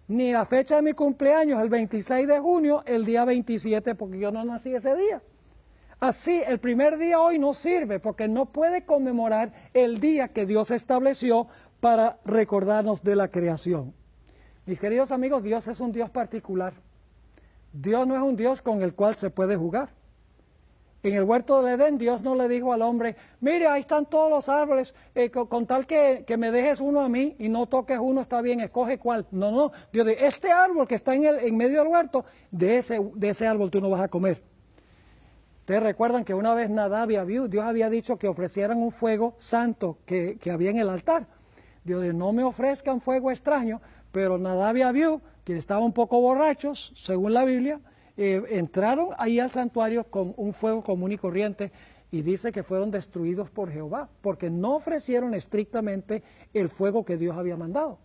ni la fecha de mi cumpleaños, el 26 de junio, el día 27, porque yo no nací ese día. Así, el primer día hoy no sirve porque no puede conmemorar el día que Dios estableció para recordarnos de la creación. Mis queridos amigos, Dios es un Dios particular. Dios no es un Dios con el cual se puede jugar. En el huerto del Edén, Dios no le dijo al hombre, mire, ahí están todos los árboles, con tal que me dejes uno a mí y no toques uno, está bien, escoge cuál. No, Dios dice, este árbol que está en medio del huerto, de ese árbol tú no vas a comer. Ustedes recuerdan que una vez Nadab y Abiú, Dios había dicho que ofrecieran un fuego santo que había en el altar. Dios dijo, no me ofrezcan fuego extraño, pero Nadab y Abiú, quienes estaban un poco borrachos, según la Biblia, entraron ahí al santuario con un fuego común y corriente y dice que fueron destruidos por Jehová, porque no ofrecieron estrictamente el fuego que Dios había mandado.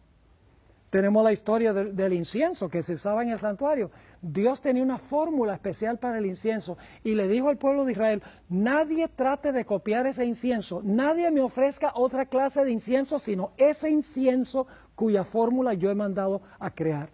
Tenemos la historia del incienso que se usaba en el santuario. Dios tenía una fórmula especial para el incienso y le dijo al pueblo de Israel, nadie trate de copiar ese incienso, nadie me ofrezca otra clase de incienso, sino ese incienso cuya fórmula yo he mandado a crear.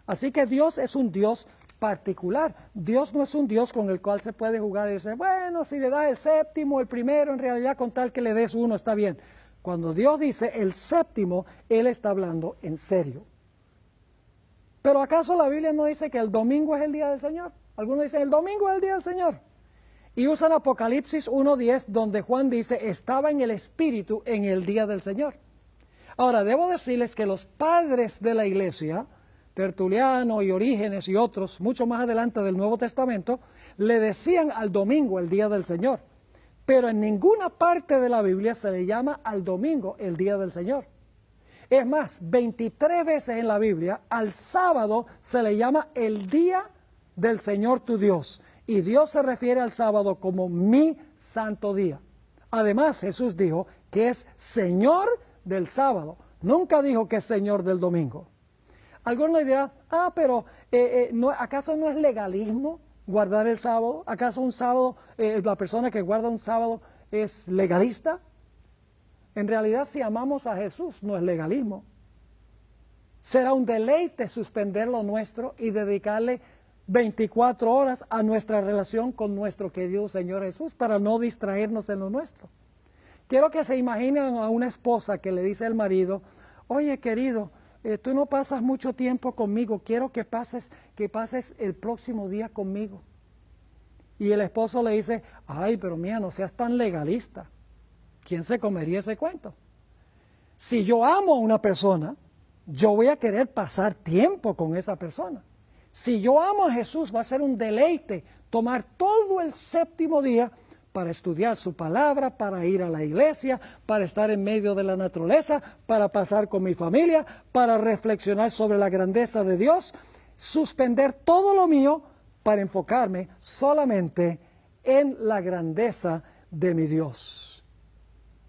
Así que Dios es un Dios particular. Dios no es un Dios con el cual se puede jugar y decir, bueno, si le das el séptimo, el primero, en realidad con tal que le des uno está bien. Cuando Dios dice el séptimo, Él está hablando en serio. ¿Pero acaso la Biblia no dice que el domingo es el día del Señor? Algunos dicen, el domingo es el día del Señor. Y usan Apocalipsis 1:10, donde Juan dice, estaba en el Espíritu en el día del Señor. Ahora, debo decirles que los padres de la iglesia, Tertuliano y Orígenes y otros, mucho más adelante del Nuevo Testamento, le decían al domingo el día del Señor. Pero en ninguna parte de la Biblia se le llama al domingo el día del Señor. Es más, 23 veces en la Biblia al sábado se le llama el día del Señor tu Dios. Y Dios se refiere al sábado como mi santo día. Además, Jesús dijo que es Señor del sábado. Nunca dijo que es Señor del domingo. Algunos dirán, pero ¿acaso no es legalismo guardar el sábado? ¿Acaso un sábado, la persona que guarda un sábado es legalista? En realidad, si amamos a Jesús, no es legalismo. Será un deleite suspender lo nuestro y dedicarle 24 horas a nuestra relación con nuestro querido Señor Jesús para no distraernos en lo nuestro. Quiero que se imaginen a una esposa que le dice al marido, oye querido, tú no pasas mucho tiempo conmigo, quiero que pases el próximo día conmigo. Y el esposo le dice, ay, pero mía, no seas tan legalista. ¿Quién se comería ese cuento? Si yo amo a una persona, yo voy a querer pasar tiempo con esa persona. Si yo amo a Jesús, va a ser un deleite tomar todo el séptimo día para estudiar su palabra, para ir a la iglesia, para estar en medio de la naturaleza, para pasar con mi familia, para reflexionar sobre la grandeza de Dios, suspender todo lo mío para enfocarme solamente en la grandeza de mi Dios.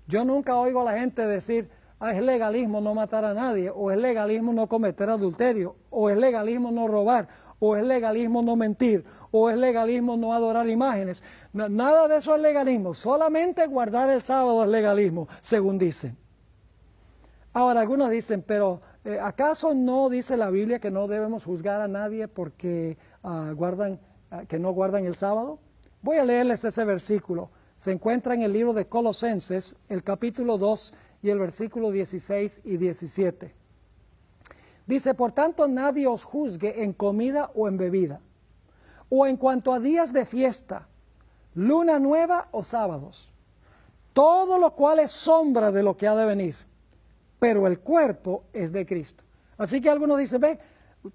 Yo nunca oigo a la gente decir, es legalismo no matar a nadie, o es legalismo no cometer adulterio, o es legalismo no robar, o es legalismo no mentir, o es legalismo no adorar imágenes. Nada de eso es legalismo, solamente guardar el sábado es legalismo, según dicen. Ahora, algunos dicen, pero ¿acaso no dice la Biblia que no debemos juzgar a nadie porque que no guardan el sábado? Voy a leerles ese versículo. Se encuentra en el libro de Colosenses, el capítulo 2 y el versículo 16 y 17. Dice, por tanto, nadie os juzgue en comida o en bebida, o en cuanto a días de fiesta, luna nueva o sábados, todo lo cual es sombra de lo que ha de venir, pero el cuerpo es de Cristo. Así que algunos dicen, ve,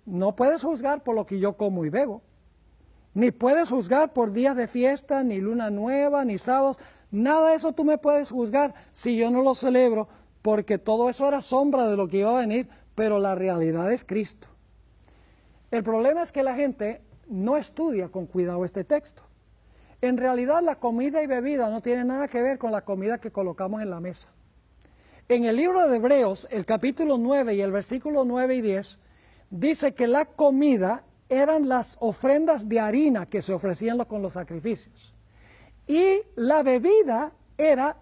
no puedes juzgar por lo que yo como y bebo, ni puedes juzgar por días de fiesta, ni luna nueva, ni sábados, nada de eso tú me puedes juzgar si yo no lo celebro, porque todo eso era sombra de lo que iba a venir, pero la realidad es Cristo. El problema es que la gente no estudia con cuidado este texto. En realidad la comida y bebida no tiene nada que ver con la comida que colocamos en la mesa. En el libro de Hebreos, el capítulo 9 y el versículo 9 y 10, dice que la comida eran las ofrendas de harina que se ofrecían con los sacrificios. Y la bebida era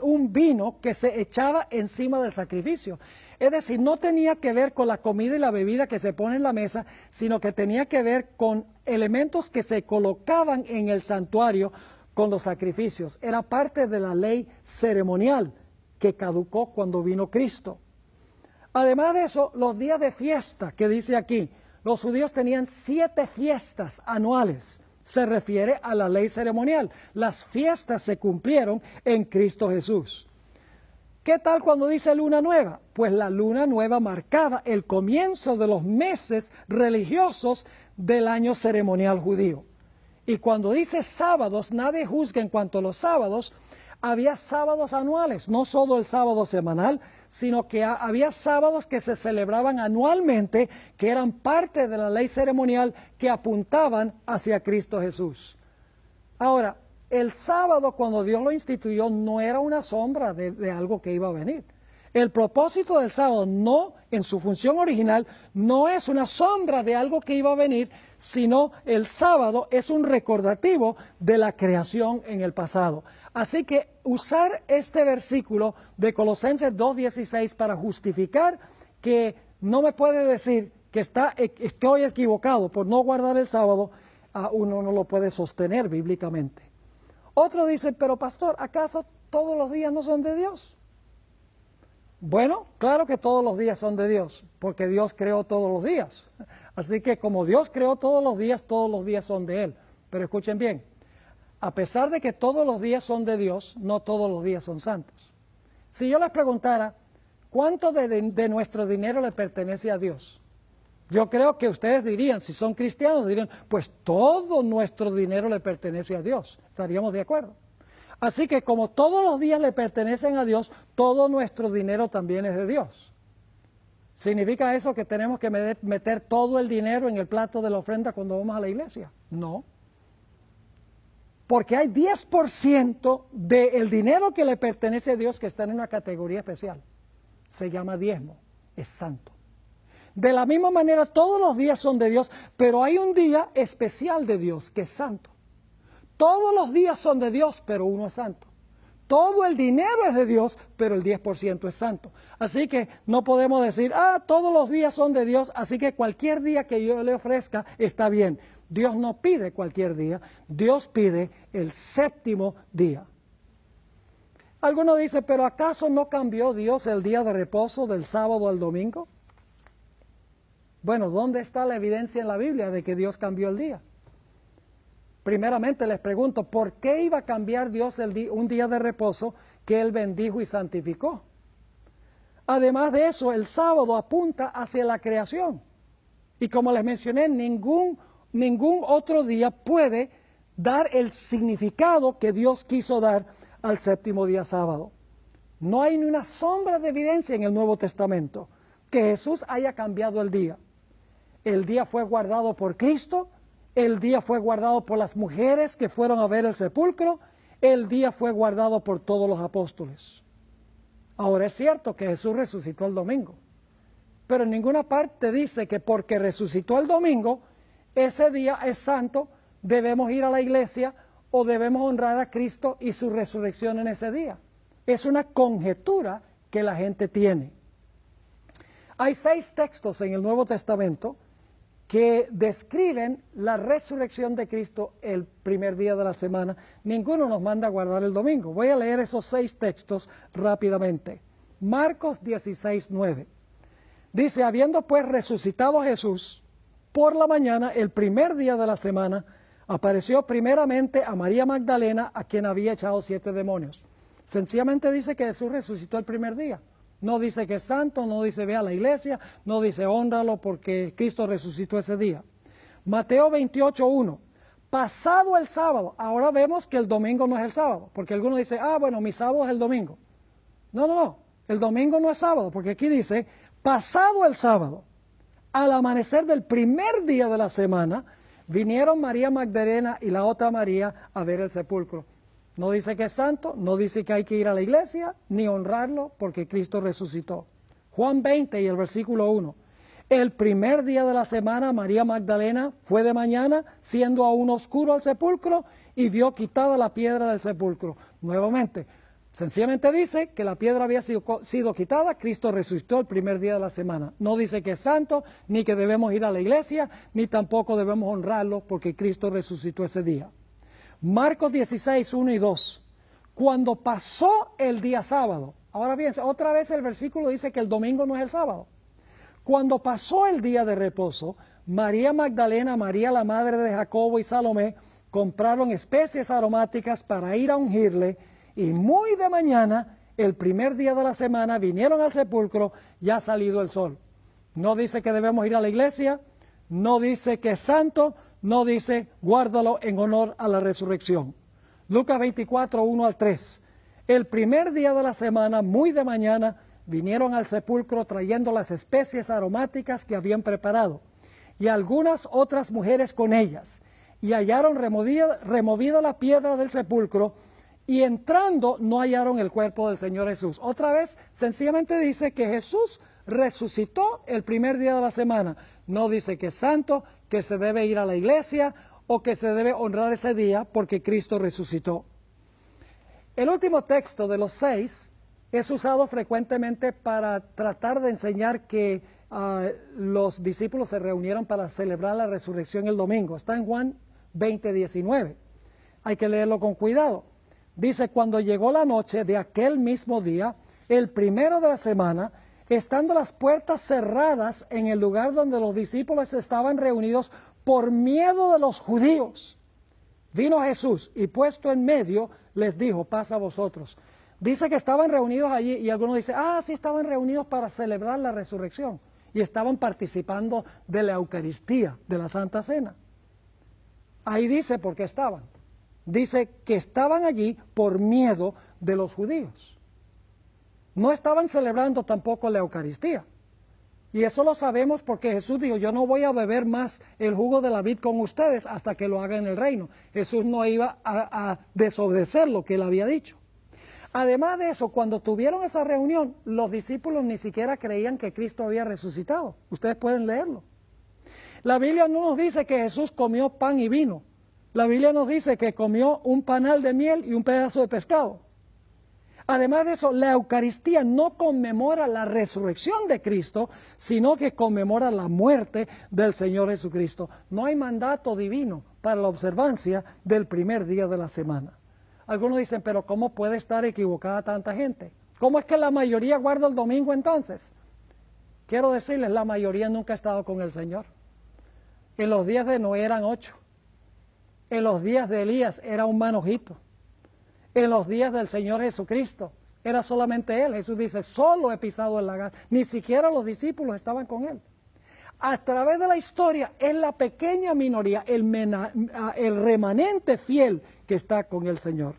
un vino que se echaba encima del sacrificio. Es decir, no tenía que ver con la comida y la bebida que se pone en la mesa, sino que tenía que ver con elementos que se colocaban en el santuario con los sacrificios. Era parte de la ley ceremonial que caducó cuando vino Cristo. Además de eso, los días de fiesta que dice aquí, los judíos tenían 7 fiestas anuales. Se refiere a la ley ceremonial. Las fiestas se cumplieron en Cristo Jesús. ¿Qué tal cuando dice luna nueva? Pues la luna nueva marcaba el comienzo de los meses religiosos del año ceremonial judío. Y cuando dice sábados, nadie juzga en cuanto a los sábados. Había sábados anuales, no solo el sábado semanal, sino que había sábados que se celebraban anualmente, que eran parte de la ley ceremonial que apuntaban hacia Cristo Jesús. Ahora, el sábado, cuando Dios lo instituyó, no era una sombra de algo que iba a venir. El propósito del sábado, no en su función original, no es una sombra de algo que iba a venir, sino el sábado es un recordativo de la creación en el pasado. Así que usar este versículo de Colosenses 2:16 para justificar que no me puede decir que estoy equivocado por no guardar el sábado, uno no lo puede sostener bíblicamente. Otro dice, pero pastor, ¿acaso todos los días no son de Dios? Bueno, claro que todos los días son de Dios, porque Dios creó todos los días. Así que como Dios creó todos los días son de Él. Pero escuchen bien, a pesar de que todos los días son de Dios, no todos los días son santos. Si yo les preguntara, ¿cuánto de nuestro dinero le pertenece a Dios? Yo creo que ustedes dirían, si son cristianos, dirían, pues todo nuestro dinero le pertenece a Dios. Estaríamos de acuerdo. Así que como todos los días le pertenecen a Dios, todo nuestro dinero también es de Dios. ¿Significa eso que tenemos que meter todo el dinero en el plato de la ofrenda cuando vamos a la iglesia? No. Porque hay 10% del dinero que le pertenece a Dios que está en una categoría especial. Se llama diezmo, es santo. De la misma manera, todos los días son de Dios, pero hay un día especial de Dios que es santo. Todos los días son de Dios, pero uno es santo. Todo el dinero es de Dios, pero el 10% es santo. Así que no podemos decir, todos los días son de Dios, así que cualquier día que yo le ofrezca está bien. Dios no pide cualquier día, Dios pide el séptimo día. Alguno dice, pero ¿acaso no cambió Dios el día de reposo del sábado al domingo? Bueno, ¿dónde está la evidencia en la Biblia de que Dios cambió el día? Primeramente les pregunto, ¿por qué iba a cambiar Dios un día de reposo que Él bendijo y santificó? Además de eso, el sábado apunta hacia la creación. Y como les mencioné, ningún otro día puede dar el significado que Dios quiso dar al séptimo día sábado. No hay ni una sombra de evidencia en el Nuevo Testamento que Jesús haya cambiado el día. El día fue guardado por Cristo, el día fue guardado por las mujeres que fueron a ver el sepulcro, el día fue guardado por todos los apóstoles. Ahora es cierto que Jesús resucitó el domingo, pero en ninguna parte dice que porque resucitó el domingo, ese día es santo, debemos ir a la iglesia o debemos honrar a Cristo y su resurrección en ese día. Es una conjetura que la gente tiene. Hay 6 textos en el Nuevo Testamento que describen la resurrección de Cristo el primer día de la semana. Ninguno nos manda a guardar el domingo. Voy a leer esos 6 textos rápidamente. Marcos 16:9. Dice, habiendo pues resucitado Jesús, por la mañana, el primer día de la semana, apareció primeramente a María Magdalena, a quien había echado 7 demonios. Sencillamente dice que Jesús resucitó el primer día. No dice que es santo, no dice ve a la iglesia, no dice hónralo porque Cristo resucitó ese día. Mateo 28:1. Pasado el sábado, ahora vemos que el domingo no es el sábado, porque algunos dicen, bueno, mi sábado es el domingo. No, el domingo no es sábado, porque aquí dice, pasado el sábado, al amanecer del primer día de la semana, vinieron María Magdalena y la otra María a ver el sepulcro. No dice que es santo, no dice que hay que ir a la iglesia, ni honrarlo, porque Cristo resucitó. Juan 20 y el versículo 1. El primer día de la semana, María Magdalena fue de mañana, siendo aún oscuro al sepulcro, y vio quitada la piedra del sepulcro. Nuevamente, sencillamente dice que la piedra había sido quitada, Cristo resucitó el primer día de la semana. No dice que es santo, ni que debemos ir a la iglesia, ni tampoco debemos honrarlo, porque Cristo resucitó ese día. Marcos 16:1 y 2. Cuando pasó el día sábado, ahora bien, otra vez el versículo dice que el domingo no es el sábado. Cuando pasó el día de reposo, María Magdalena, María la madre de Jacobo y Salomé compraron especies aromáticas para ir a ungirle, y muy de mañana, el primer día de la semana, vinieron al sepulcro ya salido el sol. No dice que debemos ir a la iglesia, no dice que es santo, no dice guárdalo en honor a la resurrección. Lucas 24:1 al 3. El primer día de la semana, muy de mañana, vinieron al sepulcro trayendo las especies aromáticas que habían preparado, y algunas otras mujeres con ellas, y hallaron removida la piedra del sepulcro, y entrando no hallaron el cuerpo del Señor Jesús. Otra vez, sencillamente dice que Jesús resucitó el primer día de la semana. No dice que es santo, que se debe ir a la iglesia o que se debe honrar ese día porque Cristo resucitó. El último texto de los 6 es usado frecuentemente para tratar de enseñar que los discípulos se reunieron para celebrar la resurrección el domingo. Está en Juan 20:19. Hay que leerlo con cuidado. Dice, cuando llegó la noche de aquel mismo día, el primero de la semana, estando las puertas cerradas en el lugar donde los discípulos estaban reunidos por miedo de los judíos, vino Jesús y puesto en medio les dijo, paz a vosotros. Dice que estaban reunidos allí y algunos dicen, sí estaban reunidos para celebrar la resurrección y estaban participando de la Eucaristía, de la Santa Cena. Ahí dice por qué estaban. Dice que estaban allí por miedo de los judíos. No estaban celebrando tampoco la Eucaristía. Y eso lo sabemos porque Jesús dijo, yo no voy a beber más el jugo de la vid con ustedes hasta que lo haga en el reino. Jesús no iba a desobedecer lo que él había dicho. Además de eso, cuando tuvieron esa reunión, los discípulos ni siquiera creían que Cristo había resucitado. Ustedes pueden leerlo. La Biblia no nos dice que Jesús comió pan y vino. La Biblia nos dice que comió un panal de miel y un pedazo de pescado. Además de eso, la Eucaristía no conmemora la resurrección de Cristo, sino que conmemora la muerte del Señor Jesucristo. No hay mandato divino para la observancia del primer día de la semana. Algunos dicen, pero ¿cómo puede estar equivocada tanta gente? ¿Cómo es que la mayoría guarda el domingo entonces? Quiero decirles, la mayoría nunca ha estado con el Señor. En los días de Noé eran 8. En los días de Elías era un manojito. En los días del Señor Jesucristo era solamente Él. Jesús dice, solo he pisado el lagar. Ni siquiera los discípulos estaban con Él. A través de la historia es la pequeña minoría, el remanente fiel que está con el Señor.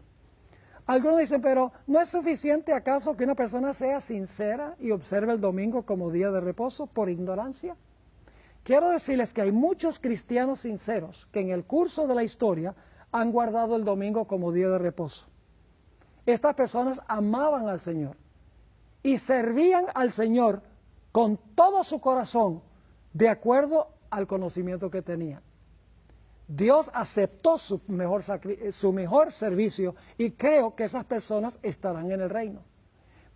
Algunos dicen, pero ¿no es suficiente acaso que una persona sea sincera y observe el domingo como día de reposo por ignorancia? Quiero decirles que hay muchos cristianos sinceros que en el curso de la historia han guardado el domingo como día de reposo. Estas personas amaban al Señor y servían al Señor con todo su corazón de acuerdo al conocimiento que tenían. Dios aceptó su mejor servicio y creo que esas personas estarán en el reino.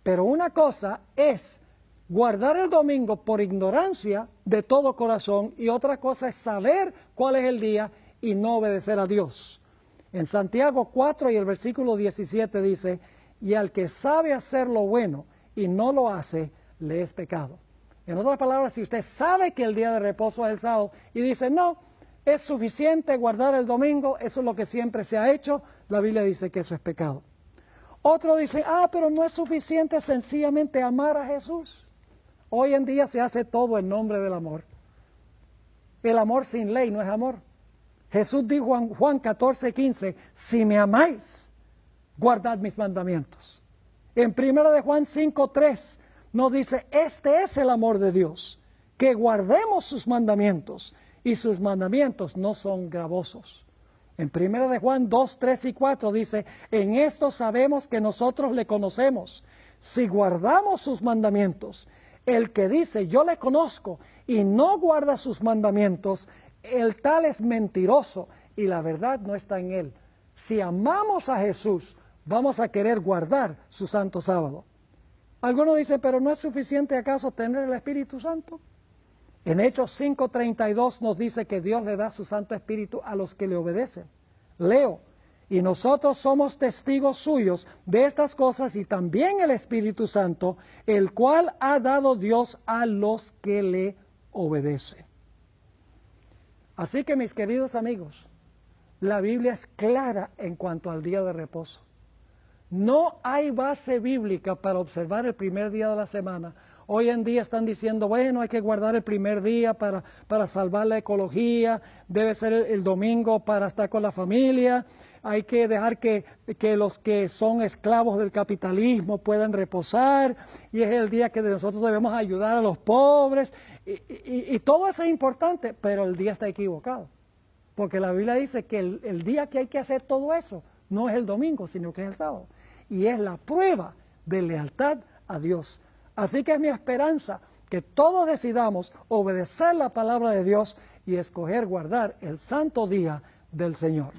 Pero una cosa es guardar el domingo por ignorancia de todo corazón y otra cosa es saber cuál es el día y no obedecer a Dios. En Santiago 4 y el versículo 17 dice, y al que sabe hacer lo bueno y no lo hace, le es pecado. En otras palabras, si usted sabe que el día de reposo es el sábado y dice, no, es suficiente guardar el domingo, eso es lo que siempre se ha hecho, la Biblia dice que eso es pecado. Otro dice, pero no es suficiente sencillamente amar a Jesús. Hoy en día se hace todo en nombre del amor. El amor sin ley no es amor. Jesús dijo en Juan 14:15, si me amáis, guardad mis mandamientos. En 1 de Juan 5:3 nos dice, este es el amor de Dios, que guardemos sus mandamientos, y sus mandamientos no son gravosos. En 1 de Juan 2, 3 y 4 dice, en esto sabemos que nosotros le conocemos, si guardamos sus mandamientos. El que dice, yo le conozco, y no guarda sus mandamientos, el tal es mentiroso, y la verdad no está en él. Si amamos a Jesús, vamos a querer guardar su santo sábado. Algunos dicen, pero ¿no es suficiente acaso tener el Espíritu Santo? En Hechos 5:32 nos dice que Dios le da su Santo Espíritu a los que le obedecen. Leo, y nosotros somos testigos suyos de estas cosas y también el Espíritu Santo, el cual ha dado Dios a los que le obedecen. Así que mis queridos amigos, la Biblia es clara en cuanto al día de reposo. No hay base bíblica para observar el primer día de la semana. Hoy en día están diciendo, bueno, hay que guardar el primer día para salvar la ecología, debe ser el domingo para estar con la familia, hay que dejar que los que son esclavos del capitalismo puedan reposar, y es el día que nosotros debemos ayudar a los pobres, y todo eso es importante, pero el día está equivocado, porque la Biblia dice que el día que hay que hacer todo eso no es el domingo, sino que es el sábado, y es la prueba de lealtad a Dios. Así que es mi esperanza que todos decidamos obedecer la palabra de Dios y escoger guardar el santo día del Señor.